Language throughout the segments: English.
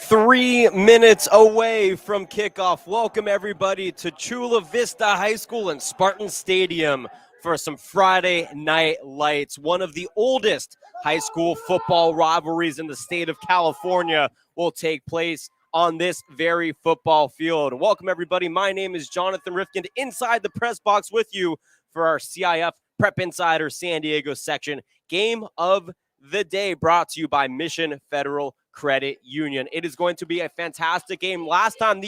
3 minutes away from kickoff. Welcome everybody to Chula Vista High School and Spartan Stadium for some Friday Night Lights. One of the oldest high school football rivalries in the state of California will take place on this very football field. Welcome everybody. My name is Jonathan Rifkind, inside the press box with you for our CIF Prep Insider San Diego section. Game of the day brought to you by Mission Federal Credit Union. It is going to be a fantastic game. Last time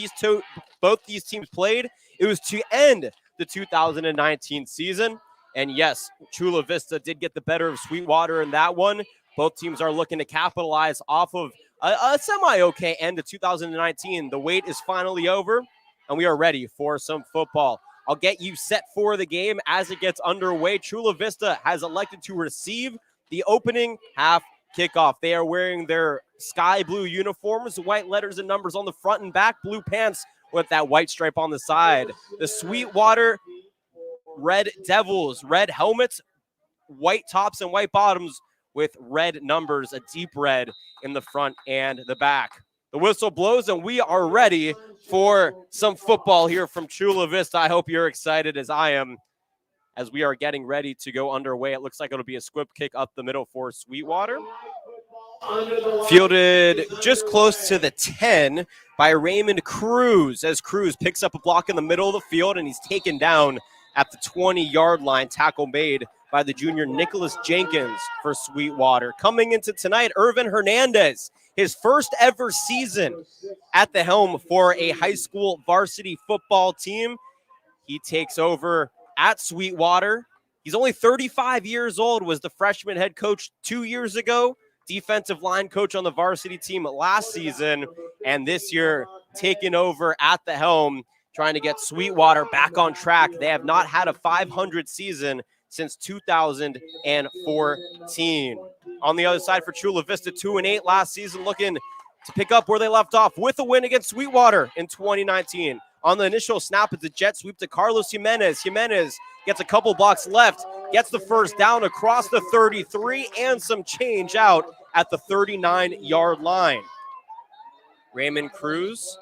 both these teams played, it was to end the 2019 season. And yes, Chula Vista did get the better of Sweetwater in that one. Both teams are looking to capitalize off of a semi-okay end of 2019. The wait is finally over, and we are ready for some football. I'll get you set for the game as it gets underway. Chula Vista has elected to receive the opening half kickoff. They are wearing their sky blue uniforms, white letters and numbers on the front and back, blue pants with that white stripe on the side. The Sweetwater Red Devils, red helmets, white tops and white bottoms with red numbers, a deep red in the front and the back. The whistle blows and we are ready for some football here from Chula Vista. I hope you're excited as I am, as we are getting ready to go underway. It looks like it'll be a squib kick up the middle for Sweetwater. Fielded just close to the 10 by Raymond Cruz, as Cruz picks up a block in the middle of the field and he's taken down at the 20-yard line. Tackle made by the junior Nicholas Jenkins for Sweetwater. Coming into tonight, Ervin Hernandez, his first ever season at the helm for a high school varsity football team. He takes over at Sweetwater. He's only 35 years old, was the freshman head coach 2 years ago, defensive line coach on the varsity team last season, and this year taking over at the helm, trying to get Sweetwater back on track. They have not had a 500 season since 2014. On the other side for Chula Vista, 2-8 last season, looking to pick up where they left off with a win against Sweetwater in 2019. On the initial snap, it's a jet sweep to Carlos Jimenez. Jimenez gets a couple blocks left, gets the first down across the 33 and some change out at the 39-yard line. Raymond Cruz,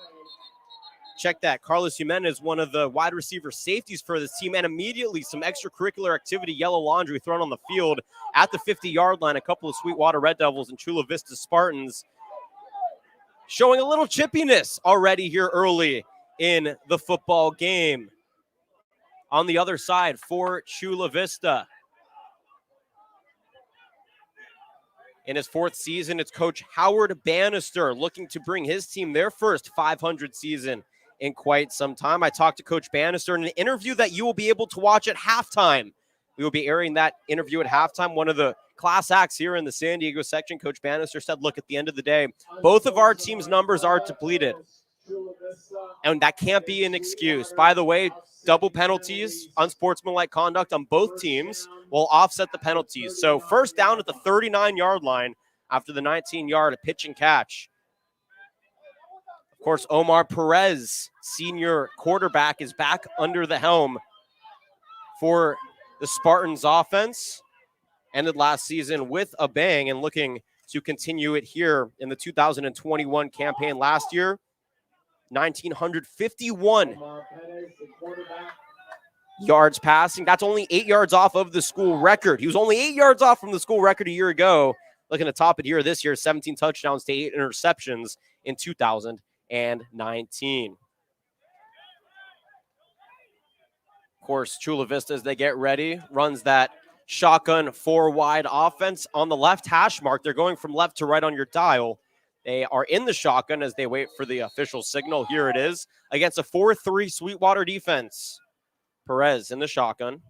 check that. Carlos Jimenez, one of the wide receiver safeties for this team, and immediately some extracurricular activity, yellow laundry thrown on the field at the 50-yard line. A couple of Sweetwater Red Devils and Chula Vista Spartans showing a little chippiness already here early in the football game. On the other side for Chula Vista, in his fourth season, it's Coach Howard Bannister looking to bring his team their first 500 season in quite some time. I talked to Coach Bannister in an interview that you will be able to watch at halftime. We will be airing that interview at halftime. One of the class acts here in the San Diego section, Coach Bannister said, look, at the end of the day, both of our team's numbers are depleted, and that can't be an excuse. By the way, double penalties, unsportsmanlike conduct on both teams will offset the penalties. So first down at the 39-yard line after the 19-yard pitch and catch. Of course, Omar Perez, senior quarterback, is back under the helm for the Spartans offense. Ended last season with a bang and looking to continue it here in the 2021 campaign. Last year, 1,951 yards passing. That's only 8 yards off of the school record. He was only 8 yards off from the school record a year ago. Looking to top it here this year, 17 touchdowns to 8 interceptions in 2019. Of course, Chula Vista, as they get ready, runs that shotgun four-wide offense on the left hash mark. They're going from left to right on your dial. They are in the shotgun as they wait for the official signal. Here it is against a 4-3 Sweetwater defense. Perez in the shotgun.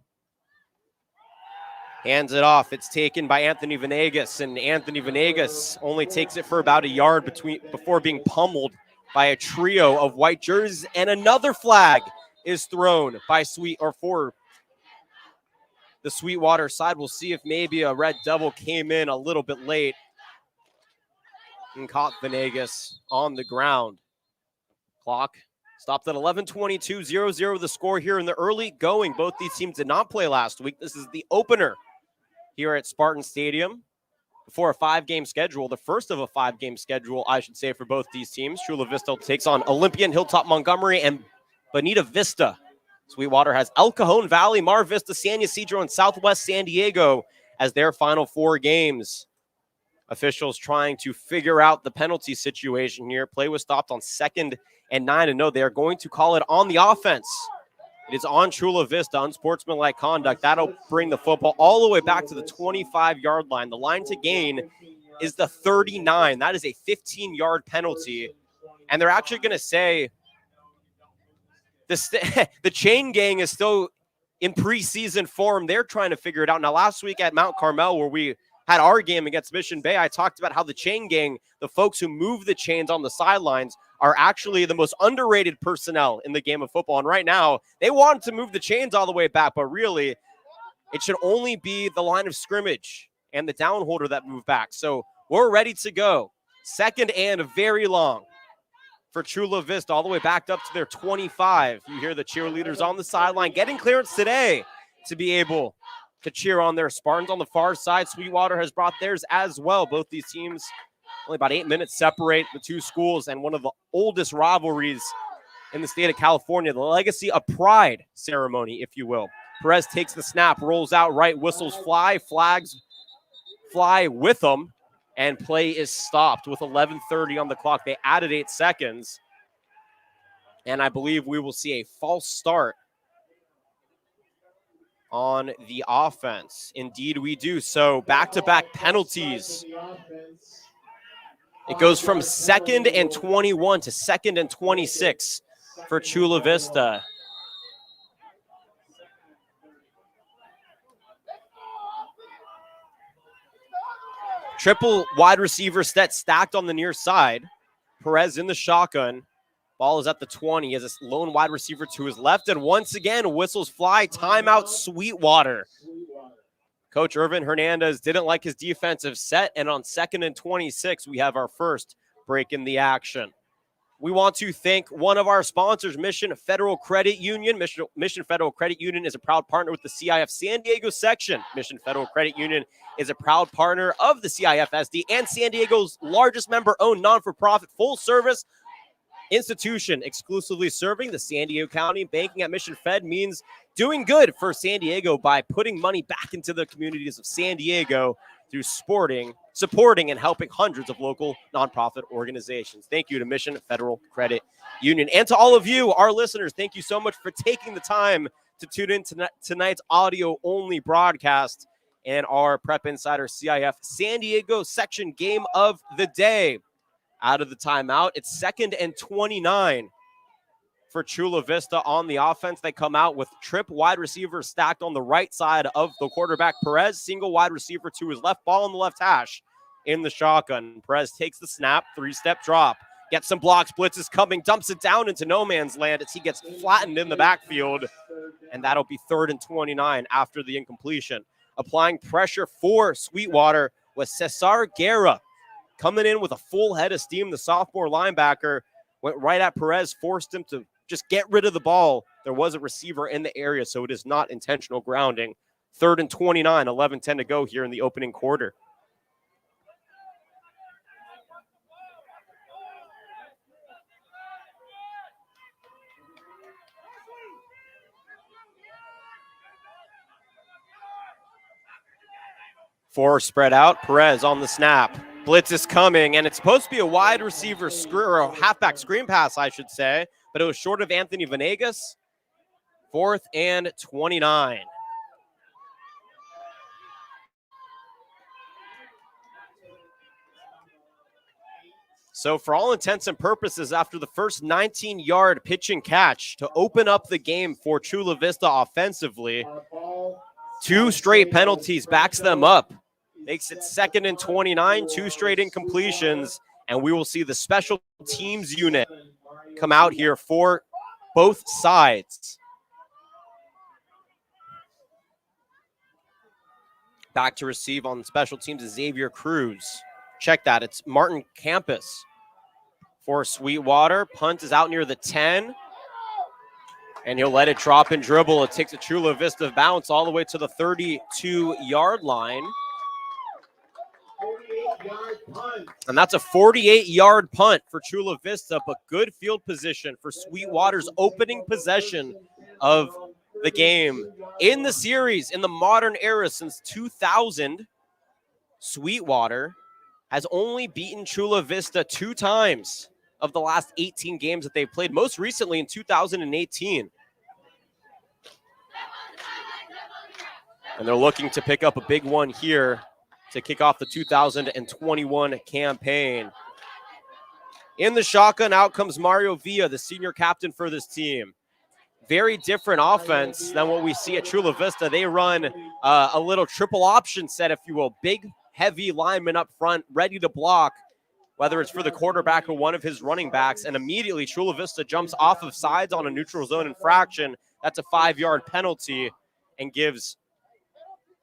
Hands it off. It's taken by Anthony Venegas, and Anthony Venegas only takes it for about a yard before being pummeled by a trio of white jerseys, and another flag is thrown for the Sweetwater side. We'll see if maybe a Red Devil came in a little bit late and caught Venegas on the ground. Clock stopped at 11:22, 0-0 the score here in the early going. Both these teams did not play last week. This is the opener here at Spartan Stadium. for a 5-game schedule, the first of a 5-game schedule, I should say, for both these teams. Chula Vista takes on Olympian, Hilltop, Montgomery, and Bonita Vista. Sweetwater has El Cajon Valley, Mar Vista, San Ysidro, and Southwest San Diego as their final 4 games. Officials trying to figure out the penalty situation here. Play was stopped on 2nd and 9, and no, they are going to call it on the offense. It is on Chula Vista, unsportsmanlike conduct. That'll bring the football all the way back to the 25-yard line. The line to gain is the 39. That is a 15-yard penalty. And they're actually going to say the chain gang is still in preseason form. They're trying to figure it out. Now, last week at Mount Carmel, where we had our game against Mission Bay, I talked about how the chain gang, the folks who move the chains on the sidelines, are actually the most underrated personnel in the game of football. And right now, they want to move the chains all the way back, but really, it should only be the line of scrimmage and the downholder that move back. So we're ready to go. 2nd and very long for Chula Vista, all the way backed up to their 25. You hear the cheerleaders on the sideline getting clearance today to be able to cheer on their Spartans. On the far side, Sweetwater has brought theirs as well. Both these teams only about 8 minutes separate the two schools, and one of the oldest rivalries in the state of California, the Legacy of Pride ceremony, if you will. Perez takes the snap, rolls out right, whistles fly, flags fly with them, and play is stopped with 11:30 on the clock. They added 8 seconds, and I believe we will see a false start on the offense. Indeed, we do. So back-to-back penalties. It goes from 2nd and 21 to 2nd and 26 for Chula Vista. Triple wide receiver set stacked on the near side. Perez in the shotgun. Ball is at the 20. He has a lone wide receiver to his left. And once again, whistles fly. Timeout, Sweetwater. Coach Ervin Hernandez didn't like his defensive set. And on 2nd and 26, we have our first break in the action. We want to thank one of our sponsors, Mission Federal Credit Union. Mission Federal Credit Union is a proud partner with the CIF San Diego section. Mission Federal Credit Union is a proud partner of the CIFSD and San Diego's largest member-owned non-for-profit full-service institution exclusively serving the San Diego County. Banking at Mission Fed means doing good for San Diego by putting money back into the communities of San Diego through supporting and helping hundreds of local nonprofit organizations. Thank you to Mission Federal Credit Union. And to all of you, our listeners, thank you so much for taking the time to tune in to tonight's audio-only broadcast and our Prep Insider CIF San Diego section game of the day. Out of the timeout, it's 2nd and 29 for Chula Vista on the offense. They come out with trip wide receiver stacked on the right side of the quarterback. Perez, single wide receiver to his left, ball on the left hash in the shotgun. Perez takes the snap, 3-step drop, gets some blocks, blitzes coming, dumps it down into no man's land as he gets flattened in the backfield, and that'll be 3rd and 29 after the incompletion. Applying pressure for Sweetwater was Cesar Guerra. Coming in with a full head of steam, the sophomore linebacker went right at Perez, forced him to just get rid of the ball. There was a receiver in the area, so it is not intentional grounding. 3rd and 29, 11:10 to go here in the opening quarter. Four spread out, Perez on the snap. Blitz is coming, and it's supposed to be a wide receiver or a halfback screen pass, I should say, but it was short of Anthony Venegas. 4th and 29. So for all intents and purposes, after the first 19-yard pitch and catch to open up the game for Chula Vista offensively, 2 straight penalties backs them up. Makes it 2nd and 29, 2 straight incompletions, and we will see the special teams unit come out here for both sides. Back to receive on special teams is Xavier Cruz. Check that, it's Martin Campus for Sweetwater. Punt is out near the 10, and he'll let it drop and dribble. It takes a Chula Vista bounce all the way to the 32-yard line. And that's a 48-yard punt for Chula Vista, but good field position for Sweetwater's opening possession of the game. In the series, in the modern era since 2000, Sweetwater has only beaten Chula Vista 2 times of the last 18 games that they've played, most recently in 2018. And they're looking to pick up a big one here to kick off the 2021 campaign. In the shotgun, out comes Mario Villa, the senior captain for this team. Very different offense than what we see at Chula Vista. They run a little triple option set, if you will. Big, heavy lineman up front, ready to block, whether it's for the quarterback or one of his running backs. And immediately Chula Vista jumps off of sides on a neutral zone infraction. That's a 5-yard penalty and gives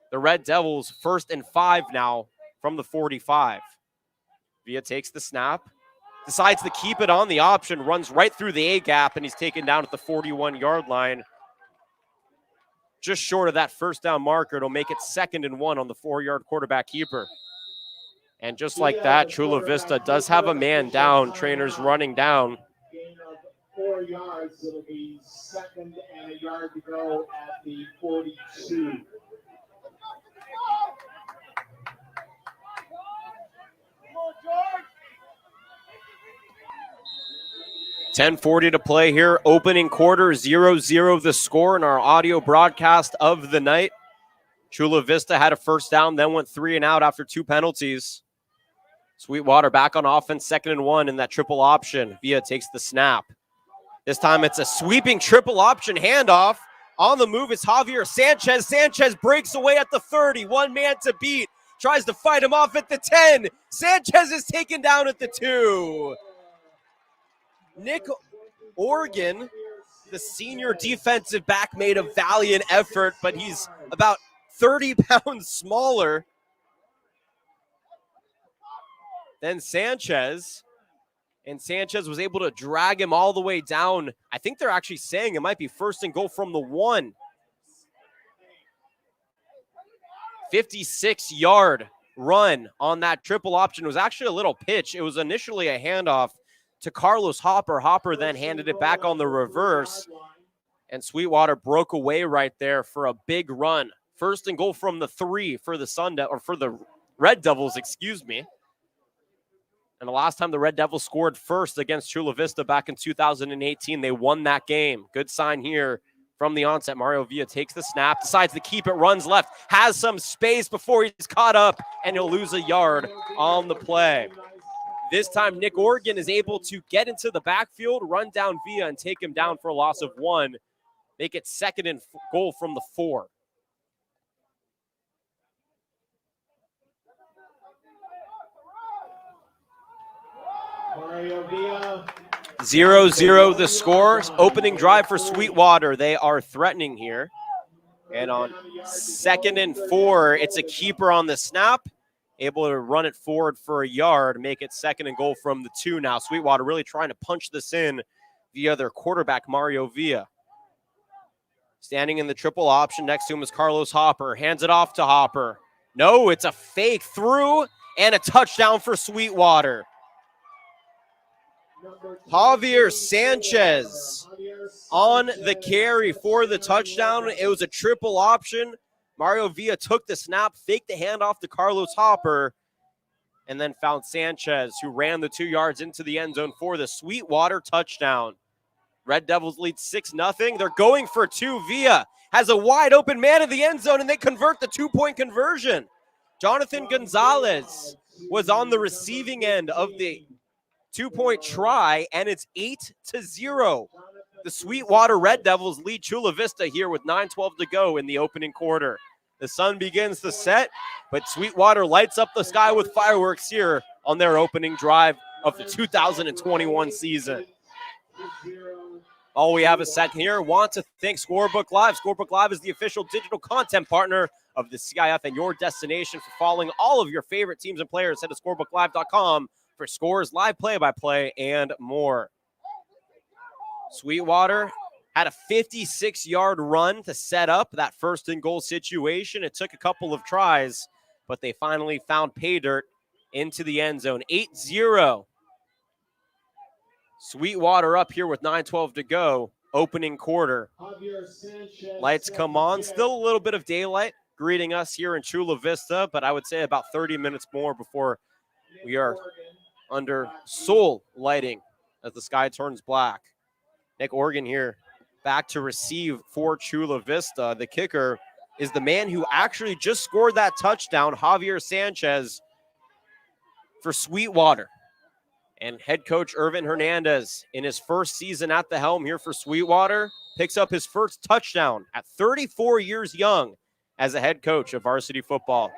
the Red Devils 1st and 5 now from the 45. Villa takes the snap, decides to keep it on the option, runs right through the A-gap, and he's taken down at the 41-yard line. Just short of that first down marker. It'll make it 2nd and 1 on the 4-yard quarterback keeper. And just like that, Chula Vista does have a man down. Trainers running down. Gain of 4 yards. It'll be 2nd and a yard to go at the 42. 10:40 to play here. Opening quarter, 0-0 the score in our audio broadcast of the night. Chula Vista had a first down, then went 3 and out after 2 penalties. Sweetwater back on offense, 2nd and 1 in that triple option. Villa takes the snap. This time it's a sweeping triple option handoff. On the move is Javier Sanchez. Sanchez breaks away at the 30. One man to beat. Tries to fight him off at the 10. Sanchez is taken down at the 2. Nick Organ, the senior defensive back, made a valiant effort, but he's about 30 pounds smaller than Sanchez. And Sanchez was able to drag him all the way down. I think they're actually saying it might be 1st and goal from the 1. 56-yard run on that triple option. It was actually a little pitch. It was initially a handoff to Carlos Hopper. Hopper then handed it back on the reverse. And Sweetwater broke away right there for a big run. 1st and goal from the 3 for the for the Red Devils, excuse me. And the last time the Red Devils scored first against Chula Vista back in 2018, they won that game. Good sign here from the onset. Mario Villa takes the snap, decides to keep it, runs left, has some space before he's caught up, and he'll lose a yard on the play. This time, Nick Organ is able to get into the backfield, run down Villa, and take him down for a loss of 1. Make it 2nd and goal from the 4. 0-0 the score. Opening drive for Sweetwater. They are threatening here. And on 2nd and 4, it's a keeper on the snap. Able to run it forward for a yard, make it 2nd and goal from the 2 now. Sweetwater really trying to punch this in via their quarterback, Mario Villa. Standing in the triple option next to him is Carlos Hopper. Hands it off to Hopper. No, it's a fake through and a touchdown for Sweetwater. Javier Sanchez on the carry for the touchdown. It was a triple option. Mario Villa took the snap, faked the handoff to Carlos Hopper, and then found Sanchez, who ran the 2 yards into the end zone for the Sweetwater touchdown. Red Devils lead 6-0. They're going for 2. Villa has a wide open man in the end zone, and they convert the 2-point conversion. Jonathan Gonzalez was on the receiving end of the 2-point try, and it's 8-0. The Sweetwater Red Devils lead Chula Vista here with 9:12 to go in the opening quarter. The sun begins to set, but Sweetwater lights up the sky with fireworks here on their opening drive of the 2021 season. All we have is set here. Want to thank Scorebook Live. Scorebook Live is the official digital content partner of the CIF and your destination for following all of your favorite teams and players. Head to scorebooklive.com for scores, live play-by-play, and more. Sweetwater had a 56-yard run to set up that 1st and goal situation. It took a couple of tries, but they finally found pay dirt into the end zone. 8-0. Sweetwater up here with 9:12 to go. Opening quarter. Javier Sanchez, Lights come on. Still a little bit of daylight greeting us here in Chula Vista, but I would say about 30 minutes more before we are under soul lighting as the sky turns black. Nick Organ here back to receive for Chula Vista. The kicker is the man who actually just scored that touchdown, Javier Sanchez, for Sweetwater. And head coach Ervin Hernandez, in his first season at the helm here for Sweetwater, picks up his first touchdown at 34 years young as a head coach of varsity football.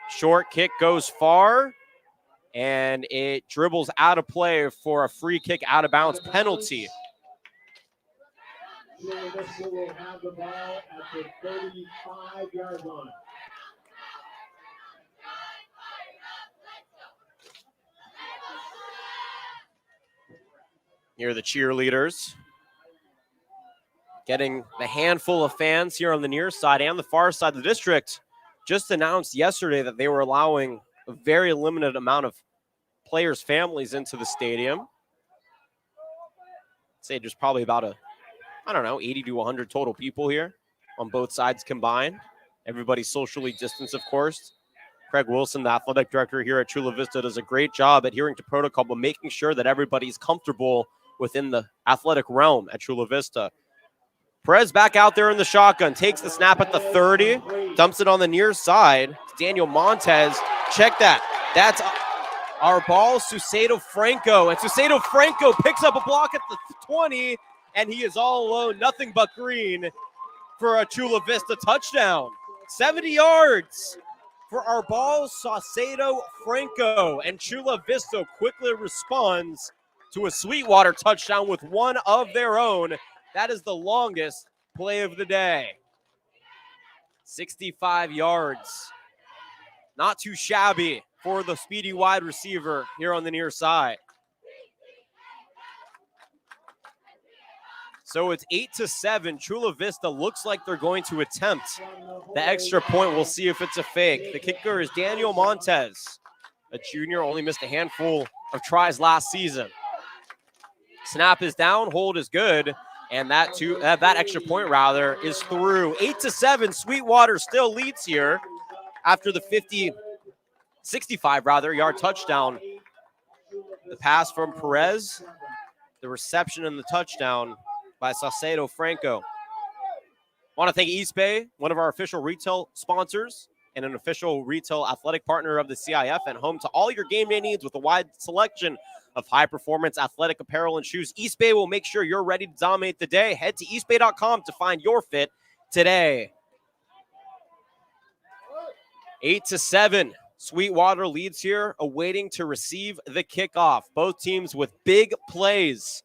Short kick goes far, and it dribbles out of play for a free kick out of bounds penalty. Chula Vista will have the ball at the 35-yard line. Here are the cheerleaders getting the handful of fans here on the near side and the far side. The district just announced yesterday that they were allowing a very limited amount of players' families into the stadium. I'd say there's probably about 80 to 100 total people here on both sides combined. Everybody's socially distanced, of course. Craig Wilson, the athletic director here at Chula Vista, does a great job adhering to protocol, but making sure that everybody's comfortable within the athletic realm at Chula Vista. Perez back out there in the shotgun, takes the snap at the 30, dumps it on the near side. Daniel Montez, check that. That's our ball, Sucedo Franco. And Sucedo Franco picks up a block at the 20, and he is all alone, nothing but green for a Chula Vista touchdown. 70 yards for our ball, Sucedo Franco. And Chula Vista quickly responds to a Sweetwater touchdown with one of their own. That is the longest play of the day. 65 yards. Not too shabby for the speedy wide receiver here on the near side. So it's 8-7. Chula Vista looks like they're going to attempt the extra point. We'll see if it's a fake. The kicker is Daniel Montez, a junior, only missed a handful of tries last season. Snap is down, hold is good, and that extra point is through. 8-7. Sweetwater still leads here after the 65 yard touchdown. The pass from Perez, the reception and the touchdown by Sucedo Franco. I want to thank East Bay, one of our official retail sponsors and an official retail athletic partner of the CIF, and home to all your game day needs with a wide selection of high-performance athletic apparel and shoes. East Bay will make sure you're ready to dominate the day. Head to eastbay.com to find your fit today. 8-7. Sweetwater leads here, awaiting to receive the kickoff. Both teams with big plays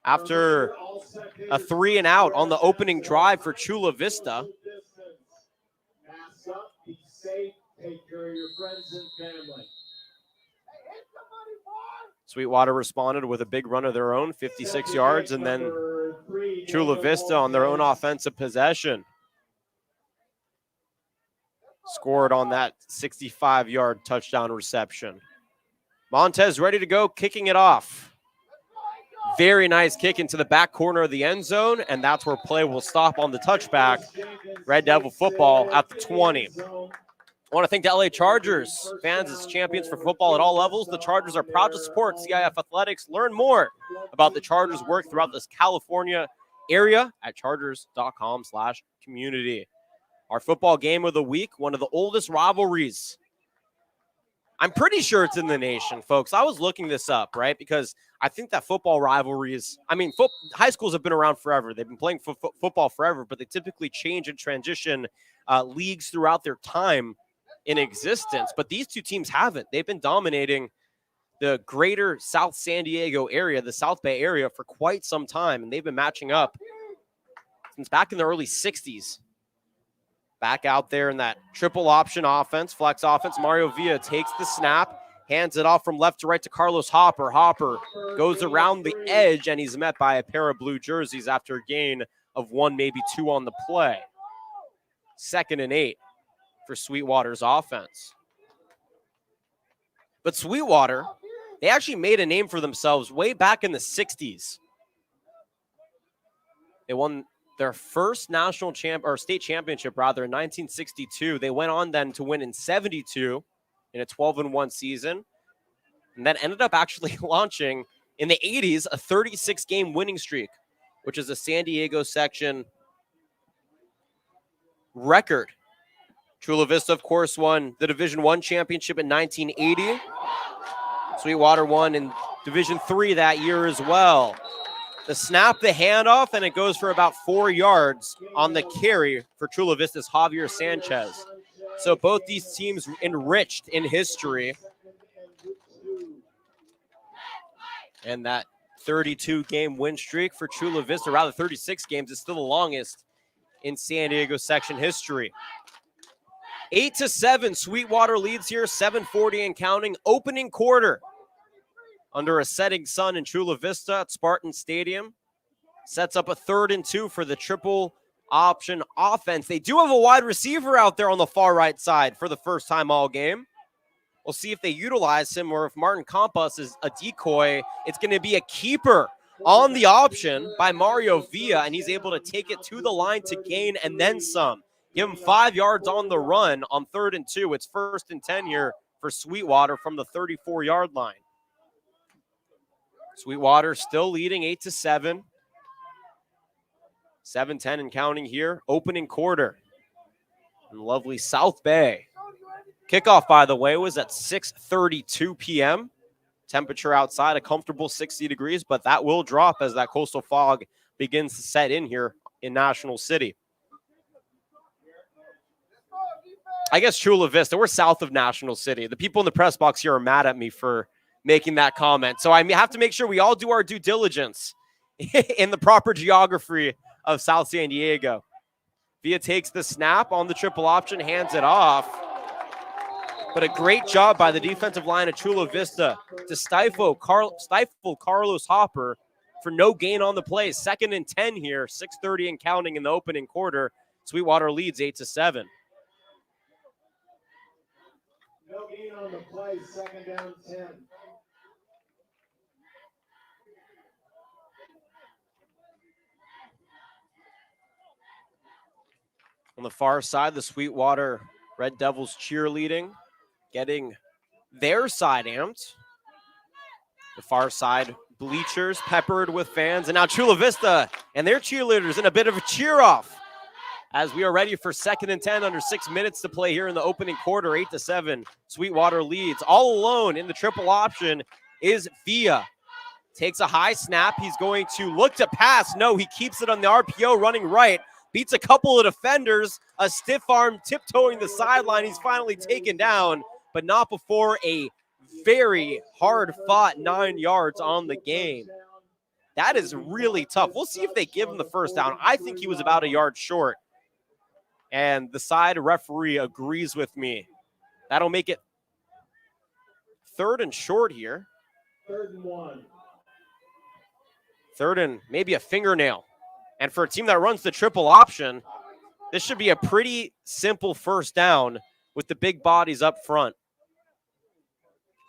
after a 3-and-out on the opening drive for Chula Vista. Pass up, be safe, take care of your friends and family. Sweetwater responded with a big run of their own, 56 yards, and then Chula Vista on their own offensive possession scored on that 65-yard touchdown reception. Montez ready to go, kicking it off. Very nice kick into the back corner of the end zone, and that's where play will stop on the touchback. Red Devil football at the 20. I want to thank the LA Chargers, fans as champions for football at all levels. The Chargers are proud to support CIF athletics. Learn more about the Chargers' work throughout this California area at chargers.com/community. Our football game of the week, one of the oldest rivalries. I'm pretty sure it's in the nation, folks. I was looking this up, right? Because I think that football rivalries, high schools have been around forever. They've been playing football forever, but they typically change and transition leagues throughout their time in existence. But these two teams haven't. They've been dominating the greater South San Diego area, the South Bay area, for quite some time. And they've been matching up since back in the early 60s. Back out there in that triple option offense, flex offense. Mario Villa takes the snap, hands it off from left to right to Carlos Hopper. Hopper goes around the edge, and he's met by a pair of blue jerseys after a gain of 1, maybe 2 on the play. 2nd and 8 for Sweetwater's offense. But Sweetwater, they actually made a name for themselves way back in the 60s. They won their first state championship in 1962. They went on then to win in 72 in a 12-1 season, and then ended up actually launching in the 80s a 36-game winning streak, which is a San Diego section record. Chula Vista, of course, won the Division I championship in 1980. Sweetwater won in Division III that year as well. The snap, the handoff, and it goes for about 4 yards on the carry for Chula Vista's Javier Sanchez. So both these teams enriched in history. And that 32-game win streak for Chula Vista, rather 36 games, is still the longest in San Diego section history. 8-7, Sweetwater leads here, 7:40 and counting. Opening quarter under a setting sun in Chula Vista at Spartan Stadium. Sets up a 3rd and 2 for the triple option offense. They do have a wide receiver out there on the far right side for the first time all game. We'll see if they utilize him or if Martin Campas is a decoy. It's going to be a keeper on the option by Mario Villa, and he's able to take it to the line to gain and then some. Give him 5 yards on the run on 3rd and 2. It's 1st and 10 here for Sweetwater from the 34-yard line. Sweetwater still leading 8-7. 7-10 and counting here. Opening quarter in lovely South Bay. Kickoff, by the way, was at 6:32 p.m. Temperature outside a comfortable 60 degrees, but that will drop as that coastal fog begins to set in here in National City. I guess Chula Vista, we're south of National City. The people in the press box here are mad at me for making that comment. So I have to make sure we all do our due diligence in the proper geography of South San Diego. Villa takes the snap on the triple option, hands it off. But a great job by the defensive line of Chula Vista to stifle Carlos Hopper for no gain on the play. 2nd and 10 here, 6:30 and counting in the opening quarter. Sweetwater leads 8-7. No gain on the play, 2nd down 10. On the far side, the Sweetwater Red Devils cheerleading, getting their side amped. The far side bleachers peppered with fans. And now Chula Vista and their cheerleaders in a bit of a cheer-off as we are ready for 2nd and 10 under 6 minutes to play here in the opening quarter. 8-7, Sweetwater leads. All alone in the triple option is Villa. Takes a high snap. He's going to look to pass. No, he keeps it on the RPO running right. Beats a couple of defenders. A stiff arm tiptoeing the sideline. He's finally taken down, but not before a very hard-fought 9 yards on the game. That is really tough. We'll see if they give him the first down. I think he was about a yard short. And the side referee agrees with me. That'll make it 3rd and short here. 3rd and 1. 3rd and maybe a fingernail. And for a team that runs the triple option, this should be a pretty simple first down with the big bodies up front.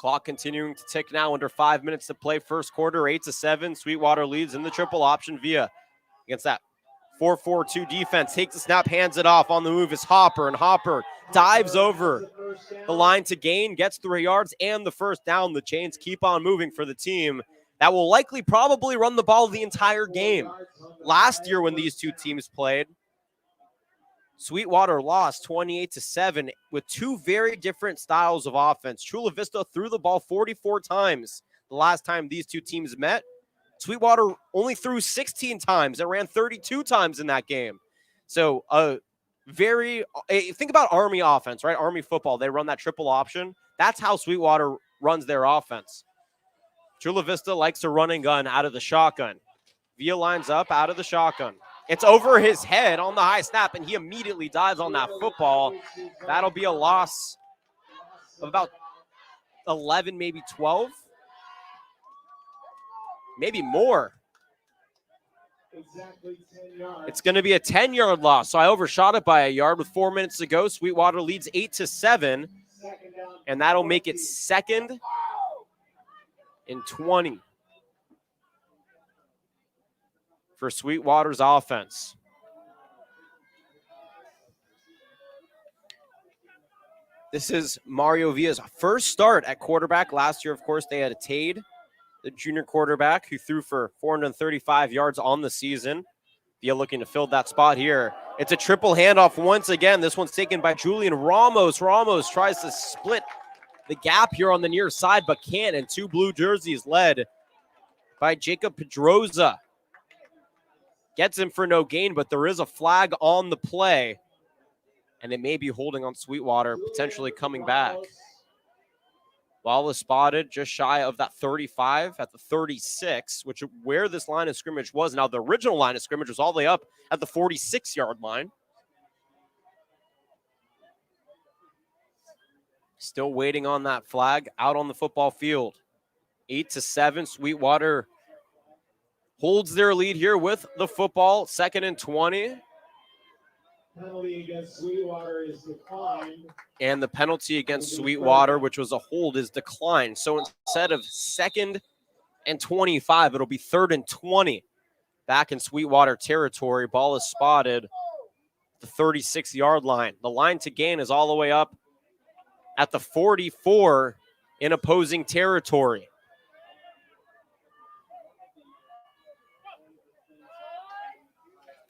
Clock continuing to tick now, under 5 minutes to play. First quarter, 8-7. Sweetwater leads in the triple option. Villa against that 4-4-2 defense. Takes the snap, hands it off. On the move is Hopper, and Hopper dives over the line to gain, gets 3 yards and the first down. The chains keep on moving for the team that will likely probably run the ball the entire game. Last year when these two teams played, Sweetwater lost 28-7 with two very different styles of offense. Chula Vista threw the ball 44 times the last time these two teams met. Sweetwater only threw 16 times. It ran 32 times in that game. So think about Army offense, right? Army football, they run that triple option. That's how Sweetwater runs their offense. Chula Vista likes to run and gun out of the shotgun. Villa lines up out of the shotgun. It's over his head on the high snap, and he immediately dives on that football. That'll be a loss of about 11, maybe 12. Maybe more. Exactly 10 yards. It's going to be a 10-yard loss, so I overshot it by a yard with 4 minutes to go. Sweetwater leads 8-7. And that'll make it 2nd and 20 for Sweetwater's offense. This is Mario Villa's first start at quarterback. Last year, of course, they had Tade, the junior quarterback, who threw for 435 yards on the season. Villa looking to fill that spot here. It's a triple handoff once again. This one's taken by Julian Ramos. Ramos tries to split the gap here on the near side, but can't. And 2 blue jerseys led by Jacob Pedroza. Gets him for no gain, but there is a flag on the play. And it may be holding on Sweetwater, potentially coming back. Ball is spotted just shy of that 35 at the 36, which where this line of scrimmage was. Now, the original line of scrimmage was all the way up at the 46-yard line. Still waiting on that flag out on the football field. 8-7, Sweetwater holds their lead here with the football. 2nd and 20. Penalty against Sweetwater is declined. And the penalty against Sweetwater, which was a hold, is declined. So instead of 2nd and 25, it'll be 3rd and 20 back in Sweetwater territory. Ball is spotted at the 36-yard line. The line to gain is all the way up at the 44 in opposing territory.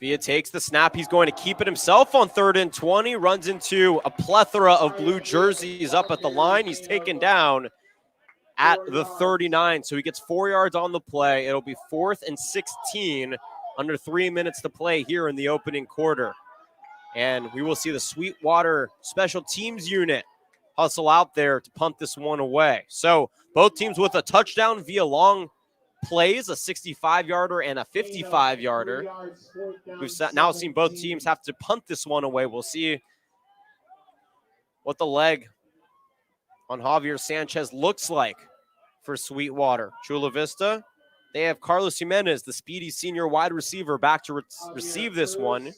Villa takes the snap. He's going to keep it himself on 3rd and 20. Runs into a plethora of blue jerseys up at the line. He's taken down at the 39. So he gets 4 yards on the play. It'll be 4th and 16. Under 3 minutes to play here in the opening quarter. And we will see the Sweetwater special teams unit hustle out there to punt this one away. So both teams with a touchdown via long plays, a 65-yarder and a 55-yarder. We've now seen both teams have to punt this one away. We'll see what the leg on Javier Sanchez looks like for Sweetwater. Chula Vista, they have Carlos Jimenez, the speedy senior wide receiver, back to receive this one.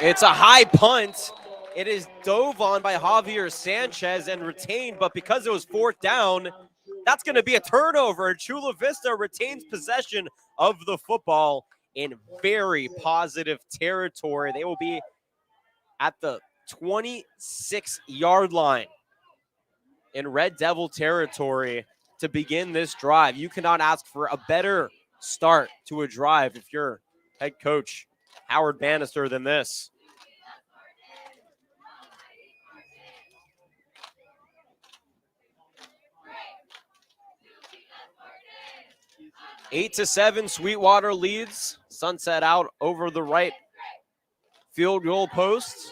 It's a high punt. It is dove on by Javier Sanchez and retained, but because it was 4th down, that's going to be a turnover. And Chula Vista retains possession of the football in very positive territory. They will be at the 26-yard line in Red Devil territory to begin this drive. You cannot ask for a better start to a drive if you're head coach Howard Bannister than this. Eight to 7, Sweetwater leads. Sunset out over the right field goal post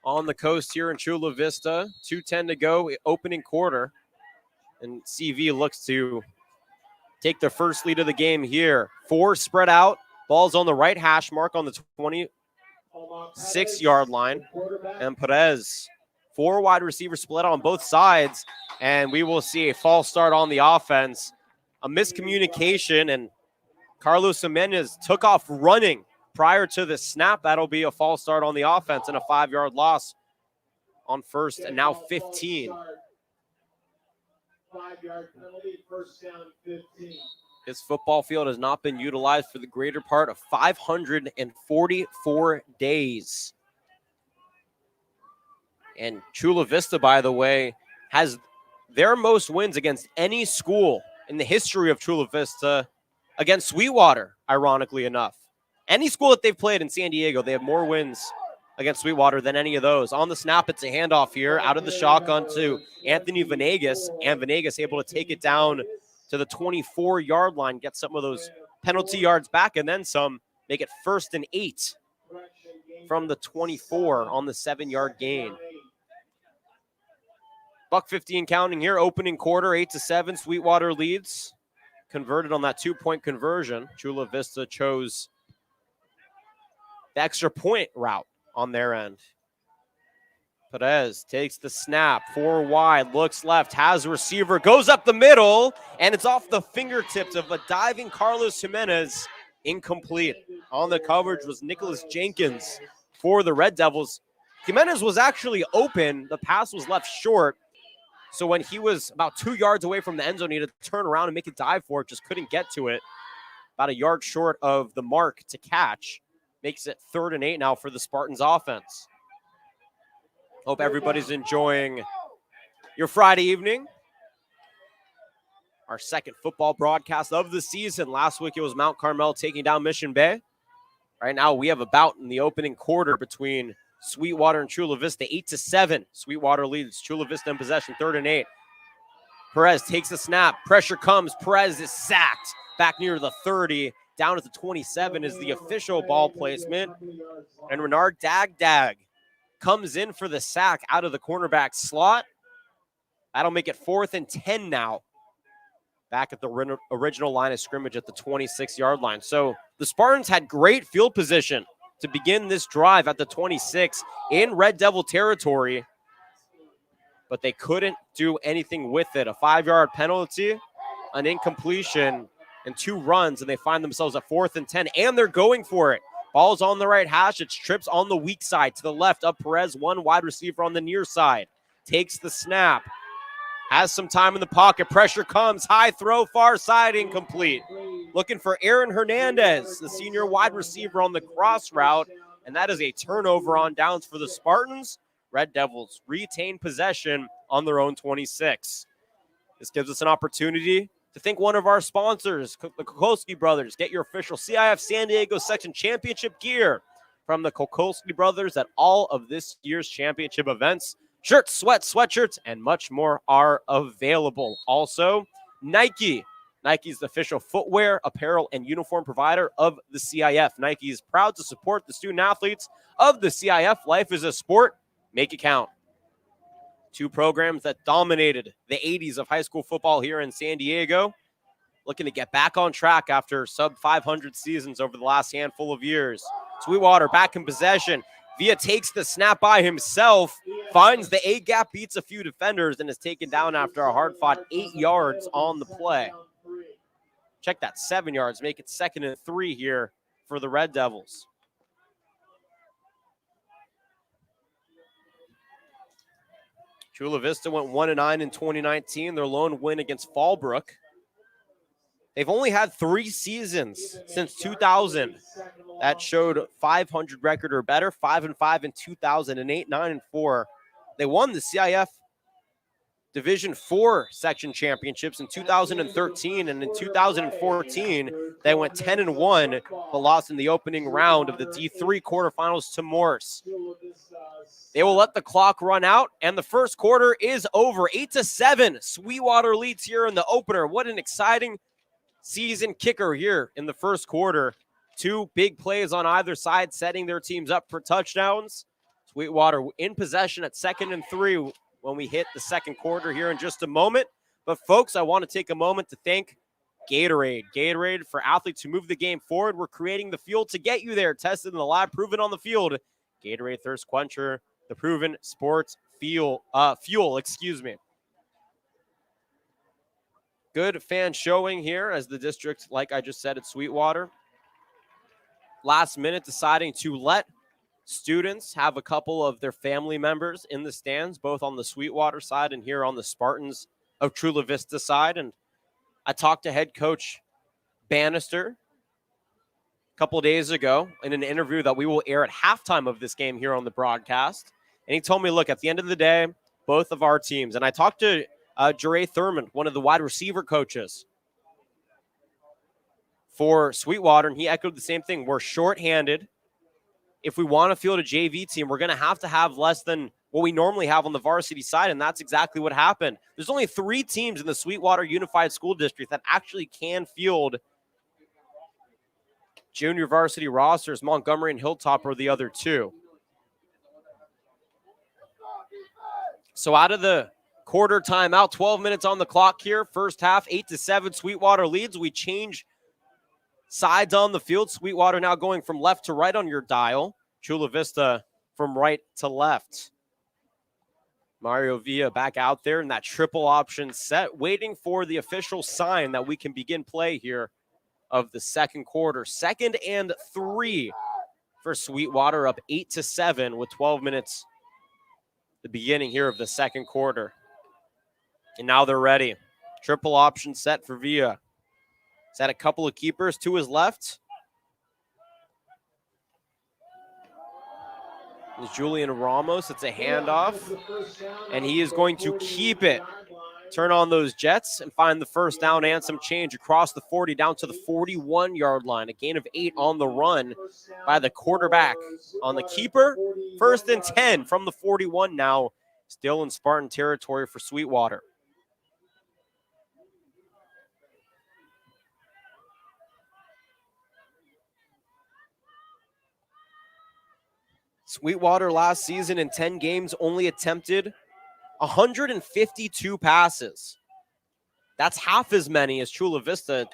on the coast here in Chula Vista. 2:10 to go, opening quarter. And CV looks to take the first lead of the game here. 4 spread out. Ball's on the right hash mark on the 26-yard line. And Perez, 4 wide receivers split on both sides. And we will see a false start on the offense. A miscommunication, and Carlos Jimenez took off running prior to the snap. That'll be a false start on the offense and a 5-yard loss on 1st and now 15. 5-yard penalty, 1st down, 15. This football field has not been utilized for the greater part of 544 days. And Chula Vista, by the way, has their most wins against any school in the history of Chula Vista against Sweetwater, ironically enough. Any school that they've played in San Diego, they have more wins against Sweetwater than any of those. On the snap, it's a handoff here out of the shotgun to Anthony Venegas, and Venegas able to take it down to the 24-yard line, get some of those penalty yards back, and then some, make it 1st and 8 from the 24 on the 7-yard gain. $1:15 counting here, opening quarter, 8-7. Sweetwater leads. Converted on that 2-point conversion. Chula Vista chose the extra point route on their end. Perez takes the snap, 4 wide, looks left, has a receiver, goes up the middle, and it's off the fingertips of a diving Carlos Jimenez. incomplete. On the coverage was Nicholas Jenkins for the Red Devils. Jimenez was actually open. The pass was left short. So when he was about 2 yards away from the end zone, he had to turn around and make a dive for it. Just couldn't get to it. About a yard short of the mark to catch. Makes it 3rd and 8 now for the Spartans offense. Hope everybody's enjoying your Friday evening. Our second football broadcast of the season. Last week it was Mount Carmel taking down Mission Bay. Right now we have a bout in the opening quarter between Sweetwater and Chula Vista, 8-7. Sweetwater leads Chula Vista in possession, 3rd and 8. Perez takes the snap. Pressure comes. Perez is sacked back near the 30. Down at the 27 is the official ball placement. And Renard Dagdag comes in for the sack out of the cornerback slot. That'll make it 4th and 10 now. Back at the original line of scrimmage at the 26-yard line. So the Spartans had great field position to begin this drive at the 26 in Red Devil territory, but they couldn't do anything with it. A 5-yard penalty, an incompletion, and 2 runs, and they find themselves at 4th and 10, and they're going for it. Ball's on the right hash. It's trips on the weak side to the left of Perez, one wide receiver on the near side. Takes the snap. Has some time in the pocket. Pressure comes. High throw, far side, incomplete. Looking for Ervin Hernandez, the senior wide receiver on the cross route. And that is a turnover on downs for the Spartans. Red Devils retain possession on their own 26. This gives us an opportunity to thank one of our sponsors, the Kokolski Brothers. Get your official CIF San Diego Section Championship gear from the Kokolski Brothers at all of this year's championship events. Shirts, sweats, sweatshirts, and much more are available. Also, Nike. Nike is the official footwear, apparel, and uniform provider of the CIF. Nike is proud to support the student athletes of the CIF. Life is a sport. Make it count. 2 programs that dominated the 80s of high school football here in San Diego. Looking to get back on track after sub-500 seasons over the last handful of years. Sweetwater back in possession. Villa takes the snap by himself, finds the A-gap, beats a few defenders, and is taken down after a hard-fought 8 yards on the play. Check that, 7 yards, make it 2nd and 3 here for the Red Devils. Chula Vista went 1-9 in 2019, their lone win against Fallbrook. They've only had 3 seasons since 2000 that showed 500 record or better, 5-5 in 2008, 9-4. They won the CIF Division IV section championships in 2013, and in 2014, they went 10-1, but lost in the opening round of the D3 quarterfinals to Morse. They will let the clock run out, and the first quarter is over. 8-7, Sweetwater leads here in the opener. What an exciting season kicker here in the first quarter. 2 big plays on either side, setting their teams up for touchdowns. Sweetwater in possession at 2nd and 3 when we hit the second quarter here in just a moment. But folks, I want to take a moment to thank Gatorade. Gatorade, for athletes who move the game forward. We're creating the fuel to get you there. Tested in the lab, proven on the field. Gatorade Thirst Quencher, the proven sports fuel. Good fan showing here as the district, like I just said, at Sweetwater. Last minute deciding to let students have a couple of their family members in the stands, both on the Sweetwater side and here on the Spartans of Chula Vista side. And I talked to head coach Bannister a couple of days ago in an interview that we will air at halftime of this game here on the broadcast. And he told me, look, at the end of the day, both of our teams, and I talked to Jure Thurman, one of the wide receiver coaches for Sweetwater, and he echoed the same thing. We're shorthanded. If we want to field a JV team, we're going to have less than what we normally have on the varsity side, and that's exactly what happened. There's only 3 teams in the Sweetwater Unified School District that actually can field junior varsity rosters. Montgomery and Hilltop are the other 2. So out of the quarter timeout, 12 minutes on the clock here. First half, 8-7, Sweetwater leads. We change sides on the field. Sweetwater now going from left to right on your dial. Chula Vista from right to left. Mario Villa back out there in that triple option set, waiting for the official sign that we can begin play here of the second quarter. 2nd and 3 for Sweetwater, up 8-7 with 12 minutes the beginning here of the second quarter. And now they're ready. Triple option set for Villa. He's had a couple of keepers to his left. It's Julian Ramos. It's a handoff. And he is going to keep it. Turn on those Jets and find the first down and some change across the 40 down to the 41-yard line. A gain of 8 on the run by the quarterback. On the keeper, 1st and 10 from the 41 now. Still in Spartan territory for Sweetwater. Sweetwater last season in 10 games only attempted 152 passes. That's half as many as Chula Vista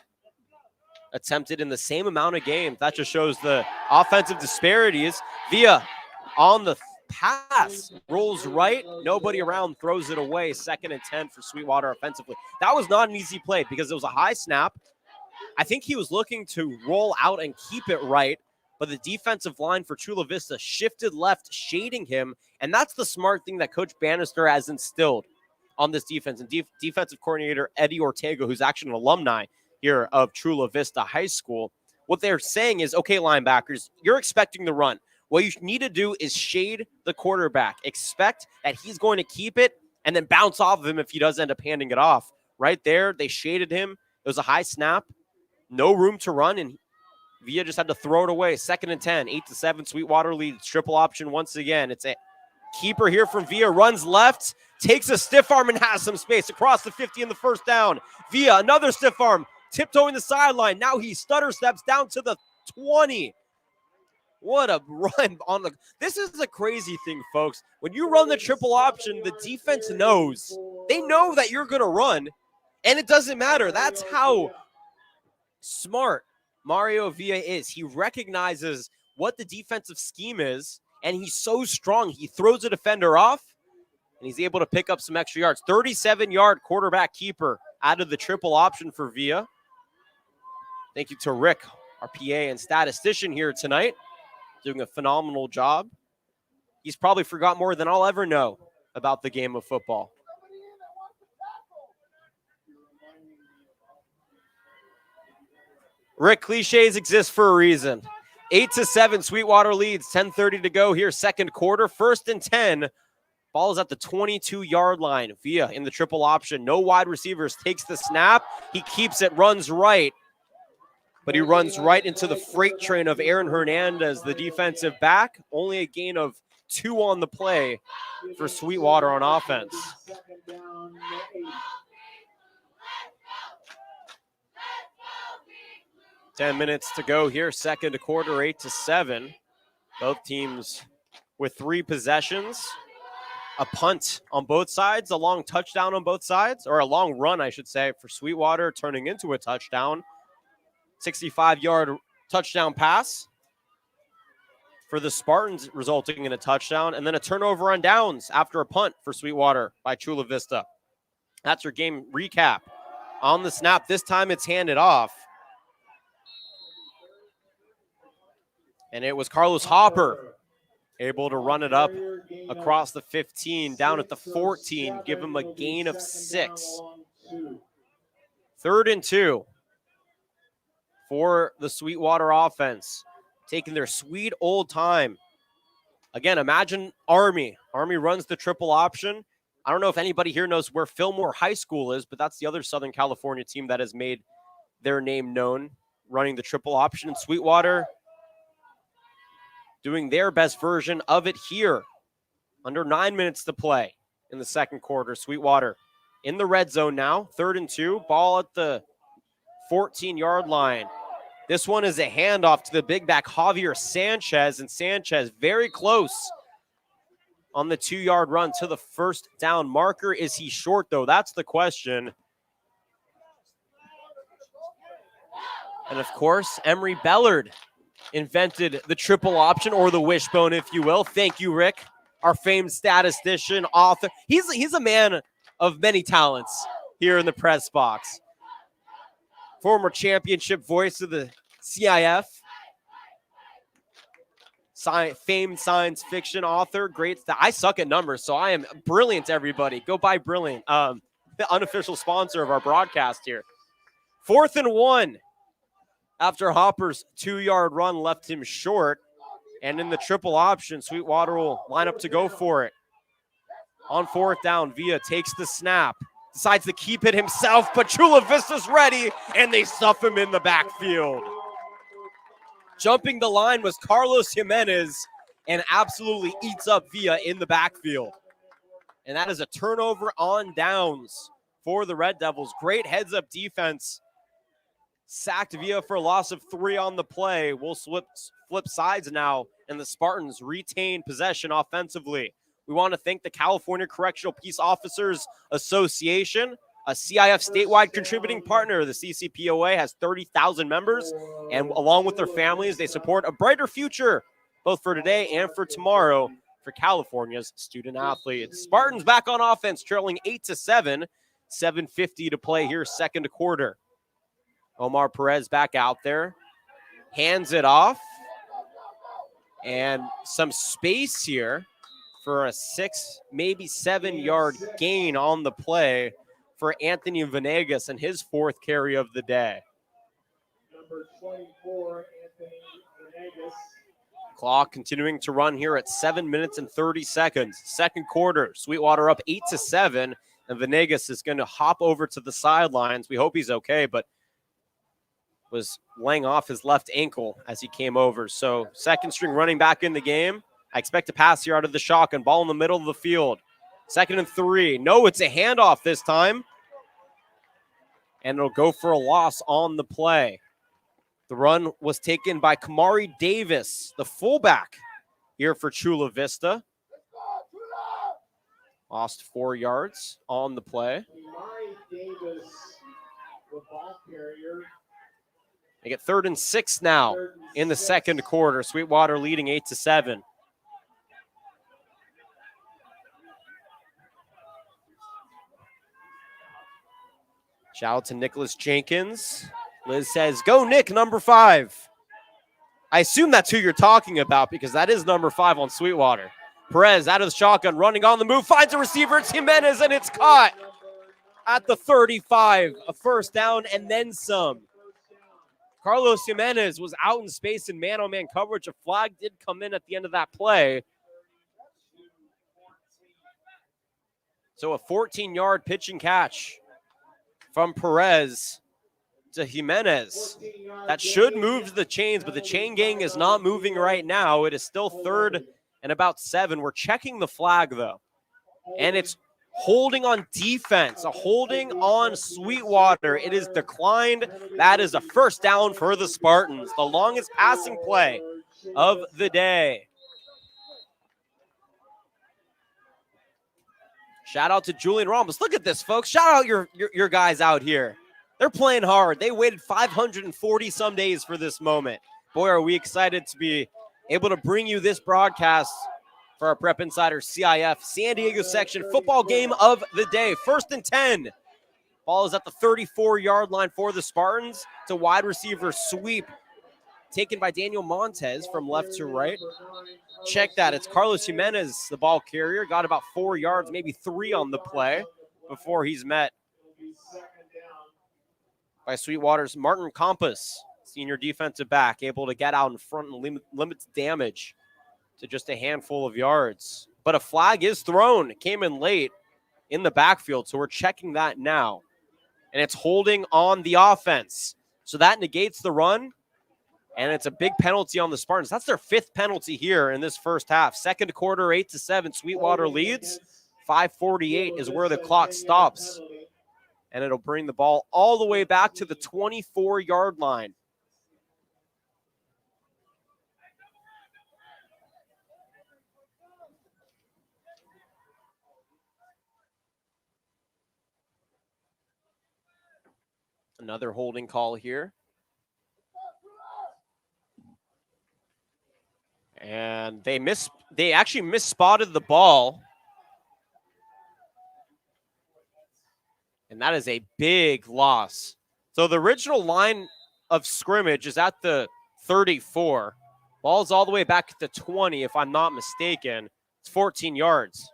attempted in the same amount of games. That just shows the offensive disparities. Villa on the pass, rolls right, nobody around, throws it away. 2nd and 10 for Sweetwater offensively. That was not an easy play because it was a high snap. I think he was looking to roll out and keep it right, but the defensive line for Chula Vista shifted left, shading him, and that's the smart thing that Coach Bannister has instilled on this defense. And defensive coordinator Eddie Ortega, who's actually an alumni here of Chula Vista High School, what they're saying is, okay, linebackers, you're expecting the run. What you need to do is shade the quarterback. Expect that he's going to keep it and then bounce off of him if he does end up handing it off. Right there, they shaded him. It was a high snap. No room to run, and Villa just had to throw it away. 2nd and 10, 8-7, Sweetwater leads. Triple option once again. It's a keeper here from Villa, runs left, takes a stiff arm and has some space across the 50 in the first down. Villa, another stiff arm, tiptoeing the sideline. Now he stutter steps down to the 20. What a run on the. This is a crazy thing, folks. When you run the triple option, the defense knows. They know that you're going to run, and it doesn't matter. That's how smart Mario Villa is. He recognizes what the defensive scheme is, and he's so strong. He throws a defender off, and he's able to pick up some extra yards. 37-yard quarterback keeper out of the triple option for Villa. Thank you to Rick, our PA and statistician here tonight, doing a phenomenal job. He's probably forgot more than I'll ever know about the game of football. Rick, cliches exist for a reason. 8-7, Sweetwater leads. 10:30 to go here, second quarter. 1st and 10. Ball is at the 22-yard line. Villa in the triple option. No wide receivers. Takes the snap. He keeps it, runs right. But he runs right into the freight train of Ervin Hernandez, the defensive back. Only a gain of 2 on the play for Sweetwater on offense. 10 minutes to go here, second quarter, 8-7. Both teams with 3 possessions. A punt on both sides, a long touchdown on both sides, or a long run, I should say, for Sweetwater, turning into a touchdown. 65-yard touchdown pass for the Spartans, resulting in a touchdown, and then a turnover on downs after a punt for Sweetwater by Chula Vista. That's your game recap. On the snap, this time it's handed off. And it was Carlos Hopper able to run it up across the 15, down at the 14, give him a gain of 6. 3rd and 2 for the Sweetwater offense, taking their sweet old time. Again, imagine Army. Army runs the triple option. I don't know if anybody here knows where Fillmore High School is, but that's the other Southern California team that has made their name known, running the triple option. And Sweetwater doing their best version of it here. Under 9 minutes to play in the second quarter. Sweetwater in the red zone now. 3rd and 2. Ball at the 14-yard line. This one is a handoff to the big back, Javier Sanchez. And Sanchez very close on the 2-yard run to the first down marker. Is he short, though? That's the question. And, of course, Emery Bellard invented the triple option, or the wishbone, if you will. Thank you, Rick, our famed statistician, author. He's a man of many talents here in the press box. former championship voice of the CIF, famed science fiction author, great stuff. I suck at numbers, so I am brilliant, everybody. Go buy Brilliant, the unofficial sponsor of our broadcast here. 4th and 1 after Hopper's 2-yard run left him short. And in the triple option, Sweetwater will line up to go for it. On 4th down, Villa takes the snap, decides to keep it himself, but Chula Vista's ready, and they stuff him in the backfield. Jumping the line was Carlos Jimenez and absolutely eats up Villa in the backfield. And that is a turnover on downs for the Red Devils. Great heads-up defense. Sacked Villa for a loss of 3 on the play. We'll flip sides now, and the Spartans retain possession offensively. We want to thank the California Correctional Peace Officers Association, a CIF statewide contributing partner. The CCPOA has 30,000 members, and along with their families, they support a brighter future, both for today and for tomorrow, for California's student athletes. Spartans back on offense, trailing 8-7, 7:50 to play here, second quarter. Omar Perez back out there, hands it off, and some space here for a 6, maybe 7-yard gain on the play for Anthony Venegas and his 4th carry of the day. Number 24, Anthony Hernandez. Clock continuing to run here at 7 minutes and 30 seconds. Second quarter, Sweetwater up 8-7, and Venegas is going to hop over to the sidelines. We hope he's okay, but was laying off his left ankle as he came over. So second string running back in the game. I expect a pass here out of the shotgun. Ball in the middle of the field. 2nd and 3. No, it's a handoff this time. And it'll go for a loss on the play. The run was taken by Kamari Davis, the fullback here for Chula Vista. Lost 4 yards on the play. Kamari Davis, the ball carrier. They get 3rd and 6 now in the second quarter. Sweetwater leading 8-7. Shout out to Nicholas Jenkins. Liz says, go Nick, number 5. I assume that's who you're talking about because that is number 5 on Sweetwater. Perez out of the shotgun, running on the move, finds a receiver. It's Jimenez, and it's caught at the 35. A first down and then some. Carlos Jimenez was out in space in man-on-man coverage. A flag did come in at the end of that play. So a 14-yard pitch and catch from Perez to Jimenez. That should move the chains, but the chain gang is not moving right now. It is still 3rd and about 7. We're checking the flag, though. And it's holding on defense, a holding on Sweetwater. It is declined. That is a first down for the Spartans, the longest passing play of the day. Shout out to Julian Ramos. Look at this, folks. Shout out your guys out here. They're playing hard. They waited 540 some days for this moment. Boy, are we excited to be able to bring you this broadcast for our Prep Insider CIF San Diego section football game of the day. 1st and 10. Ball is at the 34-yard line for the Spartans. It's a wide receiver sweep taken by Daniel Montez from left to right. Check that. It's Carlos Jimenez, the ball carrier. Got about 4 yards, maybe 3 on the play before he's met by Sweetwater's Martin Compass, senior defensive back, able to get out in front and limits damage to just a handful of yards. But a flag is thrown. It came in late in the backfield, so we're checking that now. And it's holding on the offense. So that negates the run, and it's a big penalty on the Spartans. That's their 5th penalty here in this first half. Second quarter, 8-7. Sweetwater leads. 5:48 is where the clock stops. And it'll bring the ball all the way back to the 24-yard line. Another holding call here. And they actually misspotted the ball. And that is a big loss So the original line of scrimmage is at the 34. Ball's all the way back at the 20, if I'm not mistaken. It's 14 yards.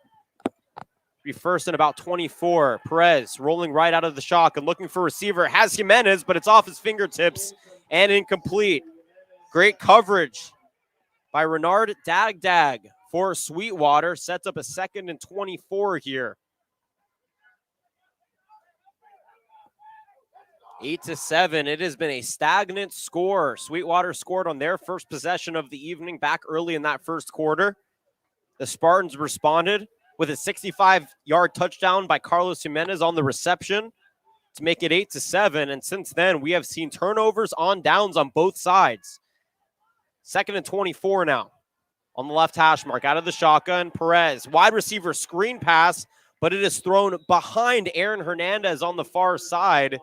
Be first and about 24. Perez rolling right out of the shock and looking for receiver. Has Jimenez, but it's off his fingertips and incomplete. Great coverage by Renard Dagdag for Sweetwater. Sets up a 2nd and 24 here. 8-7. It has been a stagnant score. Sweetwater scored on their first possession of the evening back early in that first quarter. The Spartans responded with a 65-yard touchdown by Carlos Jimenez on the reception to make it 8-7. And since then, we have seen turnovers on downs on both sides. 2nd and 24 now on the left hash mark. Out of the shotgun, Perez. Wide receiver screen pass, but it is thrown behind Ervin Hernandez on the far side.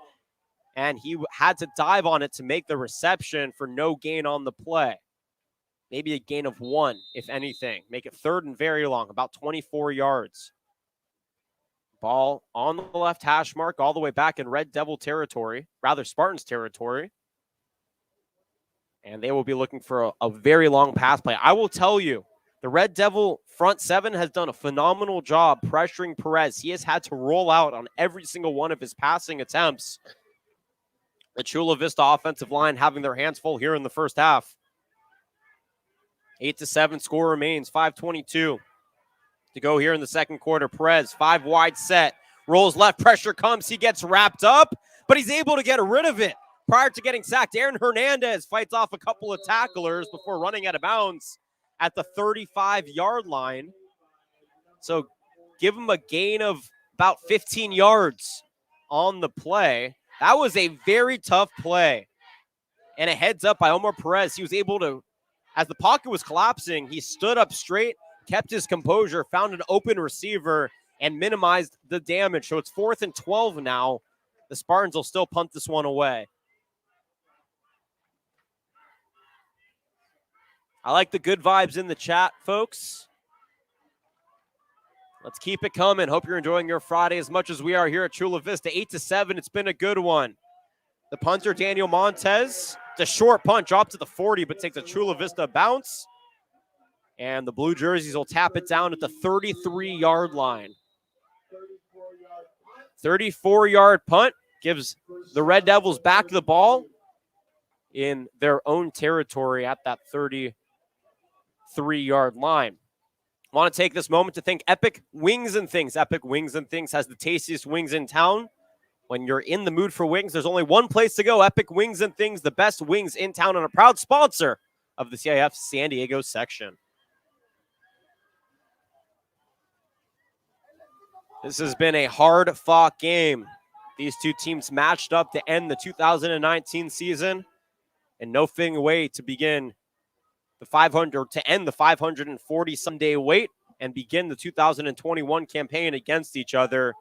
And he had to dive on it to make the reception for no gain on the play. Maybe a gain of 1, if anything. Make it 3rd and very long, about 24 yards. Ball on the left hash mark, all the way back in Red Devil territory, rather Spartans territory. And they will be looking for a very long pass play. I will tell you, the Red Devil front 7 has done a phenomenal job pressuring Perez. He has had to roll out on every single one of his passing attempts. The Chula Vista offensive line having their hands full here in the first half. 8-7 score remains. 5:22 to go here in the second quarter. Perez, 5 wide set. Rolls left, pressure comes. He gets wrapped up, but he's able to get rid of it prior to getting sacked. Ervin Hernandez fights off a couple of tacklers before running out of bounds at the 35-yard line. So give him a gain of about 15 yards on the play. That was a very tough play. And a heads up by Omar Perez. He was able to, as the pocket was collapsing, he stood up straight, kept his composure, found an open receiver, and minimized the damage. So it's 4th and 12 now. The Spartans will still punt this one away. I like the good vibes in the chat, folks. Let's keep it coming. Hope you're enjoying your Friday as much as we are here at Chula Vista. 8-7. It's been a good one. The punter, Daniel Montez. It's a short punt, dropped to the 40, but takes a Chula Vista bounce. And the Blue Jerseys will tap it down at the 33-yard line. 34-yard punt gives the Red Devils back the ball in their own territory at that 33-yard line. I want to take this moment to thank Epic Wings and Things. Epic Wings and Things has the tastiest wings in town. When you're in the mood for wings, there's only one place to go. Epic Wings and Things, the best wings in town, and a proud sponsor of the CIF San Diego section. This has been a hard-fought game. These two teams matched up to end the 2019 season, and no fitting way to begin the 500 to end the 540 Sunday wait and begin the 2021 campaign against each other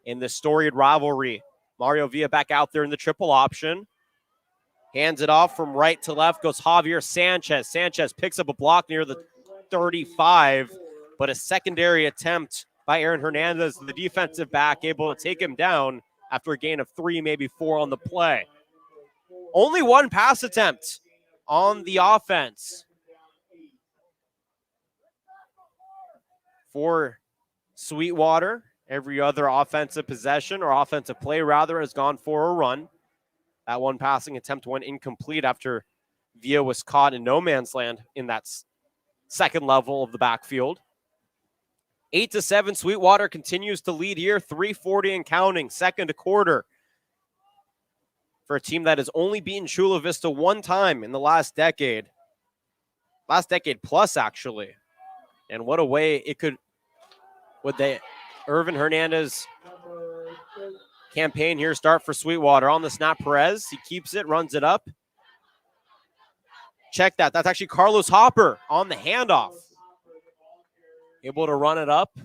in the storied rivalry. Mario Villa back out there in the triple option. Hands it off from right to left goes Javier Sanchez. Sanchez picks up a block near the 35, but a secondary attempt by Ervin Hernandez, the defensive back, able to take him down after a gain of 3, maybe 4 on the play. Only one pass attempt on the offense for Sweetwater. Every other offensive possession or offensive play, rather, has gone for a run. That one passing attempt went incomplete after Villa was caught in no man's land in that second level of the backfield. 8-7, Sweetwater continues to lead here, 3:40 and counting, second quarter. For a team that has only beaten Chula Vista one time in the last decade. Last decade plus, actually. And what a way it could, would the Ervin Hernandez campaign here start for Sweetwater. On the snap, Perez, he keeps it, runs it up. Check that. That's actually Carlos Hopper on the handoff. Able to run it up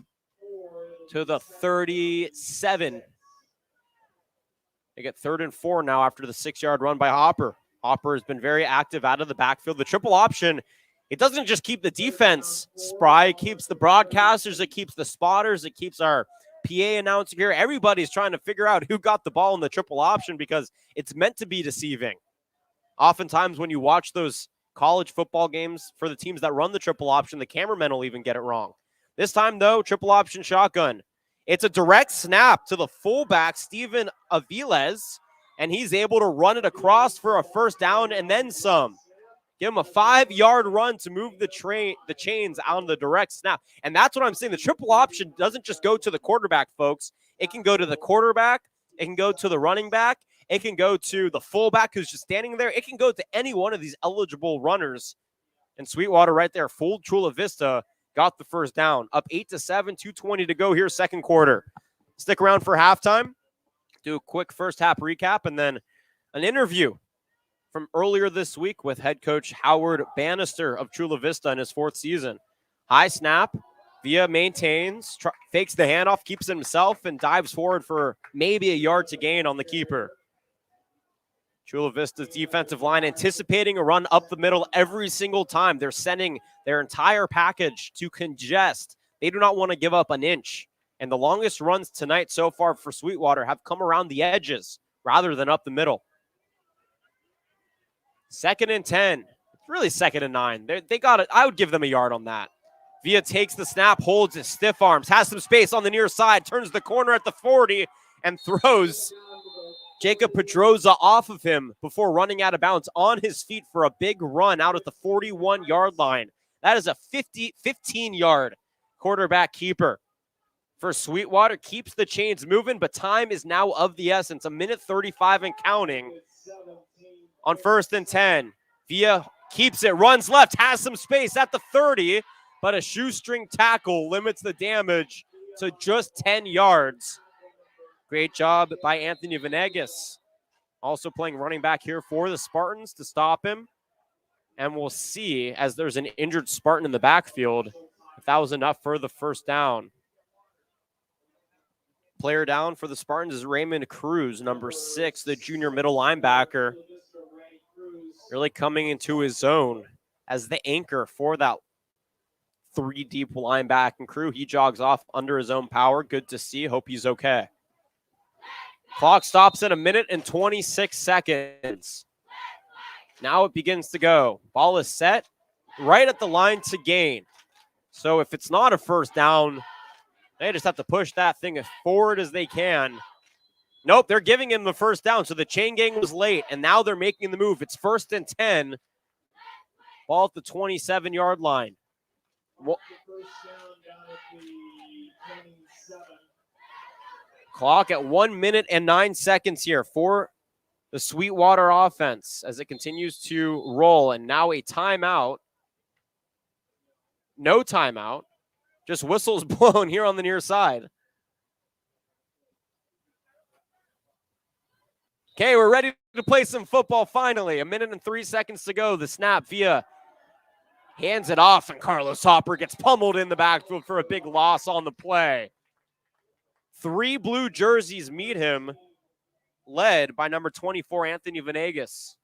to the 37. They get 3rd and 4 now after the 6-yard run by Hopper. Hopper has been very active out of the backfield. The triple option, it doesn't just keep the defense spry. It keeps the broadcasters. It keeps the spotters. It keeps our PA announcer here. Everybody's trying to figure out who got the ball in the triple option because it's meant to be deceiving. Oftentimes when you watch those college football games for the teams that run the triple option, the cameramen will even get it wrong. This time, though, triple option shotgun. It's a direct snap to the fullback, Steven Aviles, and he's able to run it across for a first down and then some. Give him a 5-yard run to move the chains on the direct snap. And that's what I'm saying. The triple option doesn't just go to the quarterback, folks. It can go to the quarterback. It can go to the running back. It can go to the fullback who's just standing there. It can go to any one of these eligible runners. And Sweetwater right there, fooled Chula Vista, got the first down. Up 8-7, 2:20 to go here, second quarter. Stick around for halftime. Do a quick first half recap and then an interview from earlier this week with head coach Howard Bannister of Chula Vista in his 4th season. High snap. Villa maintains, fakes the handoff, keeps it himself, and dives forward for maybe a yard to gain on the keeper. Chula Vista's defensive line anticipating a run up the middle every single time. They're sending their entire package to congest. They do not want to give up an inch. And the longest runs tonight so far for Sweetwater have come around the edges rather than up the middle. 2nd and 10. It's really 2nd and 9. They got it. I would give them a yard on that. Villa takes the snap, holds his stiff arms, has some space on the near side, turns the corner at the 40, and throws Jacob Pedroza off of him before running out of bounds on his feet for a big run out at the 41-yard line. That is a 15-yard quarterback keeper. For Sweetwater, keeps the chains moving, but time is now of the essence. 1:35 and counting on 1st and 10. Villa keeps it, runs left, has some space at the 30, but a shoestring tackle limits the damage to just 10 yards. Great job by Anthony Venegas. Also playing running back here for the Spartans to stop him. And we'll see, as there's an injured Spartan in the backfield, if that was enough for the first down. Player down for the Spartans is Raymond Cruz, number 6, the junior middle linebacker. Really coming into his own as the anchor for that 3-deep linebacking crew. He jogs off under his own power. Good to see. Hope he's okay. Clock stops at 1:26. Now it begins to go. Ball is set right at the line to gain. So if it's not a first down, they just have to push that thing as forward as they can. Nope, they're giving him the first down. So the chain gang was late, and now they're making the move. It's 1st and 10. Ball at the 27-yard line. Clock at 1 minute and 9 seconds here for the Sweetwater offense as it continues to roll. And now a timeout. No timeout. Just whistles blown here on the near side. Okay, we're ready to play some football finally. 1 minute and 3 seconds to go. The snap via hands it off, and Carlos Hopper gets pummeled in the backfield for a big loss on the play. 3 blue jerseys meet him, led by number 24, Anthony Venegas.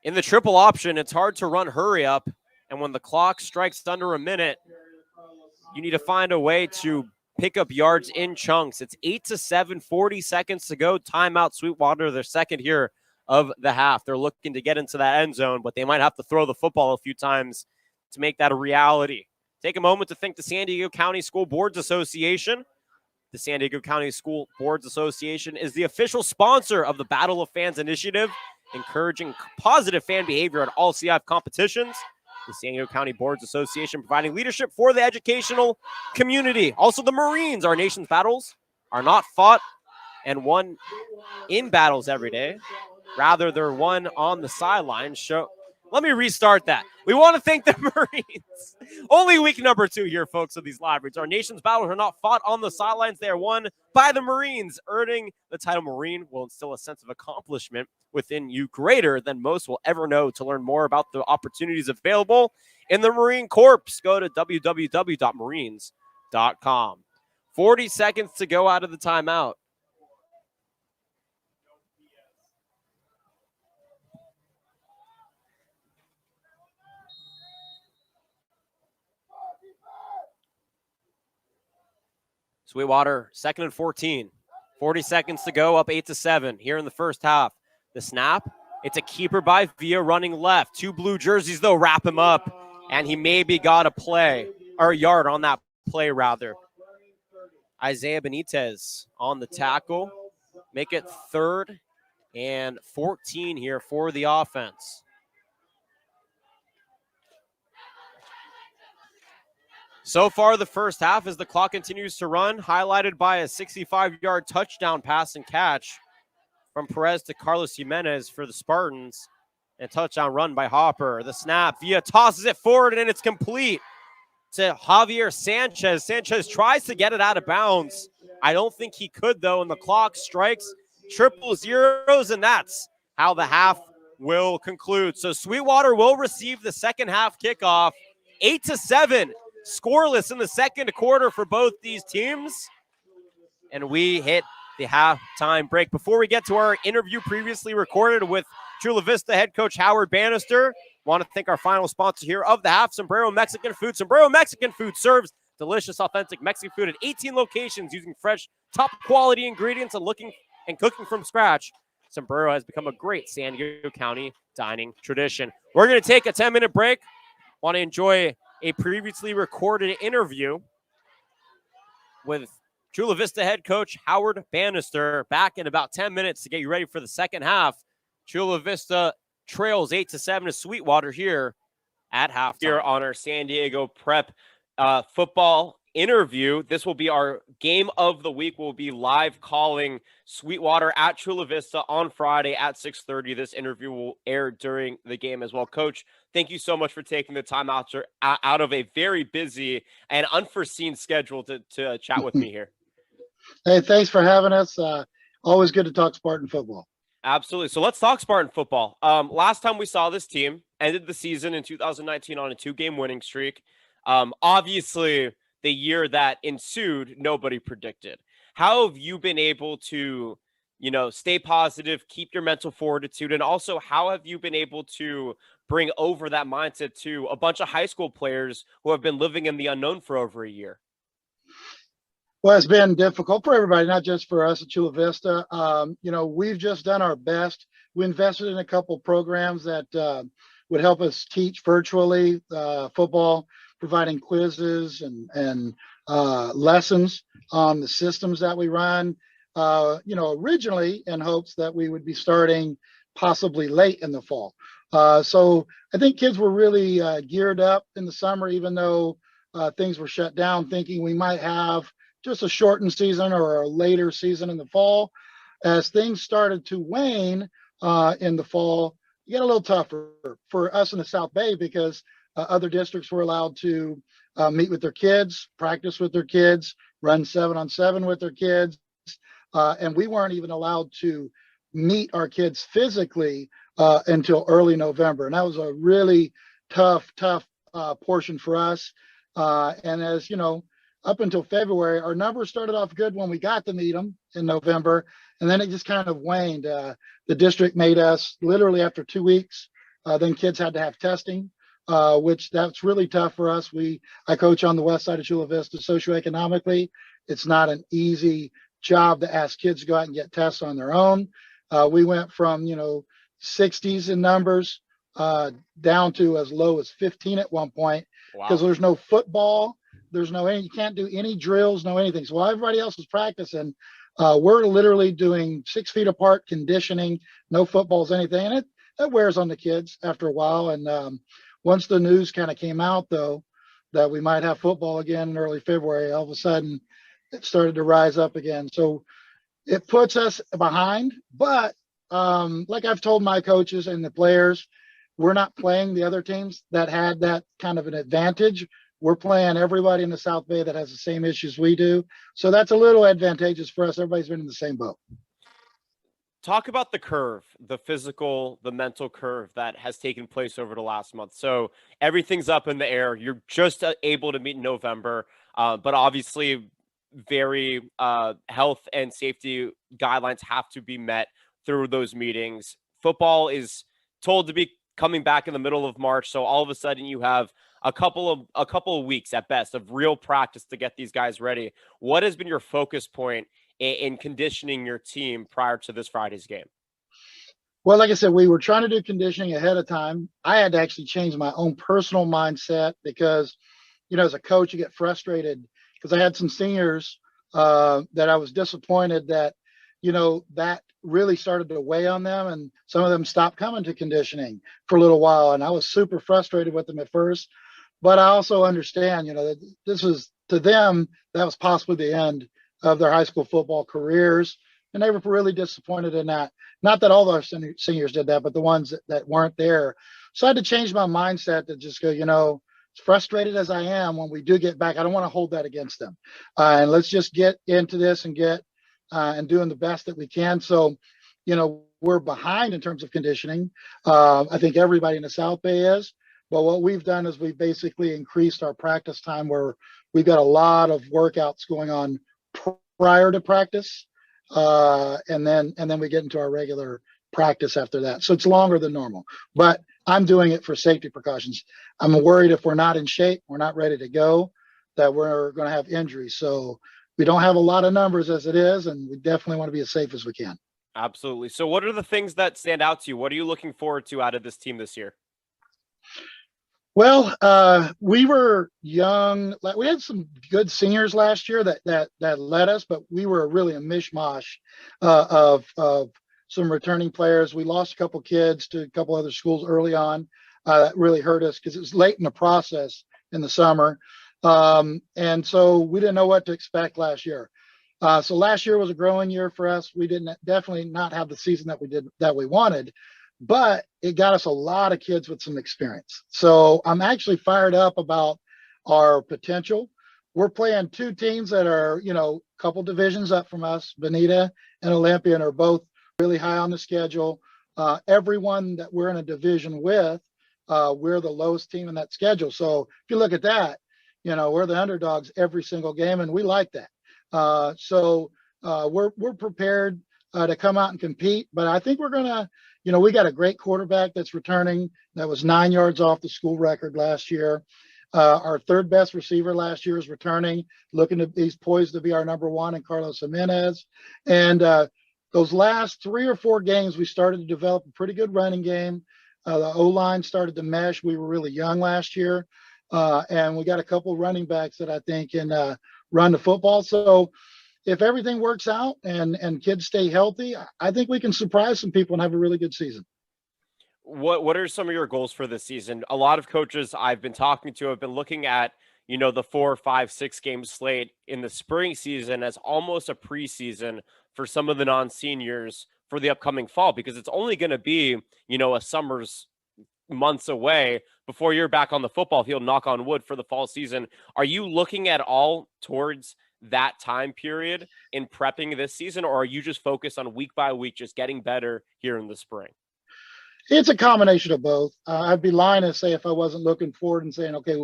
In the triple option, it's hard to run hurry up, and when the clock strikes under a minute, you need to find a way to pick up yards in chunks. It's 8-7, 40 seconds to go. Timeout, Sweetwater, their second here of the half. They're looking to get into that end zone, but they might have to throw the football a few times to make that a reality. Take a moment to thank the San Diego County School Boards Association. The San Diego County School Boards Association is the official sponsor of the Battle of Fans initiative, encouraging positive fan behavior at all CIF competitions. The San Diego County Boards Association providing leadership for the educational community. Also, the Marines, our nation's battles are not fought and won in battles every day. Rather, they're won on the sidelines. Let me restart that. We want to thank the Marines. Only week number 2 here, folks, of these live reads. Our nation's battles are not fought on the sidelines. They are won by the Marines. Earning the title Marine will instill a sense of accomplishment within you greater than most will ever know. To learn more about the opportunities available in the Marine Corps, go to www.marines.com. 40 seconds to go out of the timeout. Sweetwater, 2nd and 14. 40 seconds to go, up 8-7 here in the first half. The snap, it's a keeper by Villa running left. 2 blue jerseys, though, wrap him up, and he maybe got a play, or a yard on that play, rather. Isaiah Benitez on the tackle. Make it 3rd and 14 here for the offense. So far, the first half, as the clock continues to run, highlighted by a 65-yard touchdown pass and catch from Perez to Carlos Jimenez for the Spartans. And a touchdown run by Hopper. The snap, Villa tosses it forward, and it's complete to Javier Sanchez. Sanchez tries to get it out of bounds. I don't think he could, though, and the clock strikes 000, and that's how the half will conclude. So Sweetwater will receive the second half kickoff. 8-7. Scoreless in the second quarter for both these teams. And we hit the halftime break. Before we get to our interview previously recorded with Chula Vista head coach Howard Bannister, want to thank our final sponsor here of the half, Sombrero Mexican Food. Sombrero Mexican Food serves delicious, authentic Mexican food at 18 locations using fresh, top quality ingredients and cooking from scratch. Sombrero has become a great San Diego County dining tradition. We're going to take a 10-minute break. Want to enjoy a previously recorded interview with Chula Vista head coach Howard Bannister. Back in about 10 minutes to get you ready for the second half. Chula Vista trails 8-7 to Sweetwater here at halftime. Here on our San Diego Prep football interview. This will be our game of the week. We'll be live calling Sweetwater at Chula Vista on Friday at 6:30. This interview will air during the game as well. Coach, thank you so much for taking the time out of a very busy and unforeseen schedule to chat with me here. Hey, thanks for having us. Always good to talk Spartan football. Absolutely. So let's talk Spartan football. Last time we saw this team ended the season in 2019 on a 2-game winning streak. Obviously, the year that ensued, nobody predicted. How have you been able to, stay positive, keep your mental fortitude, and also how have you been able to bring over that mindset to a bunch of high school players who have been living in the unknown for over a year? Well, it's been difficult for everybody, not just for us at Chula Vista. We've just done our best. We invested in a couple programs that would help us teach virtually football, providing quizzes and lessons on the systems that we run, originally in hopes that we would be starting possibly late in the fall. So I think kids were really geared up in the summer, even though things were shut down, thinking we might have just a shortened season or a later season in the fall. As things started to wane in the fall, it got a little tougher for us in the South Bay because other districts were allowed to meet with their kids, practice with their kids, run 7-on-7 with their kids. And we weren't even allowed to meet our kids physically until early November. And that was a really tough portion for us. And as you know, up until February, our numbers started off good when we got to meet them in November, and then it just kind of waned. The district made us literally after 2 weeks, then kids had to have testing, which that's really tough for us. I coach on the west side of Chula Vista. Socioeconomically, it's not an easy job to ask kids to go out and get tests on their own. We went from 60s in numbers down to as low as 15 at one point because there's no football. You can't do any drills, no anything. So while everybody else is practicing, we're literally doing 6 feet apart conditioning, no footballs, anything. And it wears on the kids after a while. And once the news kind of came out, though, that we might have football again in early February, all of a sudden it started to rise up again. So it puts us behind. But like I've told my coaches and the players, we're not playing the other teams that had that kind of an advantage. We're playing everybody in the South Bay that has the same issues we do. So that's a little advantageous for us. Everybody's been in the same boat. Talk about the curve, the physical, the mental curve that has taken place over the last month. So everything's up in the air. You're just able to meet in November, but obviously very health and safety guidelines have to be met through those meetings. Football is told to be coming back in the middle of March. So all of a sudden you have a couple of weeks at best of real practice to get these guys ready. What has been your focus point in conditioning your team prior to this Friday's game? Well, like I said, we were trying to do conditioning ahead of time. I had to actually change my own personal mindset because, as a coach, you get frustrated because I had some seniors that I was disappointed that, that really started to weigh on them. And some of them stopped coming to conditioning for a little while. And I was super frustrated with them at first. But I also understand, that this is, to them, that was possibly the end of their high school football careers. And they were really disappointed in that. Not that all our seniors did that, but the ones that weren't there. So I had to change my mindset to just go, as frustrated as I am when we do get back, I don't want to hold that against them. And let's just get into this and get and doing the best that we can. So, we're behind in terms of conditioning. I think everybody in the South Bay is. But what we've done is we've basically increased our practice time where we've got a lot of workouts going on prior to practice. And then we get into our regular practice after that. So it's longer than normal, but I'm doing it for safety precautions. I'm worried if we're not in shape, we're not ready to go, that we're going to have injuries. So we don't have a lot of numbers as it is, and we definitely want to be as safe as we can. Absolutely. So what are the things that stand out to you? What are you looking forward to out of this team this year? Well, we were young. We had some good seniors last year that led us, but we were really a mishmash of some returning players. We lost a couple kids to a couple other schools early on. That really hurt us because it was late in the process in the summer. And so we didn't know what to expect last year. So last year was a growing year for us. We didn't definitely not have the season that we wanted. But it got us a lot of kids with some experience. So I'm actually fired up about our potential. We're playing two teams that are, a couple divisions up from us. Bonita and Olympian are both really high on the schedule. Everyone that we're in a division with, we're the lowest team in that schedule. So if you look at that, we're the underdogs every single game, and we like that. So we're prepared to come out and compete. But I think we're going to, we got a great quarterback that's returning. That was 9 yards off the school record last year. Our third best receiver last year is returning, he's poised to be our number one in Carlos Jimenez. And those last 3 or 4 games, we started to develop a pretty good running game. The O-line started to mesh. We were really young last year. And we got a couple running backs that I think can run the football. So if everything works out and kids stay healthy, I think we can surprise some people and have a really good season. What are some of your goals for this season? A lot of coaches I've been talking to have been looking at, the 4, 5, 6 game slate in the spring season as almost a preseason for some of the non-seniors for the upcoming fall, because it's only going to be, a summer's months away before you're back on the football field, knock on wood, for the fall season. Are you looking at all towards that time period in prepping this season, or are you just focused on week by week, just getting better here in the spring? It's a combination of both. I'd be lying to say if I wasn't looking forward and saying, okay,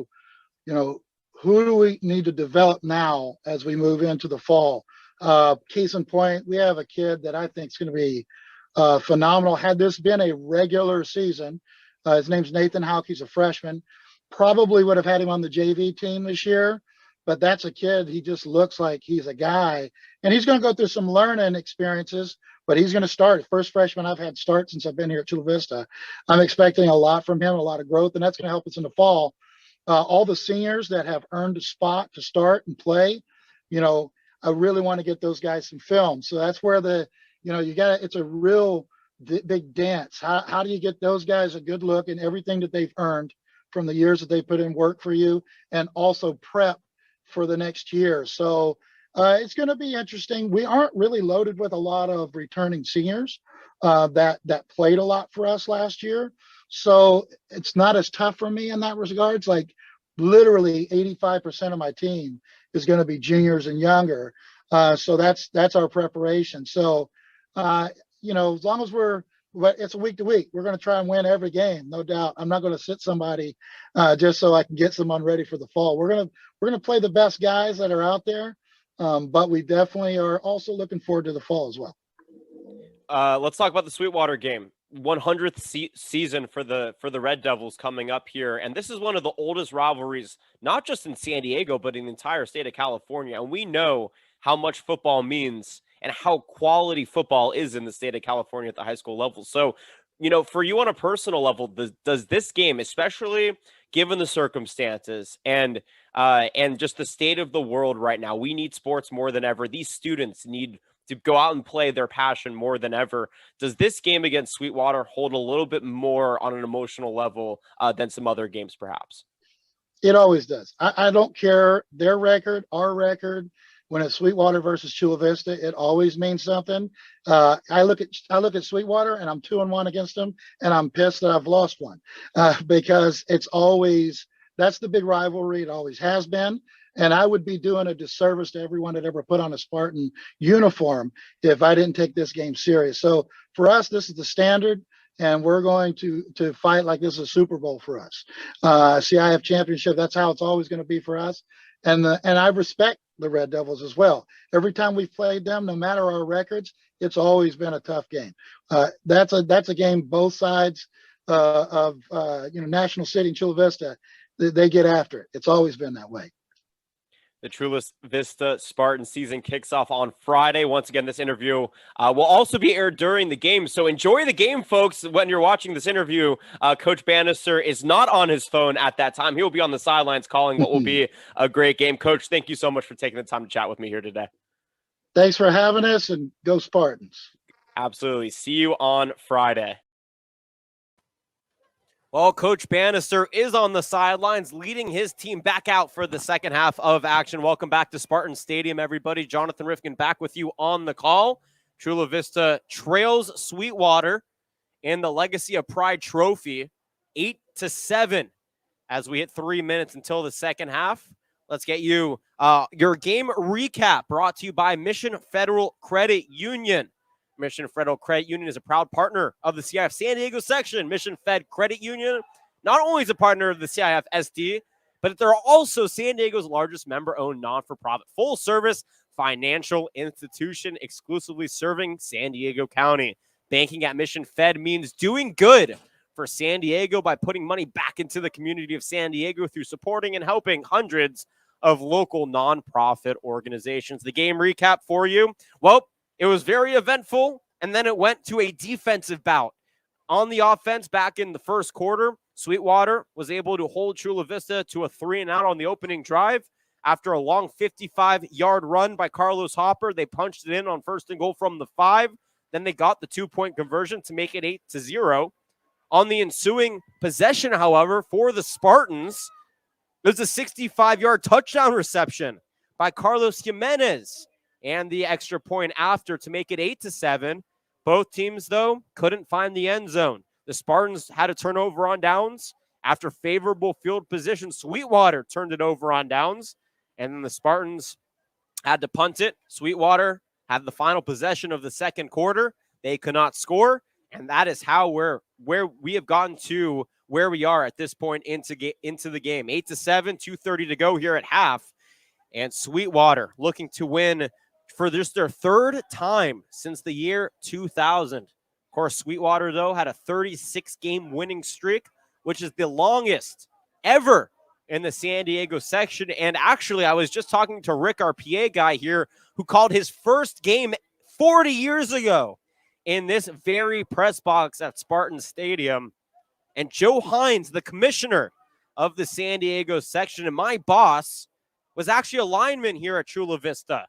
who do we need to develop now as we move into the fall? Case in point, we have a kid that I think is going to be phenomenal. Had this been a regular season, his name's Nathan Hauck. He's a freshman. Probably would have had him on the JV team this year. But that's a kid, he just looks like he's a guy. And he's going to go through some learning experiences, but he's going to start. First freshman I've had start since I've been here at Chula Vista. I'm expecting a lot from him, a lot of growth, and that's going to help us in the fall. All the seniors that have earned a spot to start and play, I really want to get those guys some film. So that's where it's a real big dance. How do you get those guys a good look in everything that they've earned from the years that they put in work for you, and also prep for the next year. So it's going to be interesting. We aren't really loaded with a lot of returning seniors that played a lot for us last year. So it's not as tough for me in that regards. Like literally 85% of my team is going to be juniors and younger. So that's our preparation. So, as long as it's a week to week, we're going to try and win every game, no doubt. I'm not going to sit somebody just so I can get someone ready for the fall. We're going to play the best guys that are out there, but we definitely are also looking forward to the fall as well. Let's talk about the Sweetwater game. 100th season for the Red Devils coming up here, and this is one of the oldest rivalries, not just in San Diego, but in the entire state of California. And we know how much football means and how quality football is in the state of California at the high school level. So, for you on a personal level, does this game, especially given the circumstances and just the state of the world right now, we need sports more than ever. These students need to go out and play their passion more than ever. Does this game against Sweetwater hold a little bit more on an emotional level than some other games, perhaps? It always does. I don't care their record, our record. When it's Sweetwater versus Chula Vista, it always means something. I look at Sweetwater and I'm 2-1 against them, and I'm pissed that I've lost one because that's the big rivalry. It always has been. And I would be doing a disservice to everyone that ever put on a Spartan uniform if I didn't take this game serious. So for us, this is the standard, and we're going to fight like this is a Super Bowl for us. CIF championship, that's how it's always going to be for us. And I respect the Red Devils as well. Every time we've played them, no matter our records, it's always been a tough game. That's a game both sides of National City and Chula Vista, they get after it. It's always been that way. The Chula Vista Spartan season kicks off on Friday. Once again, this interview will also be aired during the game. So enjoy the game, folks. When you're watching this interview, Coach Bannister is not on his phone at that time. He will be on the sidelines calling what will be a great game. Coach, thank you so much for taking the time to chat with me here today. Thanks for having us, and go Spartans. Absolutely. See you on Friday. Well, Coach Bannister is on the sidelines leading his team back out for the second half of action. Welcome back to Spartan Stadium, everybody. Jonathan Rifkin back with you on the call. Chula Vista trails Sweetwater in the Legacy of Pride Trophy 8-7 as we hit 3 minutes until the second half. Let's get you your game recap brought to you by Mission Federal Credit Union. Mission Federal Credit Union is a proud partner of the CIF San Diego section. Mission Fed Credit Union not only is a partner of the CIF SD, but they're also San Diego's largest member-owned non-for-profit full-service financial institution exclusively serving San Diego County. Banking at Mission Fed means doing good for San Diego by putting money back into the community of San Diego through supporting and helping hundreds of local nonprofit organizations. The game recap for you. Well, it was very eventful, and then it went to a defensive bout. On the offense, back in the first quarter, Sweetwater was able to hold Chula Vista to a 3-and-out on the opening drive. After a long 55-yard run by Carlos Hopper, they punched it in on 1st and goal from the 5. Then they got the 2-point conversion to make it 8-0. On the ensuing possession, however, for the Spartans, there's a 65-yard touchdown reception by Carlos Jimenez. And the extra point after to make it 8-7. Both teams, though, couldn't find the end zone. The Spartans had a turnover on downs. After favorable field position, Sweetwater turned it over on downs. And then the Spartans had to punt it. Sweetwater had the final possession of the second quarter. They could not score. And that is how where we have gotten to where we are at this point into the game. 8-7, 2:30 to go here at half. And Sweetwater looking to win for this their third time since the year 2000. Of course, Sweetwater, though, had a 36-game winning streak, which is the longest ever in the San Diego section. And actually, I was just talking to Rick, our PA guy here, who called his first game 40 years ago in this very press box at Spartan Stadium. And Joe Hines, the commissioner of the San Diego section, and my boss, was actually a lineman here at Chula Vista.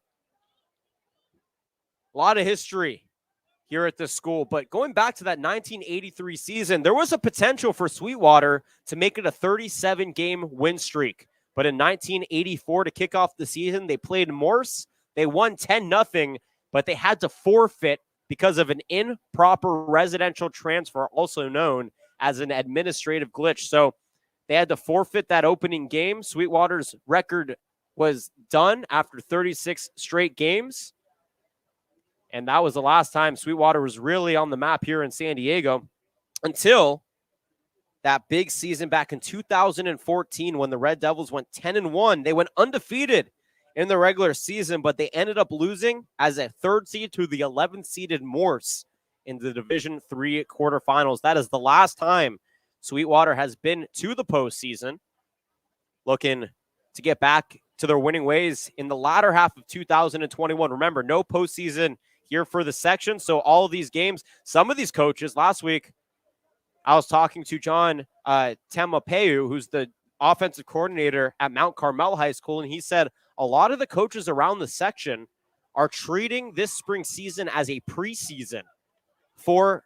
A lot of history here at this school. But going back to that 1983 season, there was a potential for Sweetwater to make it a 37-game win streak. But in 1984, to kick off the season, they played Morse. They won 10-0, but they had to forfeit because of an improper residential transfer, also known as an administrative glitch. So they had to forfeit that opening game. Sweetwater's record was done after 36 straight games. And that was the last time Sweetwater was really on the map here in San Diego until that big season back in 2014 when the Red Devils went 10-1. They went undefeated in the regular season, but they ended up losing as a 3rd seed to the 11th seeded Morse in the Division III quarterfinals. That is the last time Sweetwater has been to the postseason, looking to get back to their winning ways in the latter half of 2021. Remember, no postseason here for the section, so all of these games, some of these coaches, last week, I was talking to John Temapeu, who's the offensive coordinator at Mount Carmel High School, and he said a lot of the coaches around the section are treating this spring season as a preseason for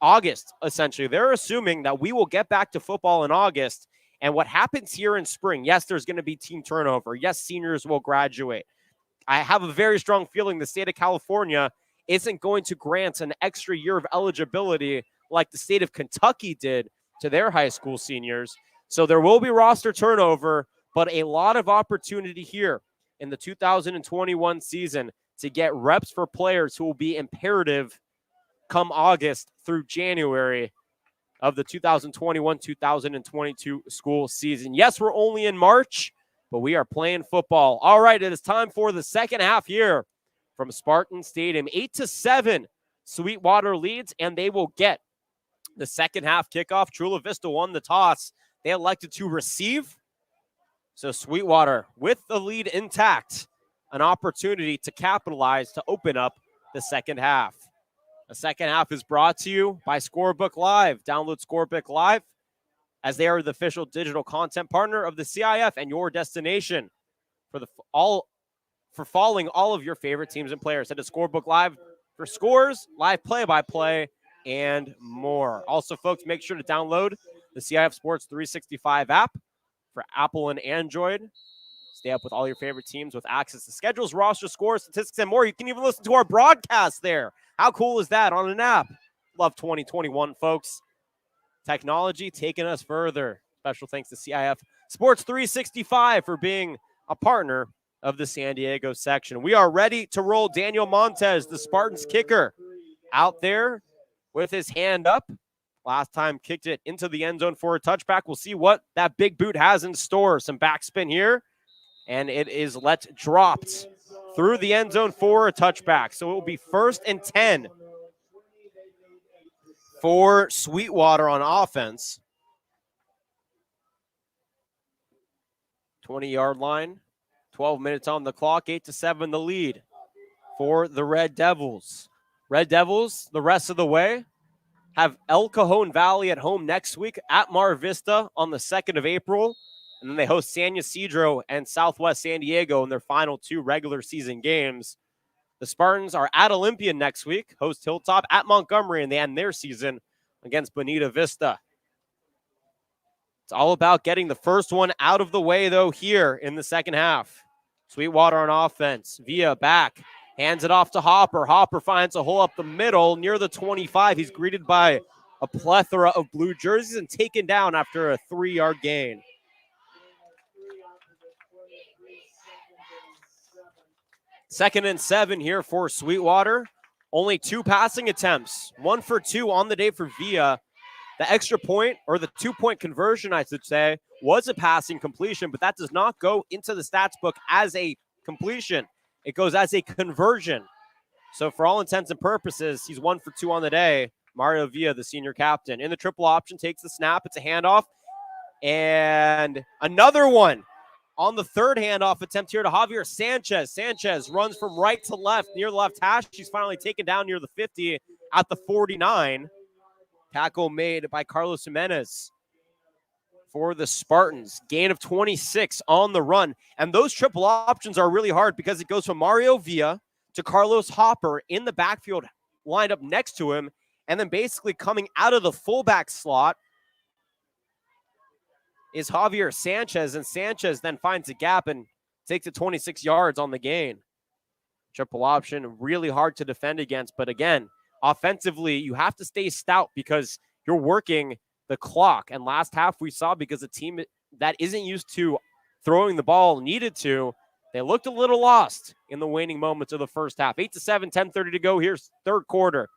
August, essentially. They're assuming that we will get back to football in August, and what happens here in spring, yes, there's going to be team turnover. Yes, seniors will graduate. I have a very strong feeling the state of California isn't going to grant an extra year of eligibility like the state of Kentucky did to their high school seniors. So there will be roster turnover, but a lot of opportunity here in the 2021 season to get reps for players who will be imperative come August through January of the 2021-2022 school season. Yes, we're only in March, but we are playing football. All right, it is time for the second half here from Spartan Stadium. 8-7, Sweetwater leads, and they will get the second half kickoff. Chula Vista won the toss. They elected to receive. So Sweetwater, with the lead intact, an opportunity to capitalize to open up the second half. The second half is brought to you by Scorebook Live. Download Scorebook Live as they are the official digital content partner of the CIF and your destination for following all of your favorite teams and players. Head to Scorebook Live for scores, live play-by-play, and more. Also, folks, make sure to download the CIF Sports 365 app for Apple and Android. Stay up with all your favorite teams with access to schedules, roster, scores, statistics, and more. You can even listen to our broadcast there. How cool is that on an app? Love 2021, folks. Technology taking us further. Special thanks to CIF Sports 365 for being a partner of the San Diego section. We are ready to roll. Daniel Montez, the Spartans kicker, out there with his hand up. Last time kicked it into the end zone for a touchback. We'll see what that big boot has in store. Some backspin here, and it is dropped through the end zone for a touchback. So it will be 1st and 10 for Sweetwater on offense. 20-yard line, 12 minutes on the clock, 8-7 the lead for the Red Devils. Red Devils, the rest of the way, have El Cajon Valley at home next week at Mar Vista on the 2nd of April. And then they host San Ysidro and Southwest San Diego in their final 2 regular season games. The Spartans are at Olympia next week, host Hilltop at Montgomery, and they end their season against Bonita Vista. It's all about getting the first one out of the way, though, here in the second half. Sweetwater on offense. Villa back. Hands it off to Hopper. Hopper finds a hole up the middle near the 25. He's greeted by a plethora of blue jerseys and taken down after a 3-yard gain. Second and 7 here for Sweetwater. Only 2 passing attempts. 1 for 2 on the day for Villa. The extra point, or the 2-point conversion, I should say, was a passing completion, but that does not go into the stats book as a completion. It goes as a conversion. So for all intents and purposes, he's 1 for 2 on the day. Mario Villa, the senior captain. In the triple option, takes the snap. It's a handoff. And another one on the third handoff attempt here to Javier Sanchez. Sanchez runs from right to left near the left hash. He's finally taken down near the 50 at the 49. Tackle made by Carlos Jimenez for the Spartans. Gain of 26 on the run. And those triple options are really hard because it goes from Mario Villa to Carlos Hopper in the backfield, lined up next to him, and then basically coming out of the fullback slot is Javier Sanchez, and Sanchez then finds a gap and takes it 26 yards on the gain. Triple option, really hard to defend against, but again, offensively, you have to stay stout because you're working the clock. And last half we saw, because a team that isn't used to throwing the ball needed to, they looked a little lost in the waning moments of the first half. 8-7, 10:30 to go. Here's third quarter.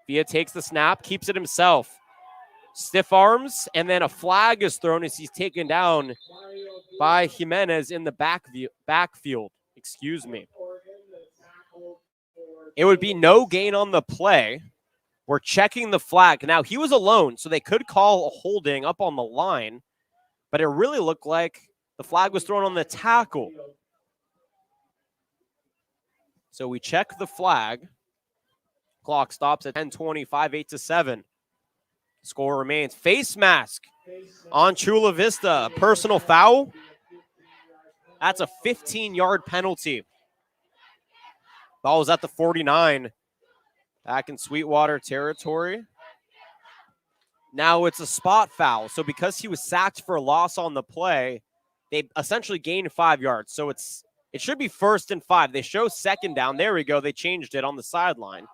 Villa takes the snap, keeps it himself. Stiff arms, and then a flag is thrown as he's taken down by Jimenez in the backfield. Excuse me. It would be no gain on the play. We're checking the flag. Now, he was alone, so they could call a holding up on the line, but it really looked like the flag was thrown on the tackle. So we check the flag. Clock stops at 10:25, 8-7. Score remains. Face mask on Chula Vista. A personal foul. That's a 15-yard penalty. Ball was at the 49. Back in Sweetwater territory. Now it's a spot foul. So because he was sacked for a loss on the play, they essentially gained 5 yards. So it should be 1st and 5. They show 2nd down. There we go. They changed it on the sideline.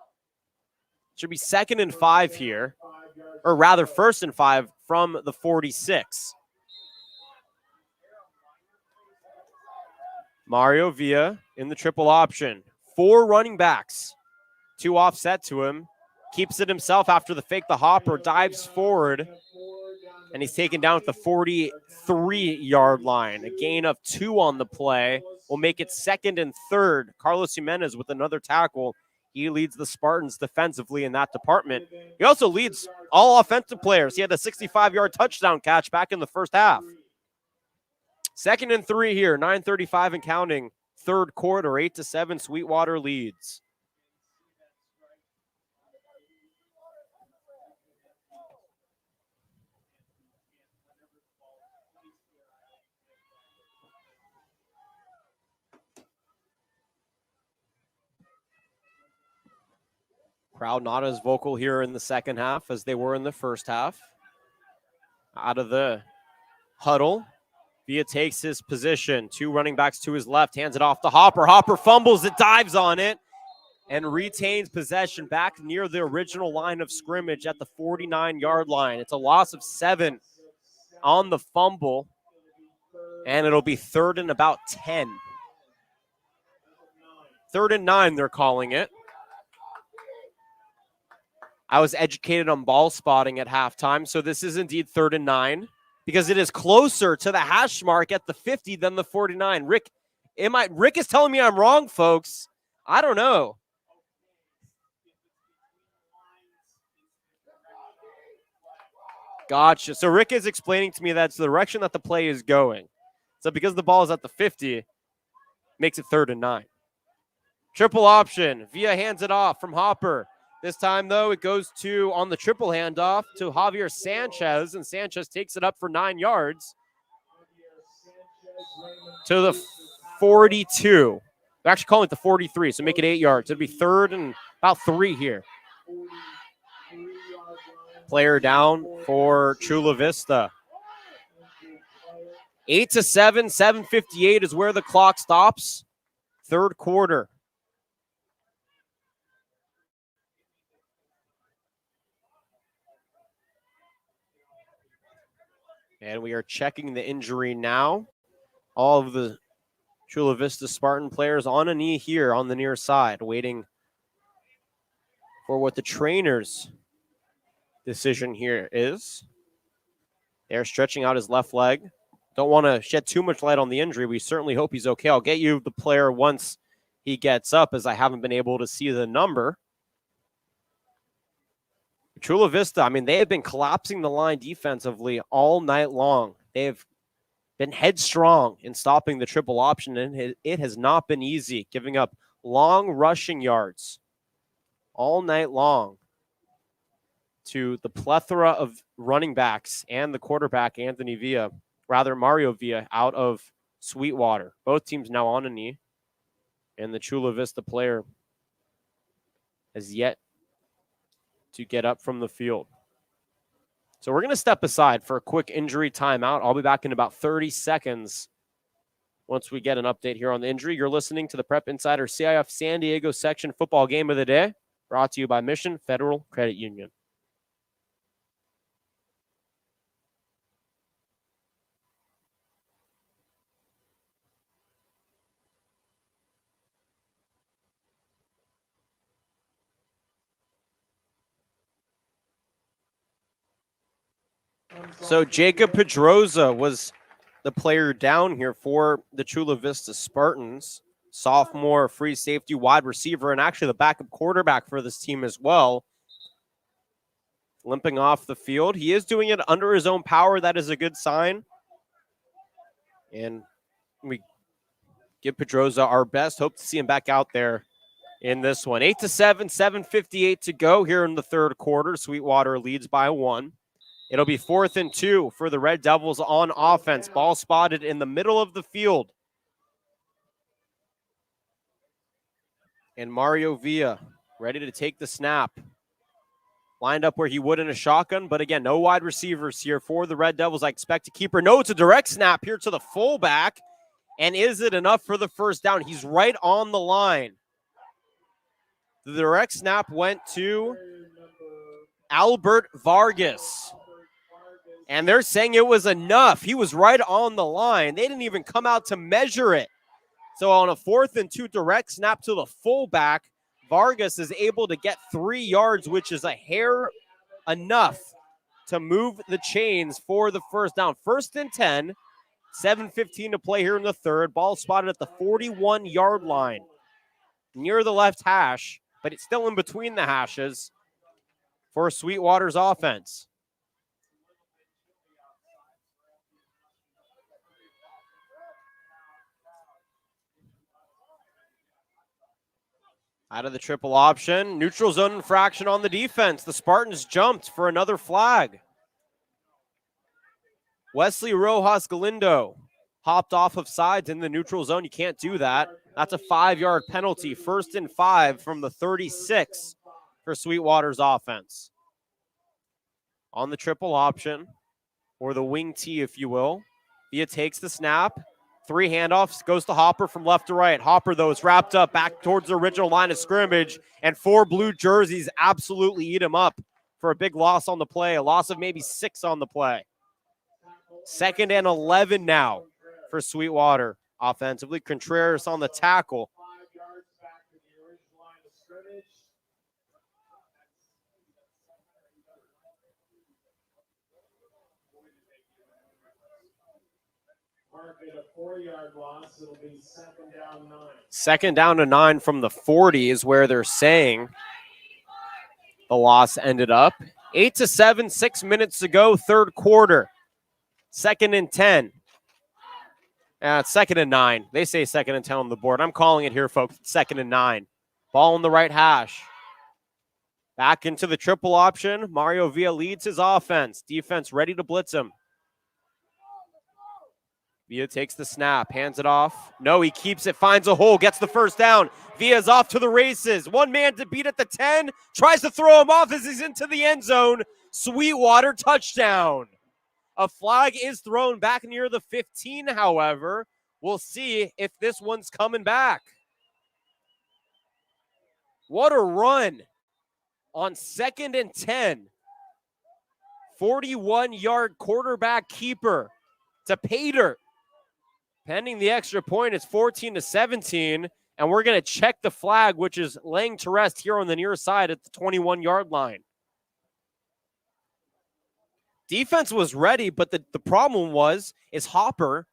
Should be 2nd and 5 here. Or rather 1st and 5 from the 46. Mario Villa in the triple option. 4 running backs. 2 offset to him. Keeps it himself after the fake. The hopper dives forward. And he's taken down at the 43-yard line. A gain of 2 on the play will make it 2nd and 3rd. Carlos Jimenez with another tackle. He leads the Spartans defensively in that department. He also leads all offensive players. He had a 65-yard touchdown catch back in the first half. 2nd and 3 here, 9:35 and counting. 3rd quarter, 8-7, Sweetwater leads. Crowd not as vocal here in the second half as they were in the first half. Out of the huddle, Villa takes his position. 2 running backs to his left, hands it off to Hopper. Hopper fumbles it, dives on it, and retains possession back near the original line of scrimmage at the 49-yard line. It's a loss of 7 on the fumble, and it'll be 3rd and about 10. 3rd and 9, they're calling it. I was educated on ball spotting at halftime, so this is indeed 3rd and 9 because it is closer to the hash mark at the 50 than the 49. Rick is telling me I'm wrong, folks. I don't know. Gotcha. So Rick is explaining to me that's the direction that the play is going. So because the ball is at the 50, makes it 3rd and 9. Triple option. Villa hands it off from Hopper. This time, though, it goes on the triple handoff to Javier Sanchez, and Sanchez takes it up for 9 yards to the 42. They're actually calling it the 43, so make it 8 yards. It'll be 3rd and about 3 here. Player down for Chula Vista. 8-7, 7:58 is where the clock stops. 3rd quarter. And we are checking the injury now. All of the Chula Vista Spartan players on a knee here on the near side, waiting for what the trainer's decision here is. They're stretching out his left leg. Don't want to shed too much light on the injury. We certainly hope he's okay. I'll get you the player once he gets up, as I haven't been able to see the number. Chula Vista, I mean, they have been collapsing the line defensively all night long. They have been headstrong in stopping the triple option, and it has not been easy, giving up long rushing yards all night long to the plethora of running backs and the quarterback, Mario Villa, out of Sweetwater. Both teams now on a knee, and the Chula Vista player has yet to get up from the field. So we're going to step aside for a quick injury timeout. I'll be back in about 30 seconds once we get an update here on the injury. You're listening to the Prep Insider CIF San Diego section football game of the day, brought to you by Mission Federal Credit Union. So Jacob Pedroza was the player down here for the Chula Vista Spartans. Sophomore free safety wide receiver, and actually the backup quarterback for this team as well. limping off the field. He is doing it under his own power. That is a good sign. And we give Pedroza our best. Hope to see him back out there in this one. 8-7, 7:58 to go here in the third quarter. Sweetwater leads by 1. It'll be 4th and 2 for the Red Devils on offense. Ball spotted in the middle of the field. And Mario Villa ready to take the snap. Lined up where he would in a shotgun, but again, no wide receivers here for the Red Devils. I expect a keeper. No, it's a direct snap here to the fullback. And is it enough for the first down? He's right on the line. The direct snap went to Albert Vargas. And they're saying it was enough. He was right on the line. They didn't even come out to measure it. So on a 4th and 2 direct snap to the fullback, Vargas is able to get 3 yards, which is a hair enough to move the chains for the first down. 1st and 10, 7:15 to play here in the third. Ball spotted at the 41-yard line, near the left hash, but it's still in between the hashes for Sweetwater's offense. Out of the triple option, neutral zone infraction on the defense. The Spartans jumped for another flag. Wesley Rojas Galindo hopped off of sides in the neutral zone. You can't do that. That's a 5-yard penalty. 1st and 5 from the 36 for Sweetwater's offense. On the triple option, or the wing T, if you will. Villa takes the snap. 3 handoffs, goes to Hopper from left to right. Hopper, though, is wrapped up back towards the original line of scrimmage, and 4 blue jerseys absolutely eat him up for a big loss on the play, a loss of maybe 6 on the play. 2nd and 11 now for Sweetwater offensively. Contreras on the tackle. A 4-yard loss. It'll be 2nd down 9. 2nd down to 9 from the 40 is where they're saying the loss ended up. 8-7, 6 minutes to go, third quarter. 2nd and 10. It's 2nd and 9. They say 2nd and 10 on the board. I'm calling it here, folks. 2nd and 9. Ball in the right hash. Back into the triple option. Mario Villa leads his offense. Defense ready to blitz him. Villa takes the snap, hands it off. No, he keeps it, finds a hole, gets the first down. Villa's off to the races. 1 man to beat at the 10. Tries to throw him off as he's into the end zone. Sweetwater touchdown. A flag is thrown back near the 15, however. We'll see if this one's coming back. What a run on 2nd and 10. 41-yard quarterback keeper to pay dirt. Pending the extra point, it's 14-17, and we're going to check the flag, which is laying to rest here on the near side at the 21-yard line. Defense was ready, but the problem is Hopper,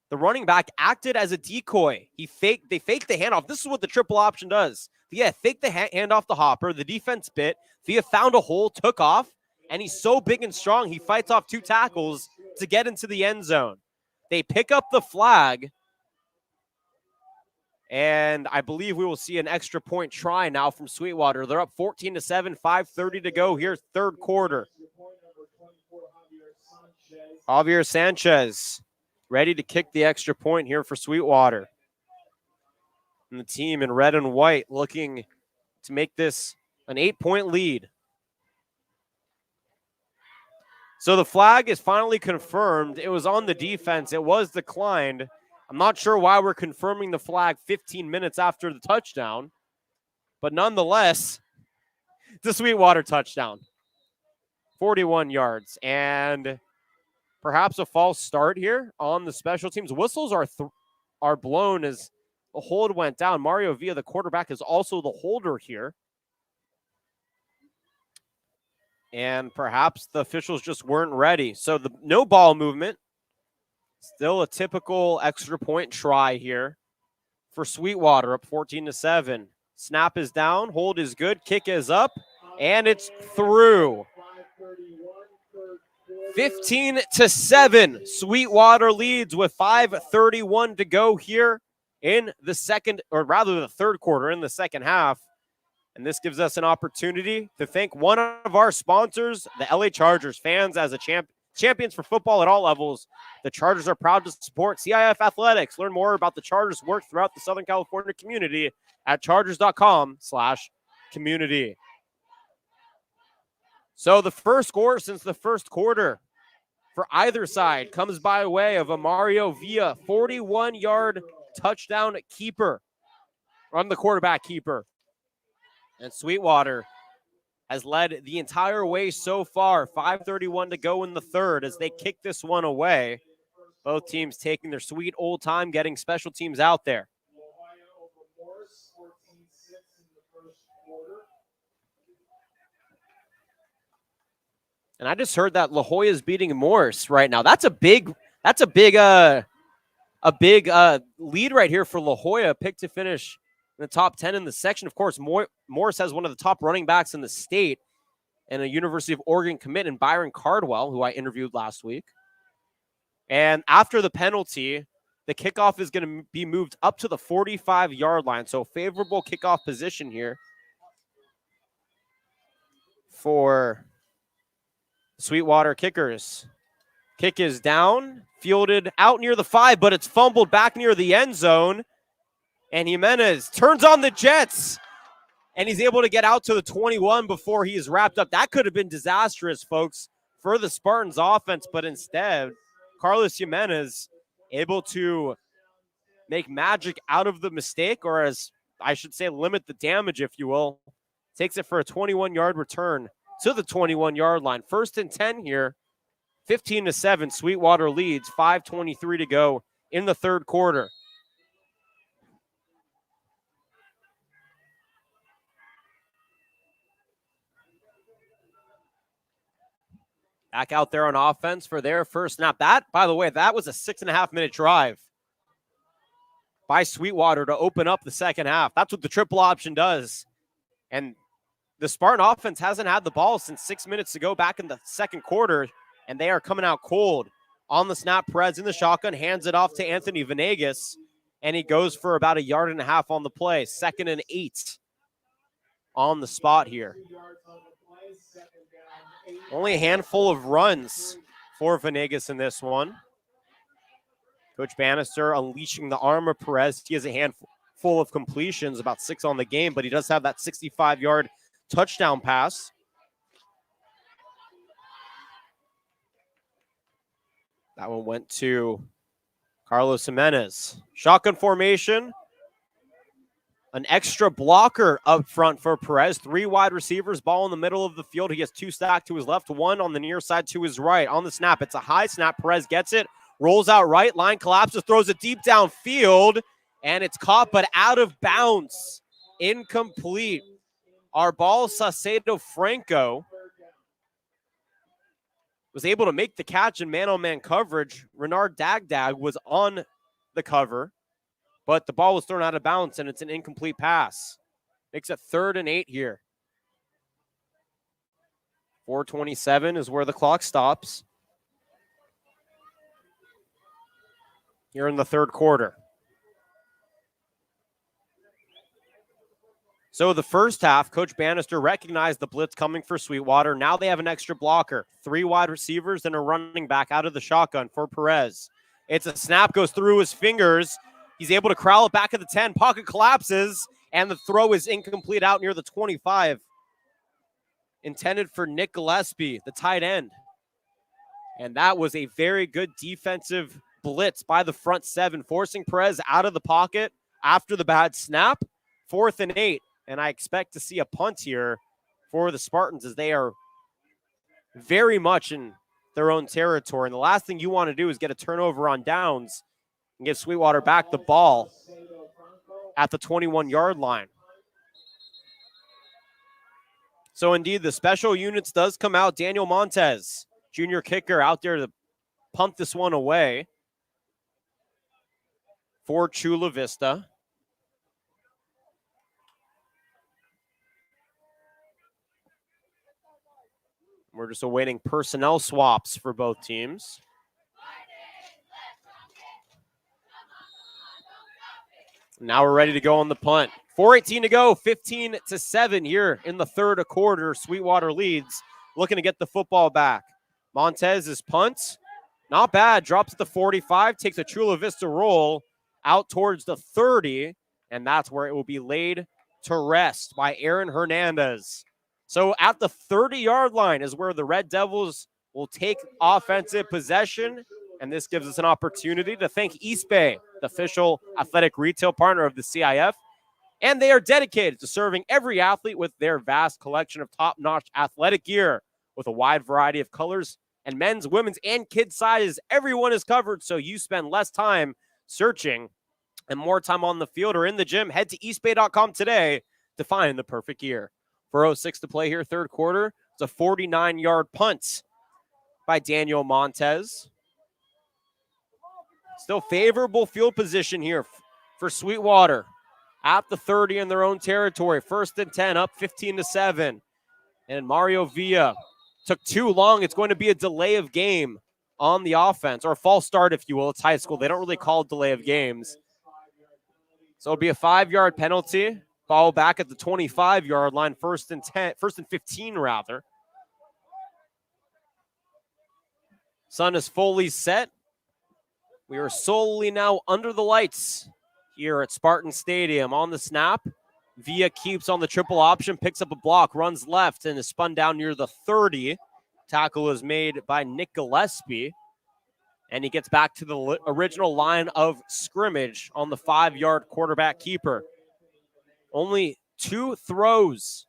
the running back, acted as a decoy. They faked the handoff. This is what the triple option does. Yeah, fake the handoff to Hopper. The defense bit. Villa found a hole, took off, and he's so big and strong, he fights off 2 tackles to get into the end zone. They pick up the flag, and I believe we will see an extra point try now from Sweetwater. They're up 14-7, 5:30 to go here, third quarter. Javier Sanchez ready to kick the extra point here for Sweetwater. And the team in red and white looking to make this an 8-point lead. So the flag is finally confirmed. It was on the defense. It was declined. I'm not sure why we're confirming the flag 15 minutes after the touchdown. But nonetheless, it's a Sweetwater touchdown. 41 yards. And perhaps a false start here on the special teams. Whistles are blown as the hold went down. Mario Villa, the quarterback, is also the holder here. And perhaps the officials just weren't ready. So the no ball movement. Still a typical extra point try here for Sweetwater, up 14-7. Snap is down, hold is good, kick is up, and it's through. 15-7. Sweetwater leads with 5:31 to go here in the second, or rather the third quarter, in the second half. And this gives us an opportunity to thank one of our sponsors, the LA Chargers. Fans, as a champions for football at all levels, the Chargers are proud to support CIF athletics. Learn more about the Chargers' work throughout the Southern California community at chargers.com/community. So the first score since the first quarter for either side comes by way of a Mario Villa 41-yard touchdown keeper on the quarterback keeper. And Sweetwater has led the entire way so far. 5:31 to go in the third as they kick this one away. Both teams taking their sweet old time getting special teams out there. And I just heard that La Jolla is beating Morse right now. That's a big lead right here for La Jolla. Picked to finish in the top 10 in the section. Of course, Morse has one of the top running backs in the state and a University of Oregon commit in Byron Cardwell, who I interviewed last week. And after the penalty, the kickoff is going to be moved up to the 45-yard line. So favorable kickoff position here for Sweetwater kickers. Kick is down, fielded out near the 5, but it's fumbled back near the end zone. And Jimenez turns on the Jets, and he's able to get out to the 21 before he is wrapped up. That could have been disastrous, folks, for the Spartans offense, but instead, Carlos Jimenez able to make magic out of the mistake, or as I should say, limit the damage, if you will. Takes it for a 21-yard return to the 21-yard line. 1st and 10 here. 15-7. Sweetwater leads. 5:23 to go in the third quarter. Back out there on offense for their first snap. That, by the way, that was a 6.5-minute drive by Sweetwater to open up the second half. That's what the triple option does. And the Spartan offense hasn't had the ball since 6 minutes to go back in the second quarter, and they are coming out cold. On the snap, Perez in the shotgun, hands it off to Anthony Venegas, and he goes for about 1.5 yards on the play. 2nd and 8 on the spot here. Only a handful of runs for Venegas in this one. Coach Bannister unleashing the arm of Perez. He has a handful of completions, about 6 on the game, but he does have that 65-yard touchdown pass. That one went to Carlos Jimenez. Shotgun formation. An extra blocker up front for Perez. 3 wide receivers, ball in the middle of the field. He has 2 stacked to his left, 1 on the near side to his right. On the snap, it's a high snap. Perez gets it, rolls out right, line collapses, throws it deep downfield, and it's caught but out of bounds. Incomplete. Our ball, Saucedo Franco, was able to make the catch in man-on-man coverage. Renard Dagdag was on the cover, but the ball was thrown out of bounds, and it's an incomplete pass. Makes it 3rd and 8 here. 4:27 is where the clock stops here in the third quarter. So the first half, Coach Bannister recognized the blitz coming for Sweetwater. Now they have an extra blocker. 3 wide receivers and a running back out of the shotgun for Perez. It's a snap, goes through his fingers. He's able to corral it back at the 10. Pocket collapses, and the throw is incomplete out near the 25. Intended for Nick Gillespie, the tight end. And that was a very good defensive blitz by the front 7, forcing Perez out of the pocket after the bad snap. 4th and 8. And I expect to see a punt here for the Spartans as they are very much in their own territory. And the last thing you want to do is get a turnover on downs and give Sweetwater back the ball at the 21-yard line. So indeed, the special units does come out. Daniel Montez, junior kicker, out there to punt this one away for Chula Vista. We're just awaiting personnel swaps for both teams. Now we're ready to go on the punt. 4:18 to go, 15-7 here in the third quarter. Sweetwater leads, looking to get the football back. Montez's punt, not bad, drops at the 45, takes a Chula Vista roll out towards the 30, and that's where it will be laid to rest by Ervin Hernandez. So at the 30-yard line is where the Red Devils will take offensive possession, and this gives us an opportunity to thank East Bay, the official athletic retail partner of the CIF, and they are dedicated to serving every athlete with their vast collection of top-notch athletic gear with a wide variety of colors and men's, women's, and kids' sizes. Everyone is covered, so you spend less time searching and more time on the field or in the gym. Head to eastbay.com today to find the perfect gear. 4:06 to play here, third quarter. It's a 49-yard punt by Daniel Montez. Still favorable field position here for Sweetwater at the 30 in their own territory. 1st and 10, up 15-7. And Mario Villa took too long. It's going to be a delay of game on the offense, or a false start, if you will. It's high school. They don't really call it delay of games. So it'll be a 5-yard penalty. Ball back at the 25-yard line, 1st and 15 rather. Sun is fully set. We are solely now under the lights here at Spartan Stadium. On the snap, Villa keeps on the triple option, picks up a block, runs left, and is spun down near the 30. Tackle is made by Nick Gillespie, and he gets back to the original line of scrimmage on the 5-yard quarterback keeper. Only 2 throws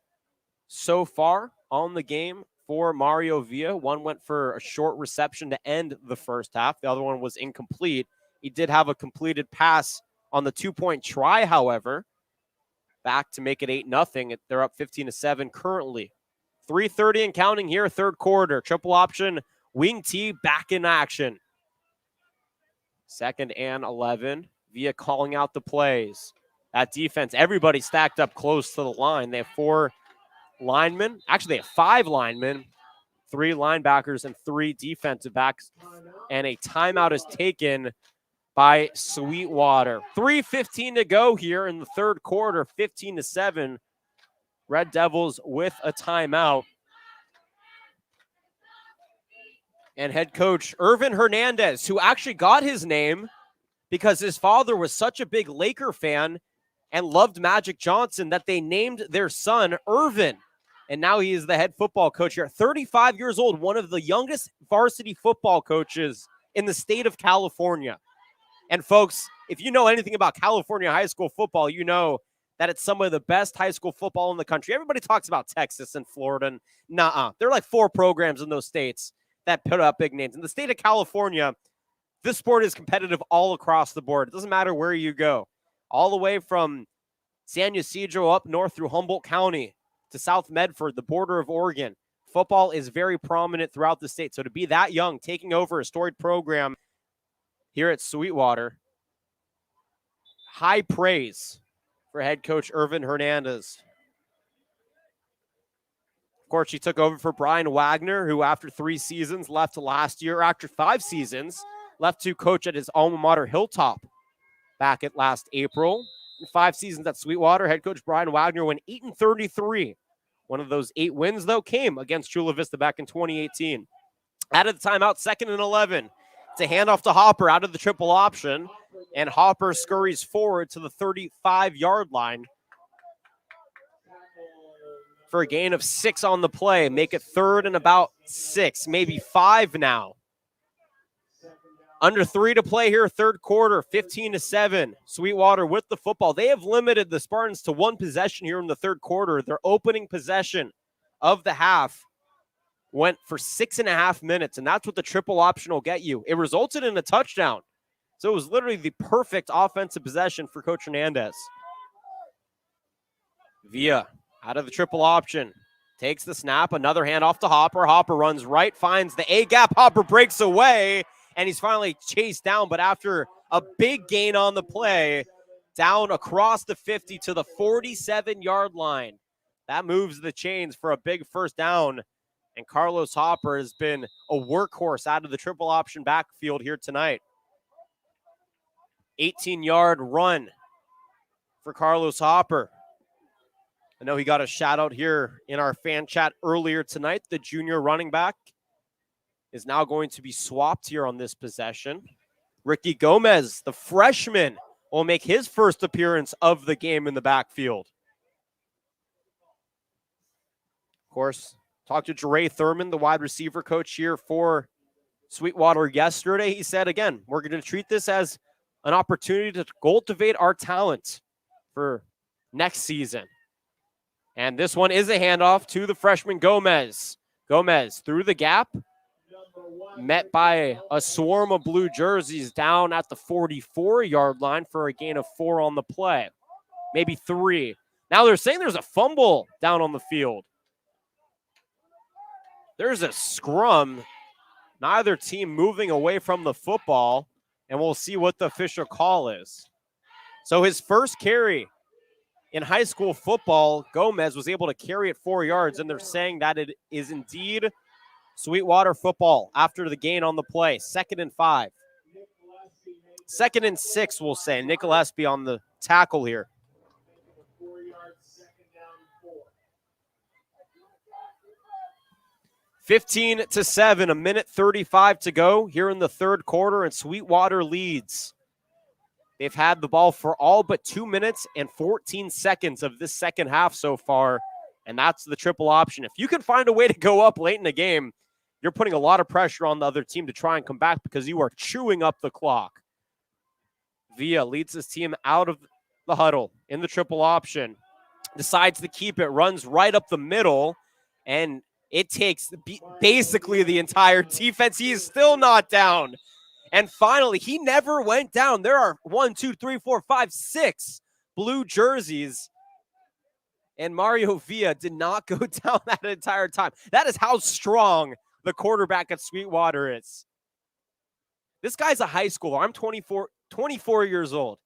so far on the game for Mario Villa. One went for a short reception to end the first half. The other one was incomplete. He did have a completed pass on the 2-point try, however. Back to make it 8-0. They're up 15-7 currently. 3:30 and counting here, third quarter. Triple option, wing T back in action. 2nd and 11. Villa calling out the plays. That defense, everybody stacked up close to the line. They have 4 linemen. Actually, they have 5 linemen, 3 linebackers, and 3 defensive backs. And a timeout is taken by Sweetwater. 3:15 to go here in the third quarter, 15-7. Red Devils with a timeout. And head coach Ervin Hernandez, who actually got his name because his father was such a big Laker fan and loved Magic Johnson that they named their son Ervin. And now he is the head football coach here. 35 years old, one of the youngest varsity football coaches in the state of California. And folks, if you know anything about California high school football, you know that it's some of the best high school football in the country. Everybody talks about Texas and Florida, and there are like 4 programs in those states that put up big names. In the state of California, this sport is competitive all across the board. It doesn't matter where you go. All the way from San Ysidro up north through Humboldt County to South Medford, the border of Oregon. Football is very prominent throughout the state. So to be that young, taking over a storied program here at Sweetwater, high praise for head coach Ervin Hernandez. Of course, he took over for Brian Wagner, who after 3 seasons left last year, after 5 seasons, left to coach at his alma mater Hilltop back at last April. In 5 seasons at Sweetwater, head coach Brian Wagner went 8-33. One of those 8 wins, though, came against Chula Vista back in 2018. Out of the timeout, 2nd and 11. It's a handoff to Hopper out of the triple option, and Hopper scurries forward to the 35-yard line for a gain of 6 on the play. Make it 3rd and about 6, maybe 5 now. Under 3 to play here, third quarter, 15-7. Sweetwater with the football. They have limited the Spartans to 1 possession here in the third quarter. Their opening possession of the half went for 6.5 minutes, and that's what the triple option will get you. It resulted in a touchdown. So it was literally the perfect offensive possession for Coach Hernandez. Villa out of the triple option. Takes the snap, another handoff to Hopper. Hopper runs right, finds the A-gap. Hopper breaks away, and he's finally chased down. But after a big gain on the play, down across the 50 to the 47-yard line. That moves the chains for a big first down. And Carlos Hopper has been a workhorse out of the triple option backfield here tonight. 18-yard run for Carlos Hopper. I know he got a shout out here in our fan chat earlier tonight. The junior running back is now going to be swapped here on this possession. Ricky Gomez, the freshman, will make his first appearance of the game in the backfield. Of course, talked to Jeray Thurman, the wide receiver coach here for Sweetwater yesterday. He said, again, we're going to treat this as an opportunity to cultivate our talent for next season. And this one is a handoff to the freshman Gomez. Gomez through the gap, met by a swarm of blue jerseys down at the 44-yard line for a gain of 4 on the play. Maybe 3. Now they're saying there's a fumble down on the field. There's a scrum. Neither team moving away from the football, and we'll see what the official call is. So his first carry in high school football, Gomez was able to carry it 4 yards, and they're saying that it is indeed Sweetwater football after the gain on the play. 2nd and 5. 2nd and 6, we'll say. Nick Gillespie on the tackle here. 15-7, 1:35 to go here in the third quarter, and Sweetwater leads. They've had the ball for all but 2 minutes and 14 seconds of this second half so far, and that's the triple option. If you can find a way to go up late in the game, you're putting a lot of pressure on the other team to try and come back because you are chewing up the clock. Villa leads his team out of the huddle in the triple option, decides to keep it, runs right up the middle, and it takes basically the entire defense. He is still not down. And finally, he never went down. There are 6 blue jerseys. And Mario Villa did not go down that entire time. That is how strong the quarterback at Sweetwater is. This guy's a high schooler. I'm 24 years old.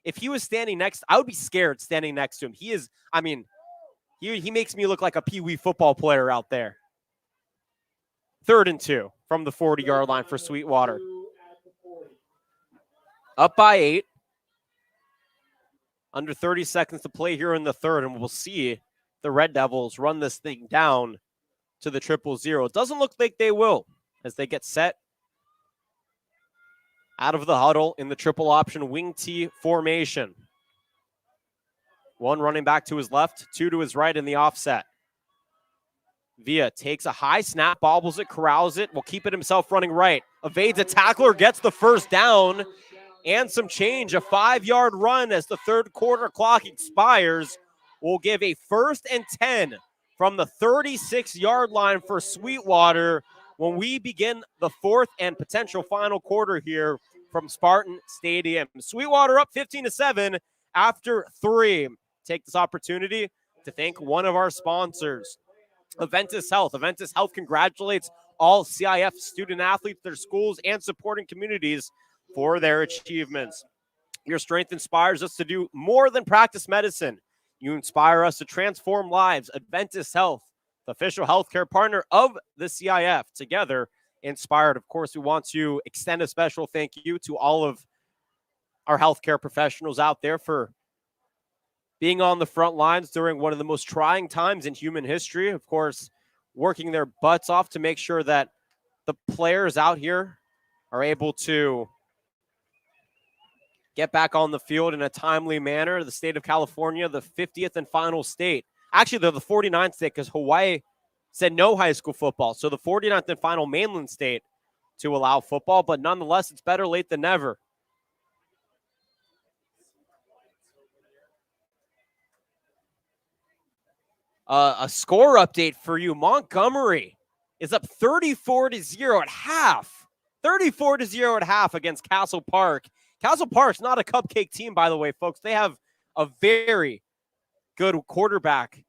If he was standing next, I would be scared standing next to him. He is, I mean, he makes me look like a Pee Wee football player out there. 3rd and 2 from the 40-yard line for Sweetwater. Up by 8. Under 30 seconds to play here in the third, and we'll see the Red Devils run this thing down to the 000. It doesn't look like they will as they get set out of the huddle in the triple option wing T formation. 1 running back to his left, 2 to his right in the offset. Villa takes a high snap, bobbles it, corrals it, will keep it himself running right. Evades a tackler, gets the first down, and some change. A 5-yard run as the third quarter clock expires will give a 1st and 10 from the 36-yard line for Sweetwater when we begin the fourth and potential final quarter here from Spartan Stadium. Sweetwater up 15-7 after 3. Take this opportunity to thank one of our sponsors, Aventis Health. Aventis Health congratulates all CIF student athletes, their schools, and supporting communities for their achievements. Your strength inspires us to do more than practice medicine. You inspire us to transform lives. Aventis Health, the official healthcare partner of the CIF. Together, inspired. Of course, we want to extend a special thank you to all of our healthcare professionals out there for being on the front lines during one of the most trying times in human history. Of course, working their butts off to make sure that the players out here are able to get back on the field in a timely manner. The state of California, the 50th and final state. Actually, they're the 49th state because Hawaii said no high school football. So the 49th and final mainland state to allow football. But nonetheless, it's better late than never. A score update for you. Montgomery is up 34-0 at half. 34-0 at half against Castle Park. Castle Park's not a cupcake team, by the way, folks. They have a very good quarterback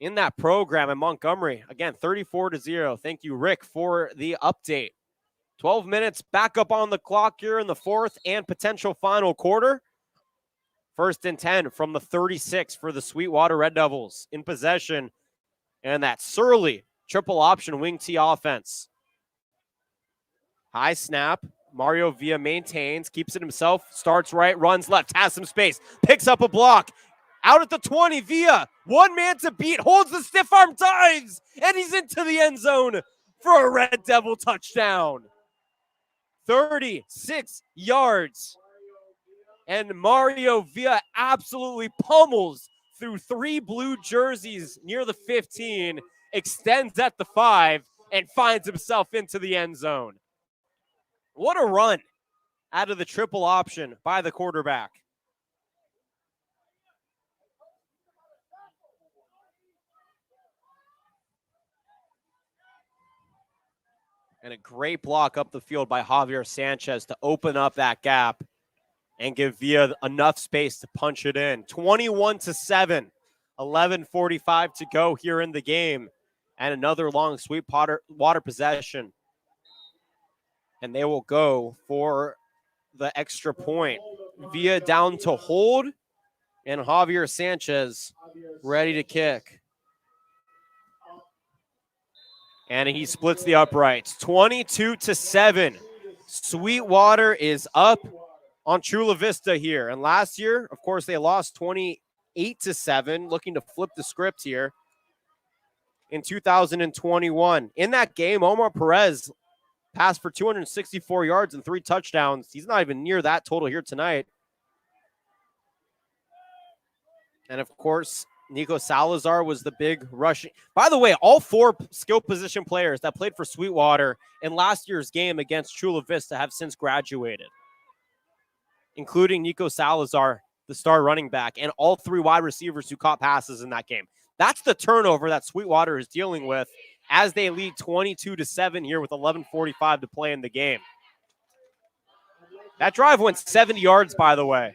in that program in Montgomery. Again, 34-0. Thank you, Rick, for the update. 12 minutes back up on the clock here in the fourth and potential final quarter. 1st and 10 from the 36 for the Sweetwater Red Devils in possession. And that surly triple option wing T offense. High snap. Mario Villa maintains, keeps it himself, starts right, runs left, has some space, picks up a block. Out at the 20, Villa, one man to beat, holds the stiff arm, dives, and he's into the end zone for a Red Devil touchdown. 36 yards. And Mario Villa absolutely pummels through 3 blue jerseys near the 15, extends at the 5, and finds himself into the end zone. What a run out of the triple option by the quarterback. And a great block up the field by Javier Sanchez to open up that gap and give Villa enough space to punch it in. 21-7, 11:45 to go here in the game. And another long Sweetwater possession. And they will go for the extra point. Villa down to hold, and Javier Sanchez ready to kick. And he splits the uprights. 22-7. Sweetwater is up on Chula Vista here. And last year, of course, they lost 28-7, looking to flip the script here in 2021. In that game, Omar Perez passed for 264 yards and 3 touchdowns. He's not even near that total here tonight. And of course, Nico Salazar was the big rushing. By the way, all 4 skill position players that played for Sweetwater in last year's game against Chula Vista have since graduated, including Nico Salazar, the star running back, and all 3 wide receivers who caught passes in that game. That's the turnover that Sweetwater is dealing with as they lead 22-7 here with 11:45 to play in the game. That drive went 70 yards, by the way.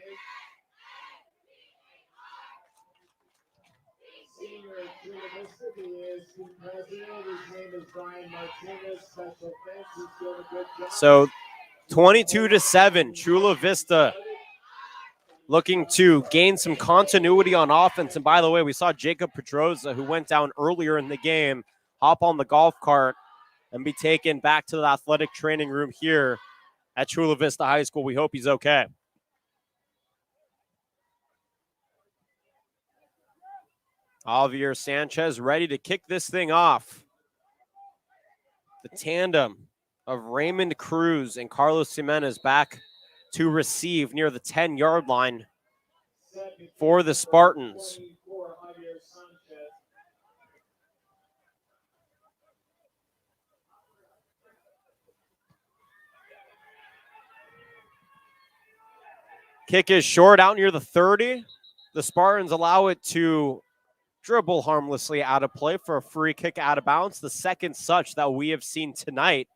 So 22-7, Chula Vista looking to gain some continuity on offense. And by the way, we saw Jacob Pedroza, who went down earlier in the game, hop on the golf cart and be taken back to the athletic training room here at Chula Vista High School. We hope he's okay. Javier Sanchez ready to kick this thing off. The tandem of Raymond Cruz and Carlos Jimenez back to receive near the 10-yard line for the Spartans. Kick is short out near the 30. The Spartans allow it to dribble harmlessly out of play for a free kick out of bounds. The second such that we have seen tonight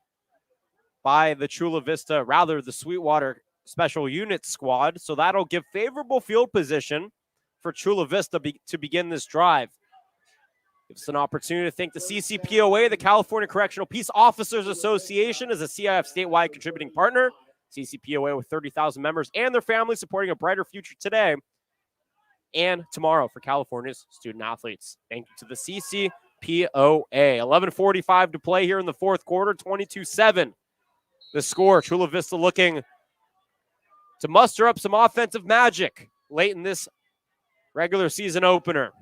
by the Chula Vista, rather the Sweetwater Special Units squad. So that'll give favorable field position for Chula Vista to begin this drive. Gives us an opportunity to thank the CCPOA, the California Correctional Peace Officers Association, as a CIF statewide contributing partner. CCPOA with 30,000 members and their families supporting a brighter future today and tomorrow for California's student athletes. Thank you to the CCPOA. 11:45 to play here in the fourth quarter, 22-7. The score, Chula Vista looking to muster up some offensive magic late in this regular season opener.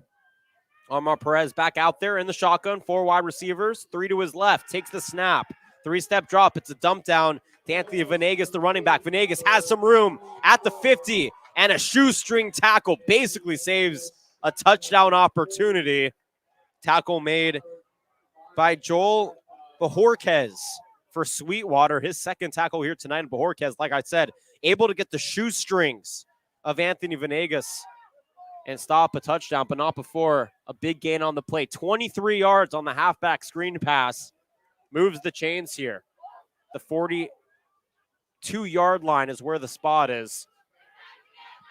Omar Perez back out there in the shotgun, 4 wide receivers, 3 to his left, takes the snap, 3-step drop. It's a dump down to Anthony Venegas, the running back. Venegas has some room at the 50, and a shoestring tackle basically saves a touchdown opportunity. Tackle made by Joel Bajorquez for Sweetwater, his second tackle here tonight. And Bajorquez, like I said, able to get the shoestrings of Anthony Venegas and stop a touchdown, but not before a big gain on the play. 23 yards on the halfback screen pass. Moves the chains here. The 42-yard line is where the spot is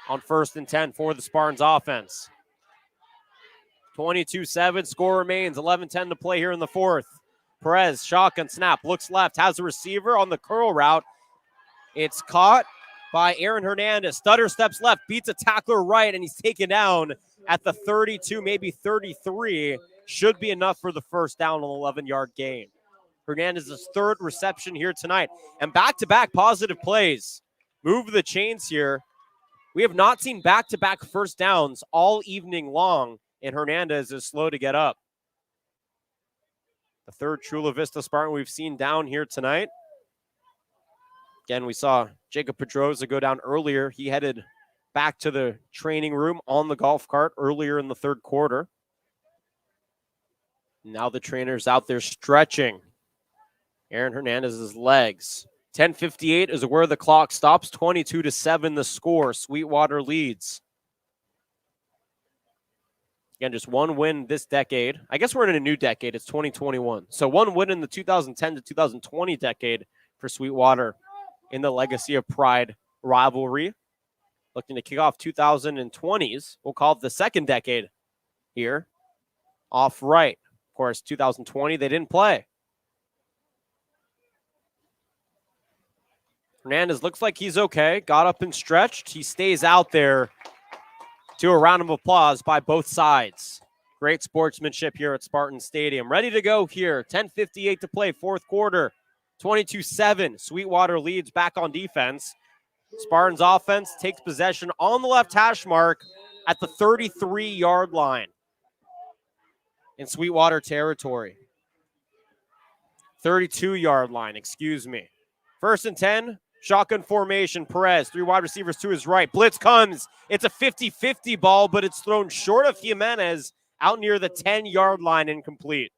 on 1st and 10 for the Spartans offense. 22-7, score remains, 11-10 to play here in the fourth. Perez, shotgun snap, looks left, has a receiver on the curl route. It's caught by Ervin Hernandez. Stutter steps left, beats a tackler right, and he's taken down at the 32, maybe 33. should be enough for the first down on the 11-yard gain. Hernandez's third reception here tonight. And back-to-back positive plays. Move the chains here. We have not seen back-to-back first downs all evening long, and Hernandez is slow to get up. The third Chula Vista Spartan we've seen down here tonight. Again, we saw Jacob Pedroza go down earlier. He headed back to the training room on the golf cart earlier in the third quarter. Now the trainer's out there stretching Ervin Hernandez's legs. 10:58 is where the clock stops. 22-7 the score. Sweetwater leads. Again, just one win this decade. I guess we're in a new decade. It's 2021. So one win in the 2010 to 2020 decade for Sweetwater in the Legacy of Pride rivalry. Looking to kick off 2020s. We'll call it the second decade here. Off right. Of course, 2020, they didn't play. Hernandez looks like he's okay. Got up and stretched. He stays out there to a round of applause by both sides. Great sportsmanship here at Spartan Stadium. Ready to go here. 10:58 to play, fourth quarter. 22-7. Sweetwater leads back on defense. Spartans offense takes possession on the left hash mark at the 33-yard line in Sweetwater territory. 32-yard line, excuse me. First and 10, shotgun formation. Perez, three wide receivers to his right. Blitz comes. It's a 50-50 ball, but it's thrown short of Jimenez out near the 10-yard line, incomplete.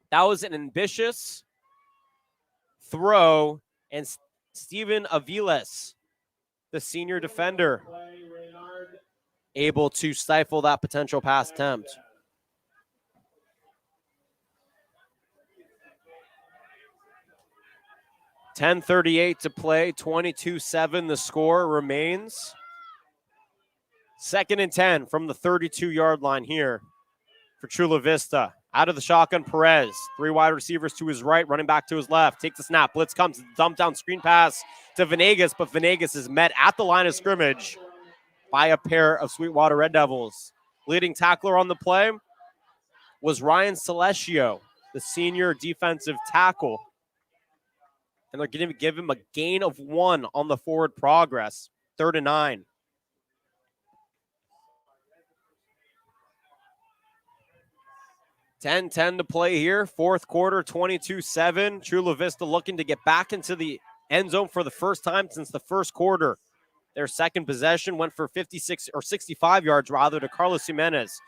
That was an ambitious throw, and Steven Aviles, the senior defender, able to stifle that potential pass attempt. $10:38 to play, 22-7 the score remains. Second and 10 from the 32-yard line here for Chula Vista. Out of the shotgun, Perez. Three wide receivers to his right, running back to his left. Takes the snap. Blitz comes. Dump down screen pass to Venegas, but Venegas is met at the line of scrimmage by a pair of Sweetwater Red Devils. Leading tackler on the play was Ryan Celestio, the senior defensive tackle. And they're going to give him a gain of 1 on the forward progress. 3rd and 9. $10:10 to play here. Fourth quarter, 22-7. Chula Vista looking to get back into the end zone for the first time since the first quarter. Their second possession went for 56 or 65 yards rather to Carlos Jimenez.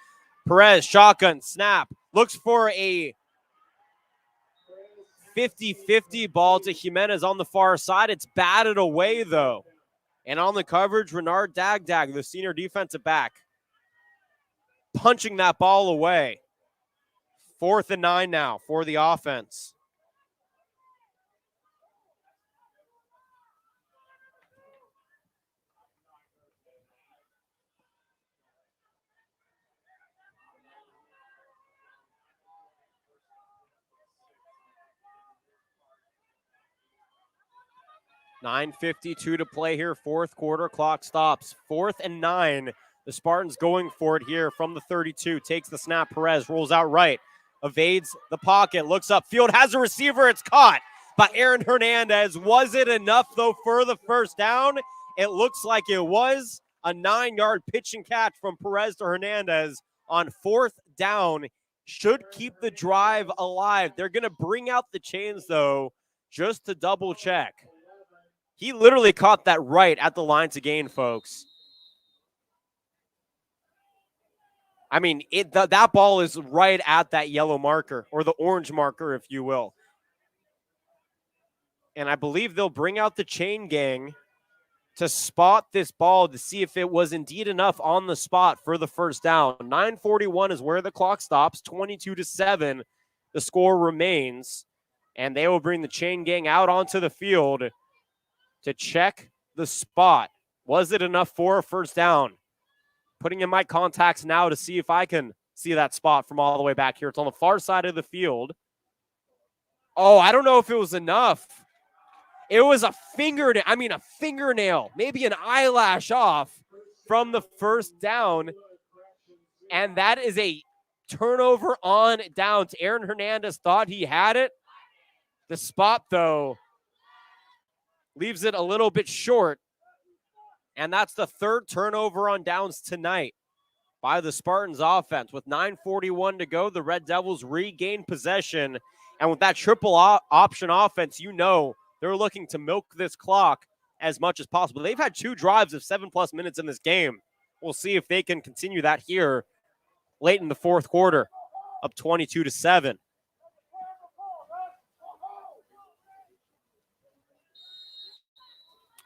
Perez, shotgun, snap. Looks for a 50-50 ball to Jimenez on the far side. It's batted away, though. And on the coverage, Renard Dagdag, the senior defensive back, punching that ball away. 4th and 9 now for the offense. $9:52 to play here. Fourth quarter, clock stops. 4th and 9. The Spartans going for it here from the 32. Takes the snap. Perez rolls out right. Evades the pocket. Looks upfield. Has a receiver. It's caught by Ervin Hernandez. Was it enough, though, for the first down? It looks like it was. A 9-yard pitch and catch from Perez to Hernandez on 4th down. Should keep the drive alive. They're going to bring out the chains, though, just to double check. He literally caught that right at the line to gain, folks. I mean, that ball is right at that yellow marker, or the orange marker, if you will. And I believe they'll bring out the chain gang to spot this ball to see if it was indeed enough on the spot for the first down. 9:41 is where the clock stops. 22-7, the score remains. And they will bring the chain gang out onto the field to check the spot. Was it enough for a first down? Putting in my contacts now to see if I can see that spot from all the way back here. It's on the far side of the field. Oh, I don't know if it was enough. It was a fingernail, maybe an eyelash off from the first down. And that is a turnover on downs. Ervin Hernandez thought he had it. The spot, though, leaves it a little bit short. And that's the third turnover on downs tonight by the Spartans offense. With 9:41 to go, the Red Devils regain possession. And with that triple option offense, you know they're looking to milk this clock as much as possible. They've had 2 drives of 7+ minutes in this game. We'll see if they can continue that here late in the fourth quarter, up 22-7.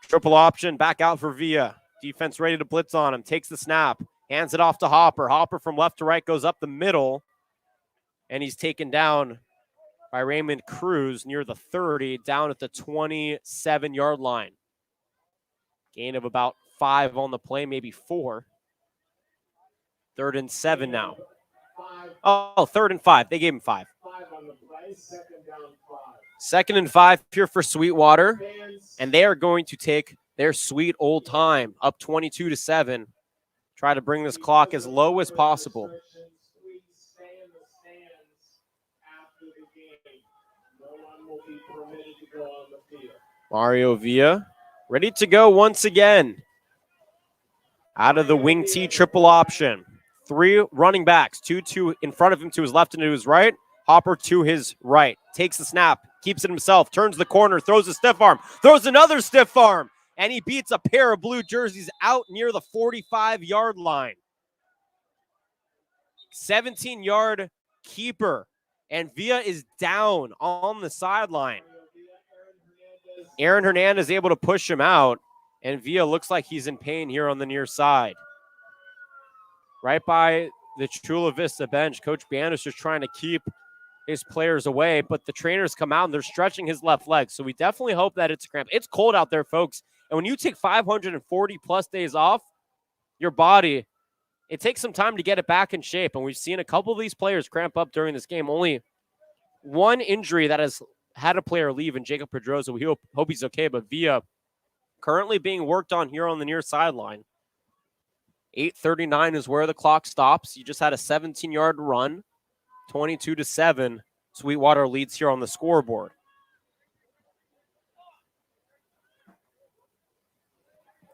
Triple option, back out for Villa. Defense ready to blitz on him. Takes the snap, hands it off to Hopper. Hopper from left to right goes up the middle, and he's taken down by Raymond Cruz near the 30, down at the 27-yard line. Gain of about 5 on the play, maybe 4. 3rd and 7 now. Oh, 3rd and 5. They gave him 5. 5 on the play, 2nd down 5. 2nd and 5 here for Sweetwater. And they are going to take their sweet old time, up 22-7. Try to bring this clock as low as possible. Mario Villa ready to go once again. Out of the wing T triple option. 3 running backs, 2 in front of him to his left and to his right. Hopper to his right. Takes the snap, keeps it himself, turns the corner, throws a stiff arm, throws another stiff arm, and he beats a pair of blue jerseys out near the 45-yard line. 17-yard keeper, and Villa is down on the sideline. Ervin Hernandez is able to push him out, and Villa looks like he's in pain here on the near side. Right by the Chula Vista bench, Coach Bannister's trying to keep his players away, but the trainers come out and they're stretching his left leg. So we definitely hope that it's a cramp. It's cold out there, folks. And when you take 540+ days off, your body, it takes some time to get it back in shape. And we've seen a couple of these players cramp up during this game. Only one injury that has had a player leave, and Jacob Pedroza. We hope he's okay, but Villa currently being worked on here on the near sideline. 8:39 is where the clock stops. You just had a 17-yard run. 22-7. Sweetwater leads here on the scoreboard.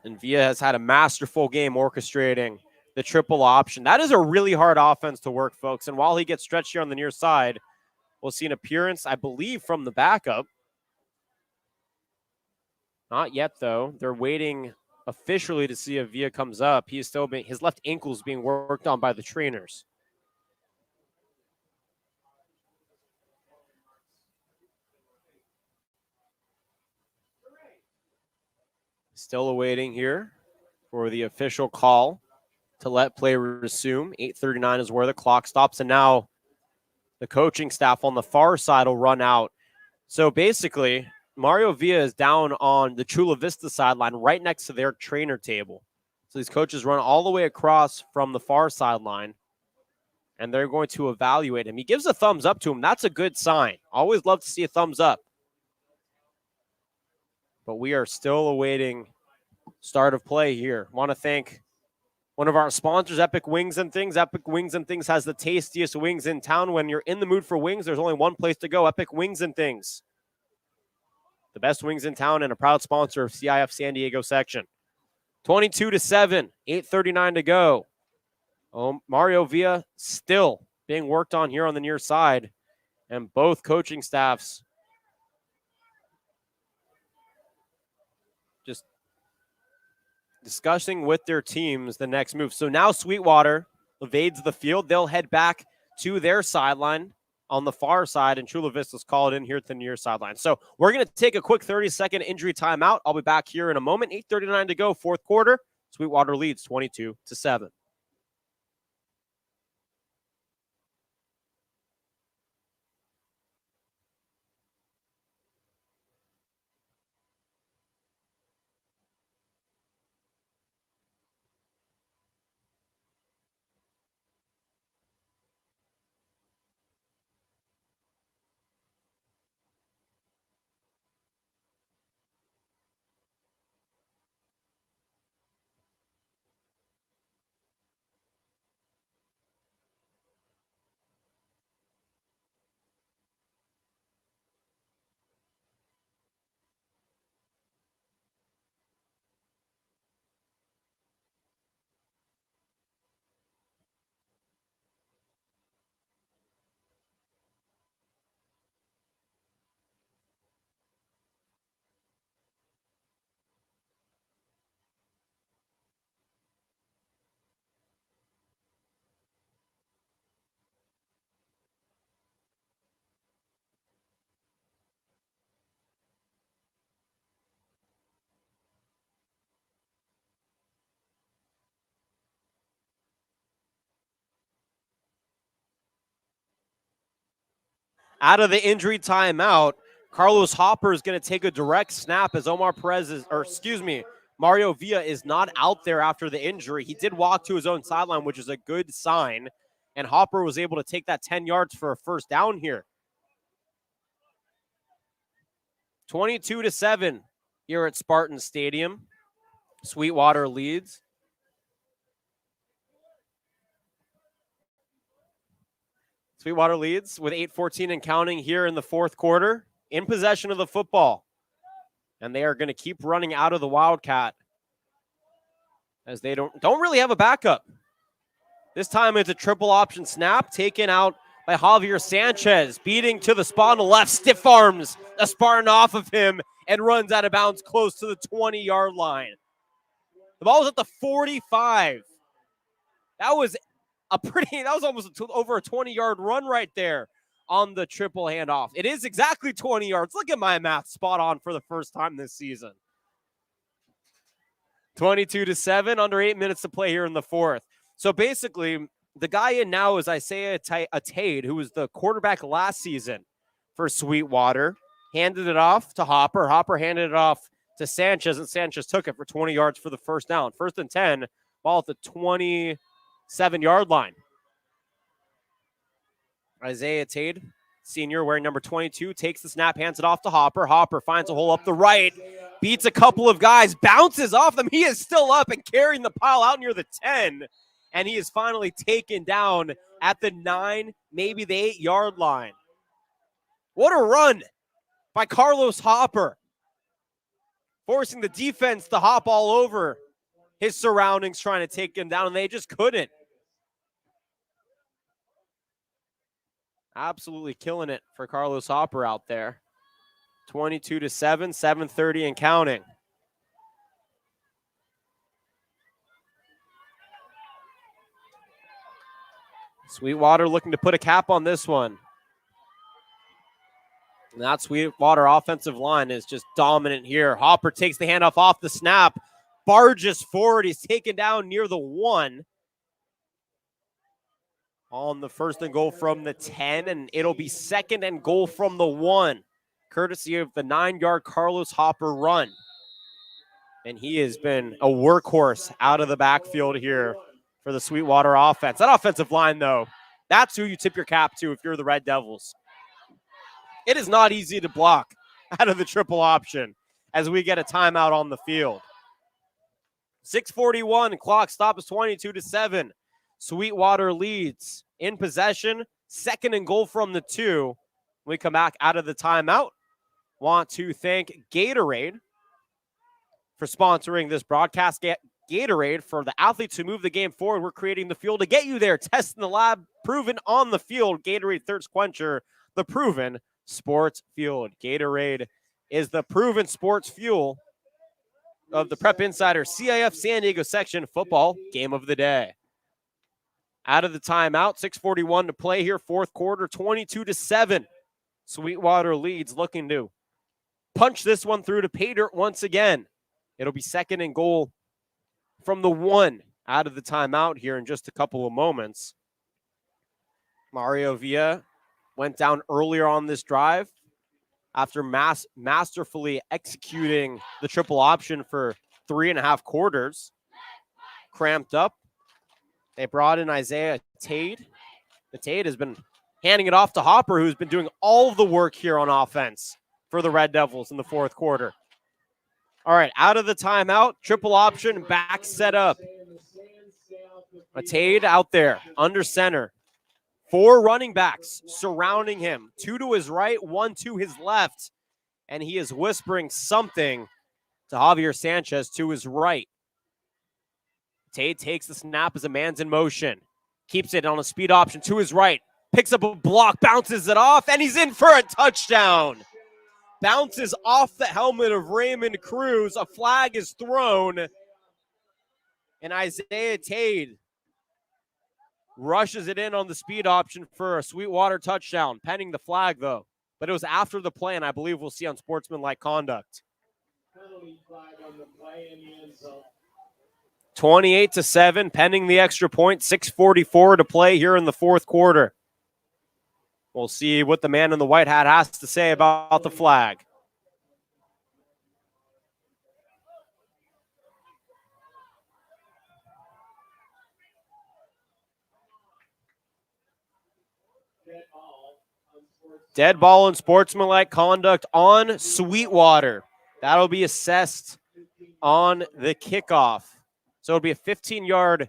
And Villa has had a masterful game orchestrating the triple option. That is a really hard offense to work, folks. And while he gets stretched here on the near side, we'll see an appearance, I believe, from the backup. Not yet, though. They're waiting officially to see if Villa comes up. He is still being, his left ankle is being worked on by the trainers. Still awaiting here for the official call to let play resume. 8:39 is where the clock stops, and now the coaching staff on the far side will run out. So basically, Mario Villa is down on the Chula Vista sideline right next to their trainer table. So these coaches run all the way across from the far sideline, and they're going to evaluate him. He gives a thumbs up to him. That's a good sign. Always love to see a thumbs up. But we are still awaiting start of play here. Want to thank one of our sponsors, Epic Wings and Things. Epic Wings and Things has the tastiest wings in town. When you're in the mood for wings, there's only one place to go, Epic Wings and Things. The best wings in town and a proud sponsor of CIF San Diego section. 22-7, 8:39 to go. Mario Villa still being worked on here on the near side, and both coaching staffs just discussing with their teams the next move. So now Sweetwater evades the field. They'll head back to their sideline on the far side, and Chula Vista's called in here at the near sideline. So we're going to take a quick 30-second injury timeout. I'll be back here in a moment. 8:39 to go, fourth quarter. Sweetwater leads 22-7. Out of the injury timeout, Carlos Hopper is going to take a direct snap as Mario Villa is not out there after the injury. He did walk to his own sideline, which is a good sign. And Hopper was able to take that 10 yards for a first down here. 22-7 here at Spartan Stadium. Sweetwater leads. Sweetwater leads with 8:14 and counting here in the fourth quarter, in possession of the football. And they are going to keep running out of the Wildcat as they don't really have a backup. This time it's a triple option snap taken out by Javier Sanchez, beating to the spot on the left, stiff arms a Spartan off of him and runs out of bounds close to the 20-yard line. The ball was at the 45. That was almost over a 20-yard run right there on the triple handoff. It is exactly 20 yards. Look at my math, spot on for the first time this season. 22-7, under 8 minutes to play here in the fourth. So basically, the guy in now is Isaiah Tate, who was the quarterback last season for Sweetwater. Handed it off to Hopper. Hopper handed it off to Sanchez, and Sanchez took it for 20 yards for the first down. 1st and 10, ball at the 27-yard line. Isaiah Tate, senior, wearing number 22, takes the snap, hands it off to Hopper. Hopper finds a hole up the right, beats a couple of guys, bounces off them. He is still up and carrying the pile out near the 10, and he is finally taken down at the 9, maybe the 8-yard line. What a run by Carlos Hopper, forcing the defense to hop all over his surroundings, trying to take him down, and they just couldn't. Absolutely killing it for Carlos Hopper out there. 22-7, 7:30 and counting. Sweetwater looking to put a cap on this one. And that Sweetwater offensive line is just dominant here. Hopper takes the handoff off the snap, barges forward. He's taken down near the 1. On the 1st and goal from the 10, and it'll be 2nd and goal from the 1, courtesy of the 9-yard Carlos Hopper run. And he has been a workhorse out of the backfield here for the Sweetwater offense. That offensive line, though, that's who you tip your cap to if you're the Red Devils. It is not easy to block out of the triple option as we get a timeout on the field. 6:41, clock stop is 22-7. Sweetwater leads in possession, 2nd and goal from the 2. We come back out of the timeout. Want to thank Gatorade for sponsoring this broadcast. Gatorade, for the athletes who move the game forward. We're creating the fuel to get you there. Test in the lab, proven on the field. Gatorade Thirst Quencher, the proven sports fuel. Gatorade is the proven sports fuel of the Prep Insider CIF San Diego section football game of the day. Out of the timeout, 6:41 to play here, fourth quarter, 22-7. Sweetwater leads, looking to punch this one through to pay dirt once again. It'll be 2nd and goal from the 1 out of the timeout here in just a couple of moments. Mario Villa went down earlier on this drive after masterfully executing the triple option for 3.5 quarters. Cramped up. They brought in Isaiah Tate. The Tate has been handing it off to Hopper, who's been doing all of the work here on offense for the Red Devils in the fourth quarter. All right, out of the timeout, triple option, back set up. Tate out there, under center. 4 running backs surrounding him. 2 to his right, 1 to his left. And he is whispering something to Javier Sanchez to his right. Tate takes the snap as a man's in motion. Keeps it on a speed option to his right. Picks up a block, bounces it off, and he's in for a touchdown. Bounces off the helmet of Raymond Cruz. A flag is thrown. And Isaiah Tate rushes it in on the speed option for a Sweetwater touchdown, pending the flag, though. But it was after the play, and I believe we'll see unsportsmanlike conduct. Penalty flag on the play in the end zone. 28-7, pending the extra point. 6:44 to play here in the fourth quarter. We'll see what the man in the white hat has to say about the flag. Dead ball and sportsmanlike conduct on Sweetwater. That'll be assessed on the kickoff. So it'll be a 15-yard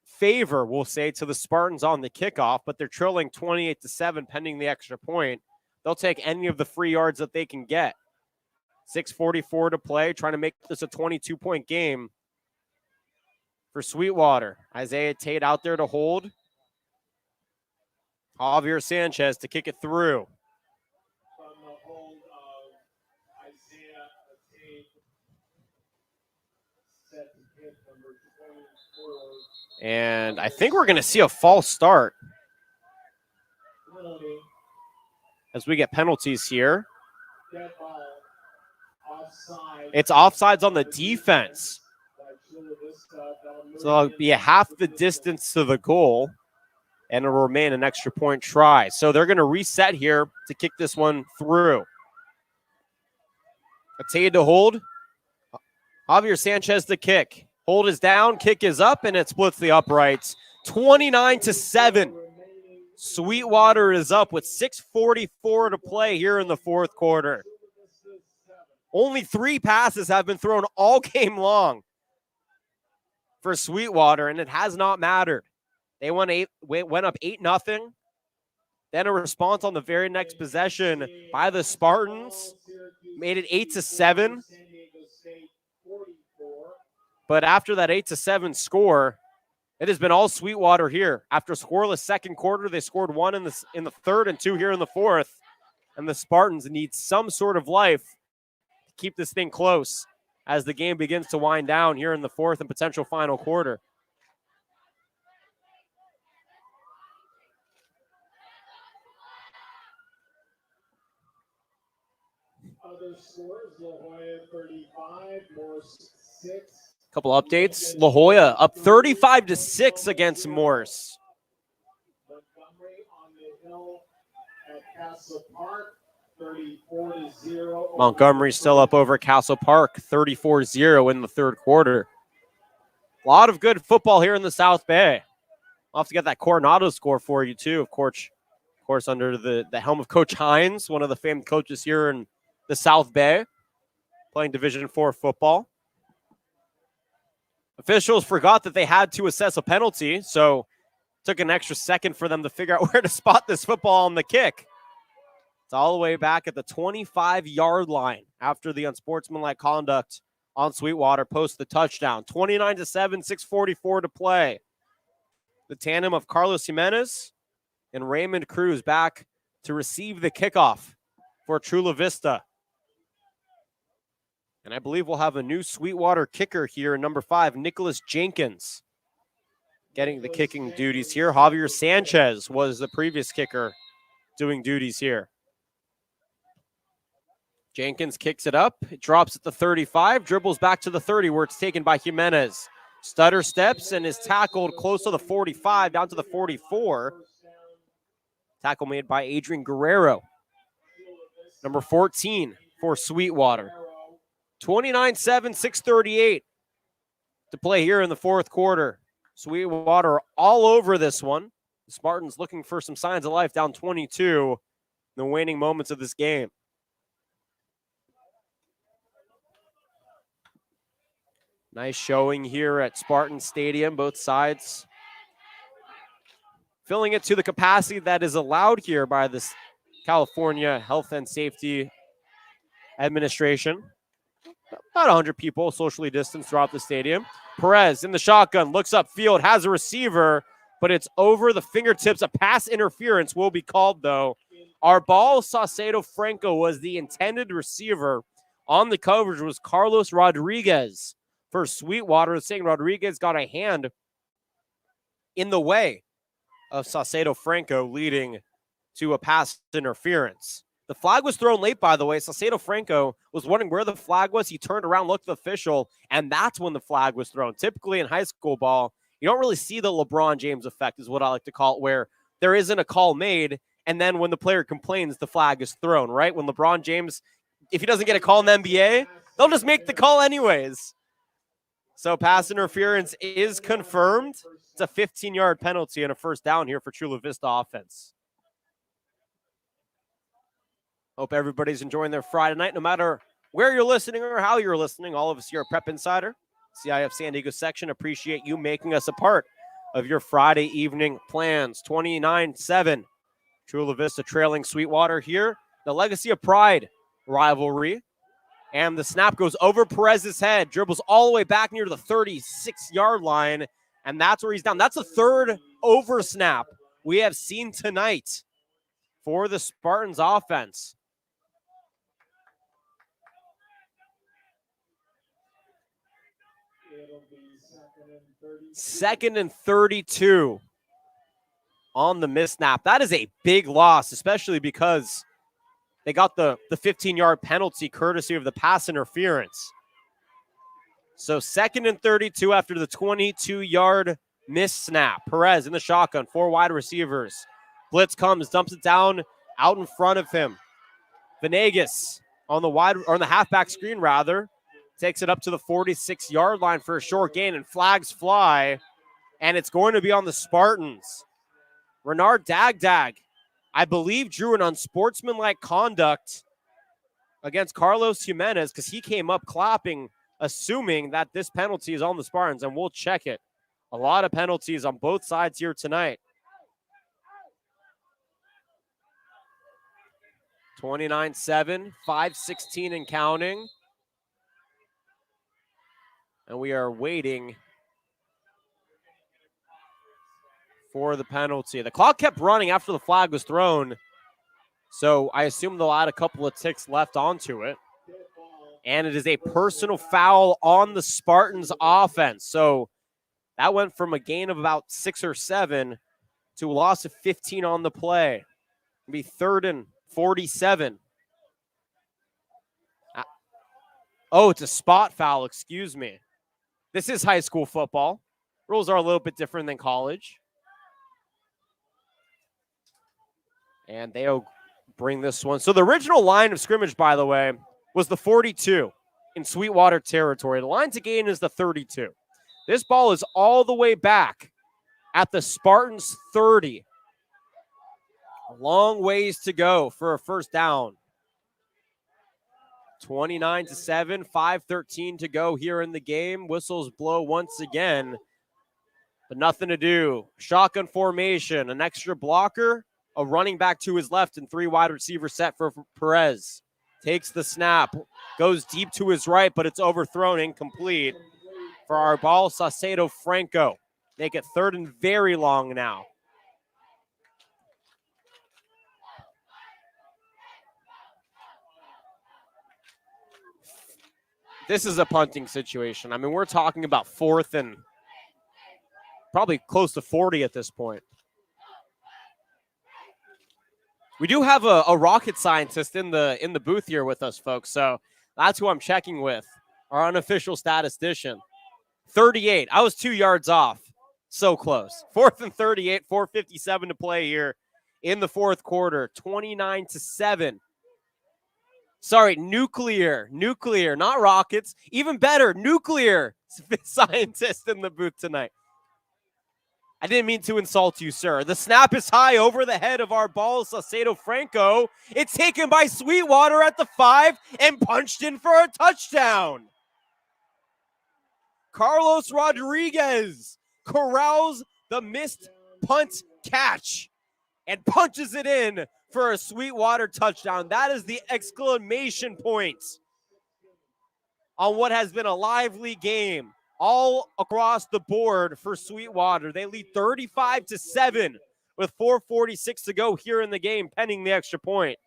favor, we'll say, to the Spartans on the kickoff, but they're trailing 28-7 pending the extra point. They'll take any of the free yards that they can get. 6:44 to play, trying to make this a 22-point game for Sweetwater. Isaiah Tate out there to hold. Javier Sanchez to kick it through. From the hold of Isaiah Tate, set to hit number 24. And I think we're going to see a false start as we get penalties here. Dead ball, offside. It's offsides on the defense. So it'll be a half the distance to the goal, and it'll remain an extra point try. So they're going to reset here to kick this one through. Tate to hold. Javier Sanchez to kick. Hold is down, kick is up, and it splits the uprights. 29-7. Sweetwater is up with 6:44 to play here in the fourth quarter. Only 3 passes have been thrown all game long for Sweetwater, and it has not mattered. They went up 8-0. Then a response on the very next possession by the Spartans made it 8-7. But after that 8-7 score, it has been all Sweetwater here. After a scoreless second quarter, they scored 1 in the third and 2 here in the fourth. And the Spartans need some sort of life to keep this thing close as the game begins to wind down here in the fourth and potential final quarter. Other scores, La Jolla 35, Morse 6. Couple updates. La Jolla up 35-6 against Morse. Montgomery on the hill at Castle Park, 34-0. Montgomery still up over Castle Park, 34-0 in the third quarter. A lot of good football here in the South Bay. I'll have to get that Coronado score for you, too, of course under the helm of Coach Hines, one of the famed coaches here in the South Bay, playing Division IV football. Officials forgot that they had to assess a penalty, so it took an extra second for them to figure out where to spot this football on the kick. It's all the way back at the 25-yard line after the unsportsmanlike conduct on Sweetwater post the touchdown. 29-7, 6:44 to play. The tandem of Carlos Jimenez and Raymond Cruz back to receive the kickoff for Chula Vista. And I believe we'll have a new Sweetwater kicker here, number 5, Nicholas Jenkins, getting the kicking duties here. Javier Sanchez was the previous kicker doing duties here. Jenkins kicks it up. It drops at the 35, dribbles back to the 30 where it's taken by Jimenez. Stutter steps and is tackled close to the 45, down to the 44. Tackle made by Adrian Guerrero, number 14 for Sweetwater. 29-7, 6:38 to play here in the fourth quarter. Sweetwater all over this one. The Spartans looking for some signs of life, down 22 in the waning moments of this game. Nice showing here at Spartan Stadium, both sides filling it to the capacity that is allowed here by this California Health and Safety Administration. About 100 people socially distanced throughout the stadium. Perez in the shotgun, looks upfield, has a receiver, but it's over the fingertips. A pass interference will be called, though. Our ball, Saucedo Franco, was the intended receiver. On the coverage was Carlos Rodriguez for Sweetwater, saying Rodriguez got a hand in the way of Saucedo Franco, leading to a pass interference. The flag was thrown late, by the way. Saucedo Franco was wondering where the flag was. He turned around, looked at the official, and that's when the flag was thrown. Typically in high school ball, you don't really see the LeBron James effect, is what I like to call it, where there isn't a call made, and then when the player complains, the flag is thrown, right? When LeBron James, if he doesn't get a call in the NBA, they'll just make the call anyways. So pass interference is confirmed. It's a 15-yard penalty and a first down here for Chula Vista offense. Hope everybody's enjoying their Friday night, no matter where you're listening or how you're listening. All of us here at Prep Insider, CIF San Diego section, appreciate you making us a part of your Friday evening plans. 29-7. Chula Vista trailing Sweetwater here. The Legacy of Pride rivalry. And the snap goes over Perez's head, dribbles all the way back near the 36-yard line, and that's where he's down. That's the third over snap we have seen tonight for the Spartans offense. Second and 32 on the miss snap. That is a big loss, especially because they got the 15-yard penalty courtesy of the pass interference. So second and 32 after the 22-yard miss snap. Perez in the shotgun, 4 wide receivers. Blitz comes, dumps it down out in front of him. Venegas on the halfback screen rather, takes it up to the 46-yard line for a short gain, and flags fly, and it's going to be on the Spartans. Renard Dagdag, I believe, drew an unsportsmanlike conduct against Carlos Jimenez because he came up clapping, assuming that this penalty is on the Spartans, and we'll check it. A lot of penalties on both sides here tonight. 29-7, 5:16 and counting. And we are waiting for the penalty. The clock kept running after the flag was thrown, so I assume they'll add a couple of ticks left onto it. And it is a personal foul on the Spartans offense. So that went from a gain of about 6 or 7 to a loss of 15 on the play. It'll be 3rd and 47. Oh, it's a spot foul, excuse me. This is high school football. Rules are a little bit different than college. And they'll bring this one. So the original line of scrimmage, by the way, was the 42 in Sweetwater territory. The line to gain is the 32. This ball is all the way back at the Spartans 30. A long ways to go for a first down. 29-7, 5:13 to go here in the game. Whistles blow once again, but nothing to do. Shotgun formation, an extra blocker, a running back to his left, and 3 wide receiver set for Perez. Takes the snap, goes deep to his right, but it's overthrown, incomplete for our ball, Saucedo Franco. Make it 3rd and very long now. This is a punting situation. I mean, we're talking about 4th and probably close to 40 at this point. We do have a rocket scientist in the booth here with us, folks. So that's who I'm checking with, our unofficial statistician. 38. I was 2 yards off. So close. 4th and 38, 4:57 to play here in the fourth quarter. 29-7. Sorry, nuclear, not rockets. Even better, nuclear scientist in the booth tonight. I didn't mean to insult you, sir. The snap is high over the head of our ball, Saucedo Franco. It's taken by Sweetwater at the 5 and punched in for a touchdown. Carlos Rodriguez corrals the missed punt catch and punches it in for a Sweetwater touchdown. That is the exclamation point on what has been a lively game all across the board for Sweetwater. They lead 35-7 with 4:46 to go here in the game, pending the extra point.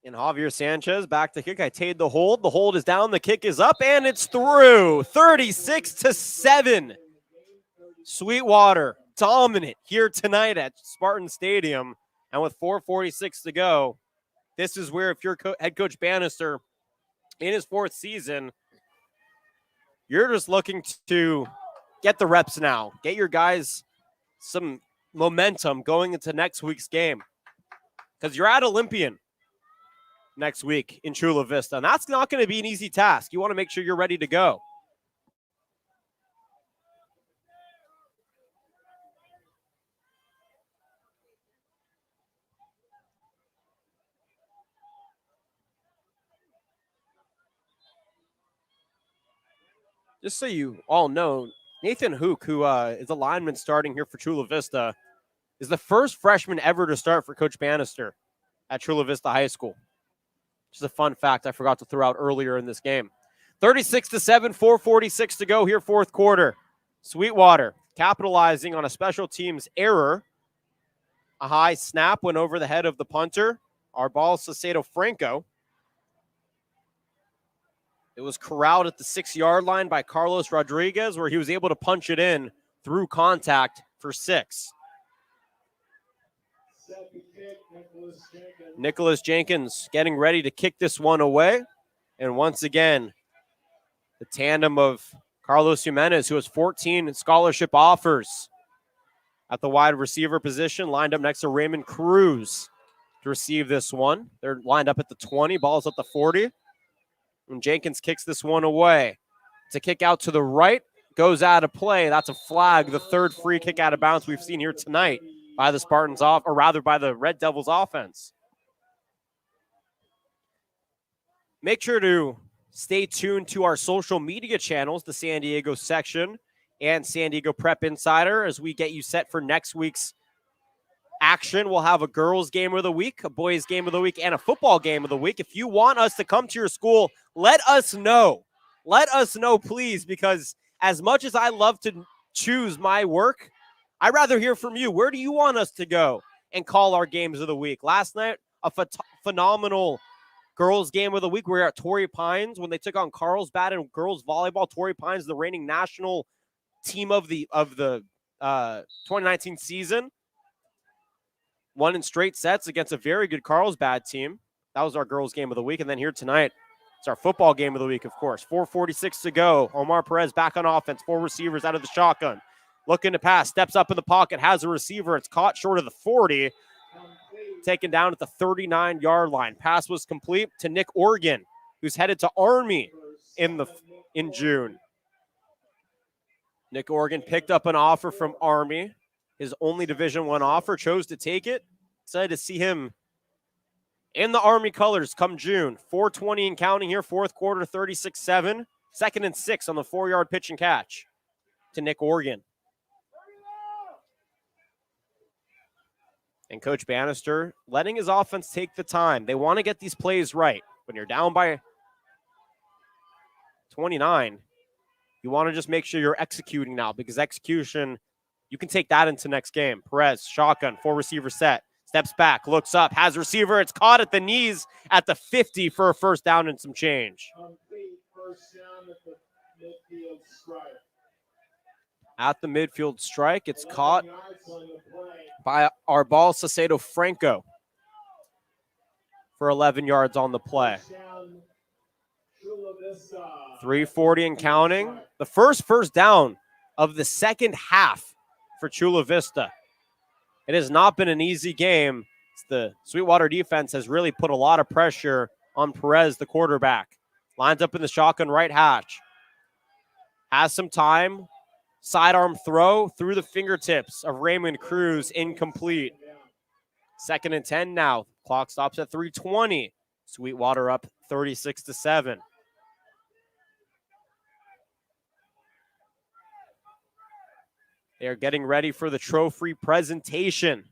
And Javier Sanchez back to kick. I taid the hold. The hold is down. The kick is up, and it's through. 36-7. Sweetwater dominant here tonight at Spartan Stadium. And with 4:46 to go, this is where if you're head coach Bannister in his 4th season, you're just looking to get the reps now. Get your guys some momentum going into next week's game. Because you're at Olympian next week in Chula Vista. And that's not going to be an easy task. You want to make sure you're ready to go. Just so you all know, Nathan Hauck, who is a lineman starting here for Chula Vista, is the first freshman ever to start for Coach Bannister at Chula Vista High School. Just a fun fact I forgot to throw out earlier in this game. 36-7, 4:46 to go here, 4th quarter. Sweetwater capitalizing on a special teams error. A high snap went over the head of the punter, Arbal Sacedo Franco. It was corralled at the 6-yard line by Carlos Rodriguez, where he was able to punch it in through contact for 6. Nicholas Jenkins getting ready to kick this one away. And once again, the tandem of Carlos Jimenez, who has 14 scholarship offers at the wide receiver position, lined up next to Raymond Cruz to receive this one. They're lined up at the 20, ball's at the 40. When Jenkins kicks this one away, to kick out to the right, goes out of play. That's a flag, the 3rd free kick out of bounds we've seen here tonight by the Spartans or rather by the Red Devils offense. Make sure to stay tuned to our social media channels, the San Diego section and San Diego Prep Insider, as we get you set for next week's action. We'll have a girls game of the week, a boys game of the week, and a football game of the week. If you want us to come to your school, let us know. Let us know, please, because as much as I love to choose my work, I'd rather hear from you. Where do you want us to go and call our games of the week? Last night, a phenomenal girls game of the week. We were at Torrey Pines when they took on Carlsbad in girls volleyball. Torrey Pines, the reigning national team of the 2019 season. Won in straight sets against a very good Carlsbad team. That was our girls game of the week. And then here tonight, it's our football game of the week, of course. 4:46 to go. Omar Perez back on offense. 4 receivers out of the shotgun. Looking to pass. Steps up in the pocket. Has a receiver. It's caught short of the 40. Taken down at the 39-yard line. Pass was complete to Nick Organ, who's headed to Army in June. Nick Organ picked up an offer from Army. His only Division I offer, chose to take it. Excited to see him in the Army colors come June. 4:20 and counting here, 4th quarter, 36-7. 2nd and 6 on the 4-yard pitch and catch to Nick Organ. And Coach Bannister letting his offense take the time. They want to get these plays right. When you're down by 29, you want to just make sure you're executing now, because execution, you can take that into next game. Perez, shotgun, 4-receiver set. Steps back, looks up, has a receiver. It's caught at the knees at the 50 for a 1st down and some change. At the midfield strike, it's caught by Arbal Sacedo Franco for 11 yards on the play. 3:40 and counting. The first down of the second half for Chula Vista. It has not been an easy game. The Sweetwater defense has really put a lot of pressure on Perez, the quarterback. Lines up in the shotgun right hash. Has some time. Sidearm throw through the fingertips of Raymond Cruz, incomplete. 2nd and 10 now. Clock stops at 3:20. Sweetwater up 36-7. They are getting ready for the trophy presentation.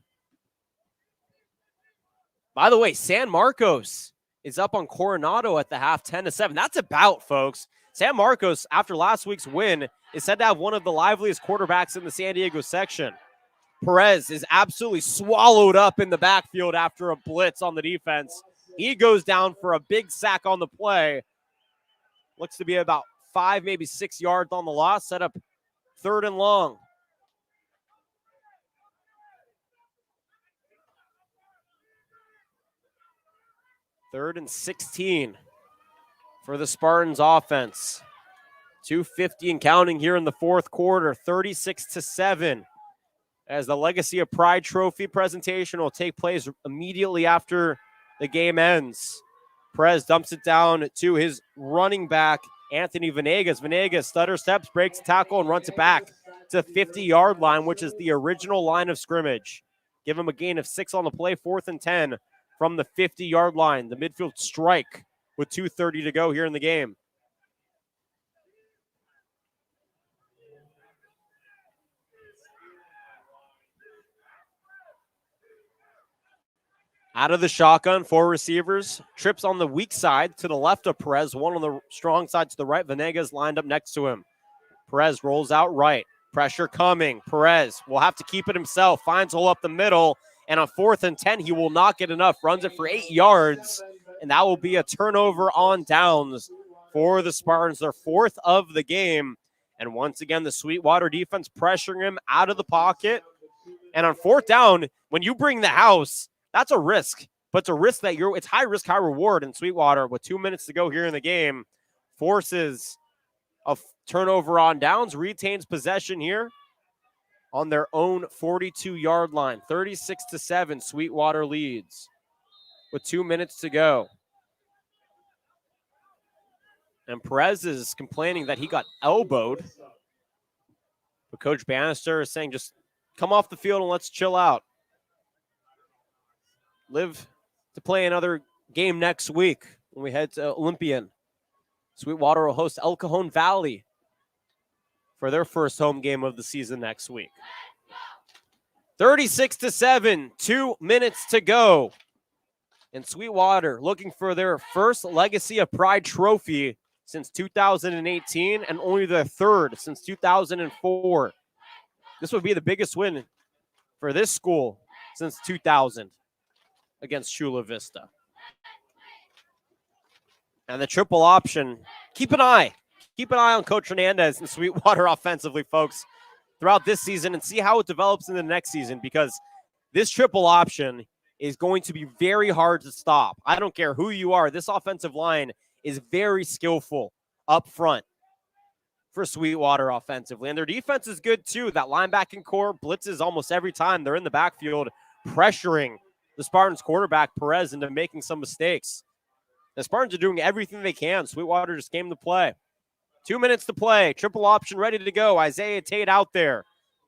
By the way, San Marcos is up on Coronado at the half, 10-7. That's about, folks. San Marcos, after last week's win, is said to have one of the liveliest quarterbacks in the San Diego section. Perez is absolutely swallowed up in the backfield after a blitz on the defense. He goes down for a big sack on the play. Looks to be about 5, maybe 6 yards on the loss. Set up 3rd and long. 3rd and 16 for the Spartans offense. 2:50 and counting here in the fourth quarter, 36-7. As the Legacy of Pride Trophy presentation will take place immediately after the game ends. Perez dumps it down to his running back, Anthony Venegas. Venegas stutter steps, breaks the tackle, and runs it back to the 50-yard line, which is the original line of scrimmage. Give him a gain of 6 on the play, 4th and 10 from the 50-yard line. The midfield strike with 2:30 to go here in the game. Out of the shotgun, 4 receivers. Trips on the weak side to the left of Perez. One on the strong side to the right. Venegas lined up next to him. Perez rolls out right. Pressure coming. Perez will have to keep it himself. Finds a hole up the middle. And on 4th and 10, he will not get enough. Runs it for 8 yards. And that will be a turnover on downs for the Spartans. Their 4th of the game. And once again, the Sweetwater defense pressuring him out of the pocket. And on 4th down, when you bring the house, that's a risk. But it's a risk that it's high risk, high reward. And Sweetwater, with 2 minutes to go here in the game, forces a turnover on downs, retains possession here on their own 42-yard line. 36-7, Sweetwater leads with 2 minutes to go. And Perez is complaining that he got elbowed. But Coach Bannister is saying, just come off the field and let's chill out. Live to play another game next week when we head to Olympian. Sweetwater will host El Cajon Valley for their first home game of the season next week. 36-7, 2 minutes to go. And Sweetwater looking for their first Legacy of Pride trophy since 2018 and only their 3rd since 2004. This would be the biggest win for this school since 2000 against Chula Vista. And the triple option, keep an eye on Coach Hernandez and Sweetwater offensively, folks, throughout this season and see how it develops in the next season, because this triple option is going to be very hard to stop. I don't care who you are. This offensive line is very skillful up front for Sweetwater offensively. And their defense is good too. That linebacking core blitzes almost every time they're in the backfield, pressuring the Spartans quarterback Perez into making some mistakes. The Spartans are doing everything they can. Sweetwater just came to play. 2 minutes to play. Triple option ready to go. Isaiah Tate out there.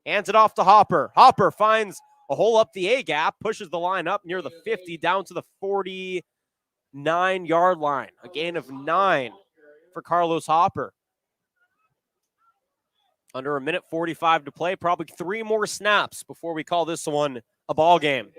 Hands it off to Hopper. Hopper finds a hole up the A gap, pushes the line up near the 50, down to the 49-yard line. A gain of 9 for Carlos Hopper. Under a minute 45 to play. Probably 3 more snaps before we call this one a ball game.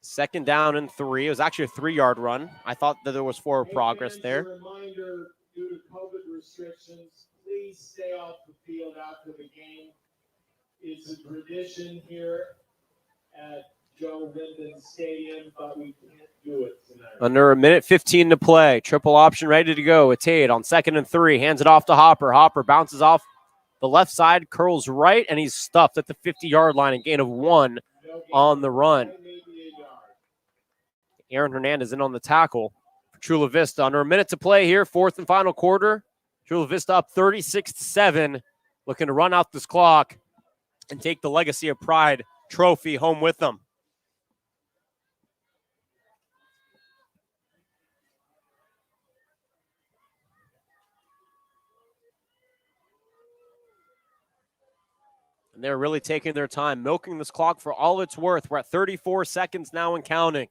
Second down and 3. It was actually a 3-yard run. I thought that there was forward progress there. Reminder, due to COVID restrictions, please stay off the field after the game. It's a tradition here at Joe Linden Stadium, but we can't do it tonight. Under a minute 15 to play. Triple option ready to go. It's Tate on 2nd and 3. Hands it off to Hopper. Hopper bounces off the left side, curls right, and he's stuffed at the 50-yard line. A gain of 1 on the run. Ervin Hernandez in on the tackle for Chula Vista. Under a minute to play here, 4th and final quarter. Chula Vista up 36-7, looking to run out this clock and take the Legacy of Pride trophy home with them. And they're really taking their time, milking this clock for all it's worth. We're at 34 seconds now and counting.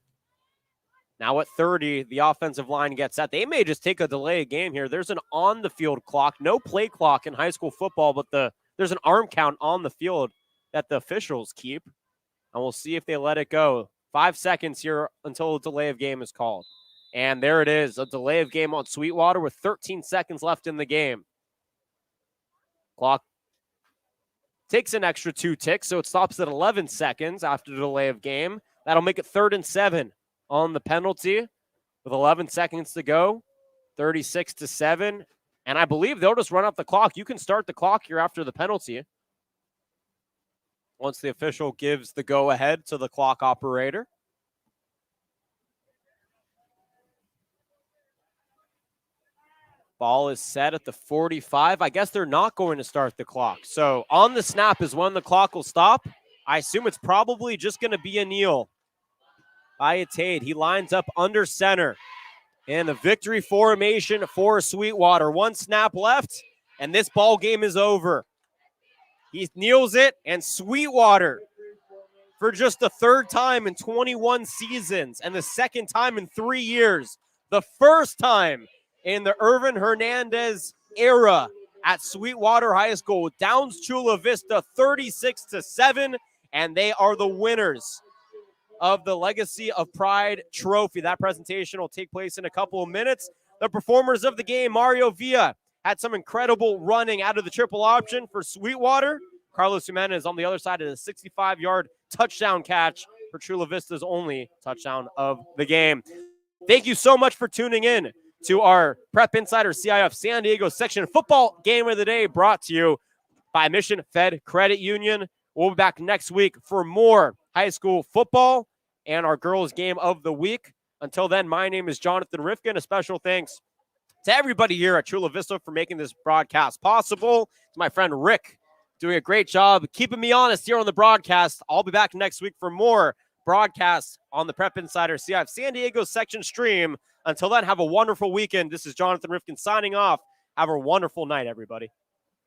Now at 30, the offensive line gets set. They may just take a delay of game here. There's an on-the-field clock, no play clock in high school football, but there's an arm count on the field that the officials keep, and we'll see if they let it go. 5 seconds here until a delay of game is called. And there it is, a delay of game on Sweetwater with 13 seconds left in the game. Clock takes an extra 2 ticks, so it stops at 11 seconds after the delay of game. That'll make it 3rd and 7. On the penalty with 11 seconds to go, 36-7. And I believe they'll just run up the clock. You can start the clock here after the penalty. once the official gives the go-ahead to the clock operator. Ball is set at the 45. I guess they're not going to start the clock. So on the snap is when the clock will stop. I assume it's probably just going to be a kneel by Tate. He lines up under center in the victory formation for Sweetwater. One snap left, and this ball game is over. He kneels it, and Sweetwater, for just the third time in 21 seasons and the second time in 3 years, the first time in the Ervin Hernandez era at Sweetwater High School, downs Chula Vista 36-7, and they are the winners of the Legacy of Pride trophy. That presentation will take place in a couple of minutes. The performers of the game, Mario Villa had some incredible running out of the triple option for Sweetwater. Carlos Jimenez on the other side of the 65-yard touchdown catch for Chula Vista's only touchdown of the game. Thank you so much for tuning in to our Prep Insider CIF San Diego section football game of the day, brought to you by Mission Fed Credit Union. We'll be back next week for more high school football and our girls game of the week. Until then, my name is Jonathan Rifkin. A special thanks to everybody here at Chula Vista for making this broadcast possible. To my friend Rick, doing a great job keeping me honest here on the broadcast. I'll be back next week for more broadcasts on the Prep Insider CIF San Diego section stream. Until then, have a wonderful weekend. This is Jonathan Rifkin signing off. Have a wonderful night, everybody.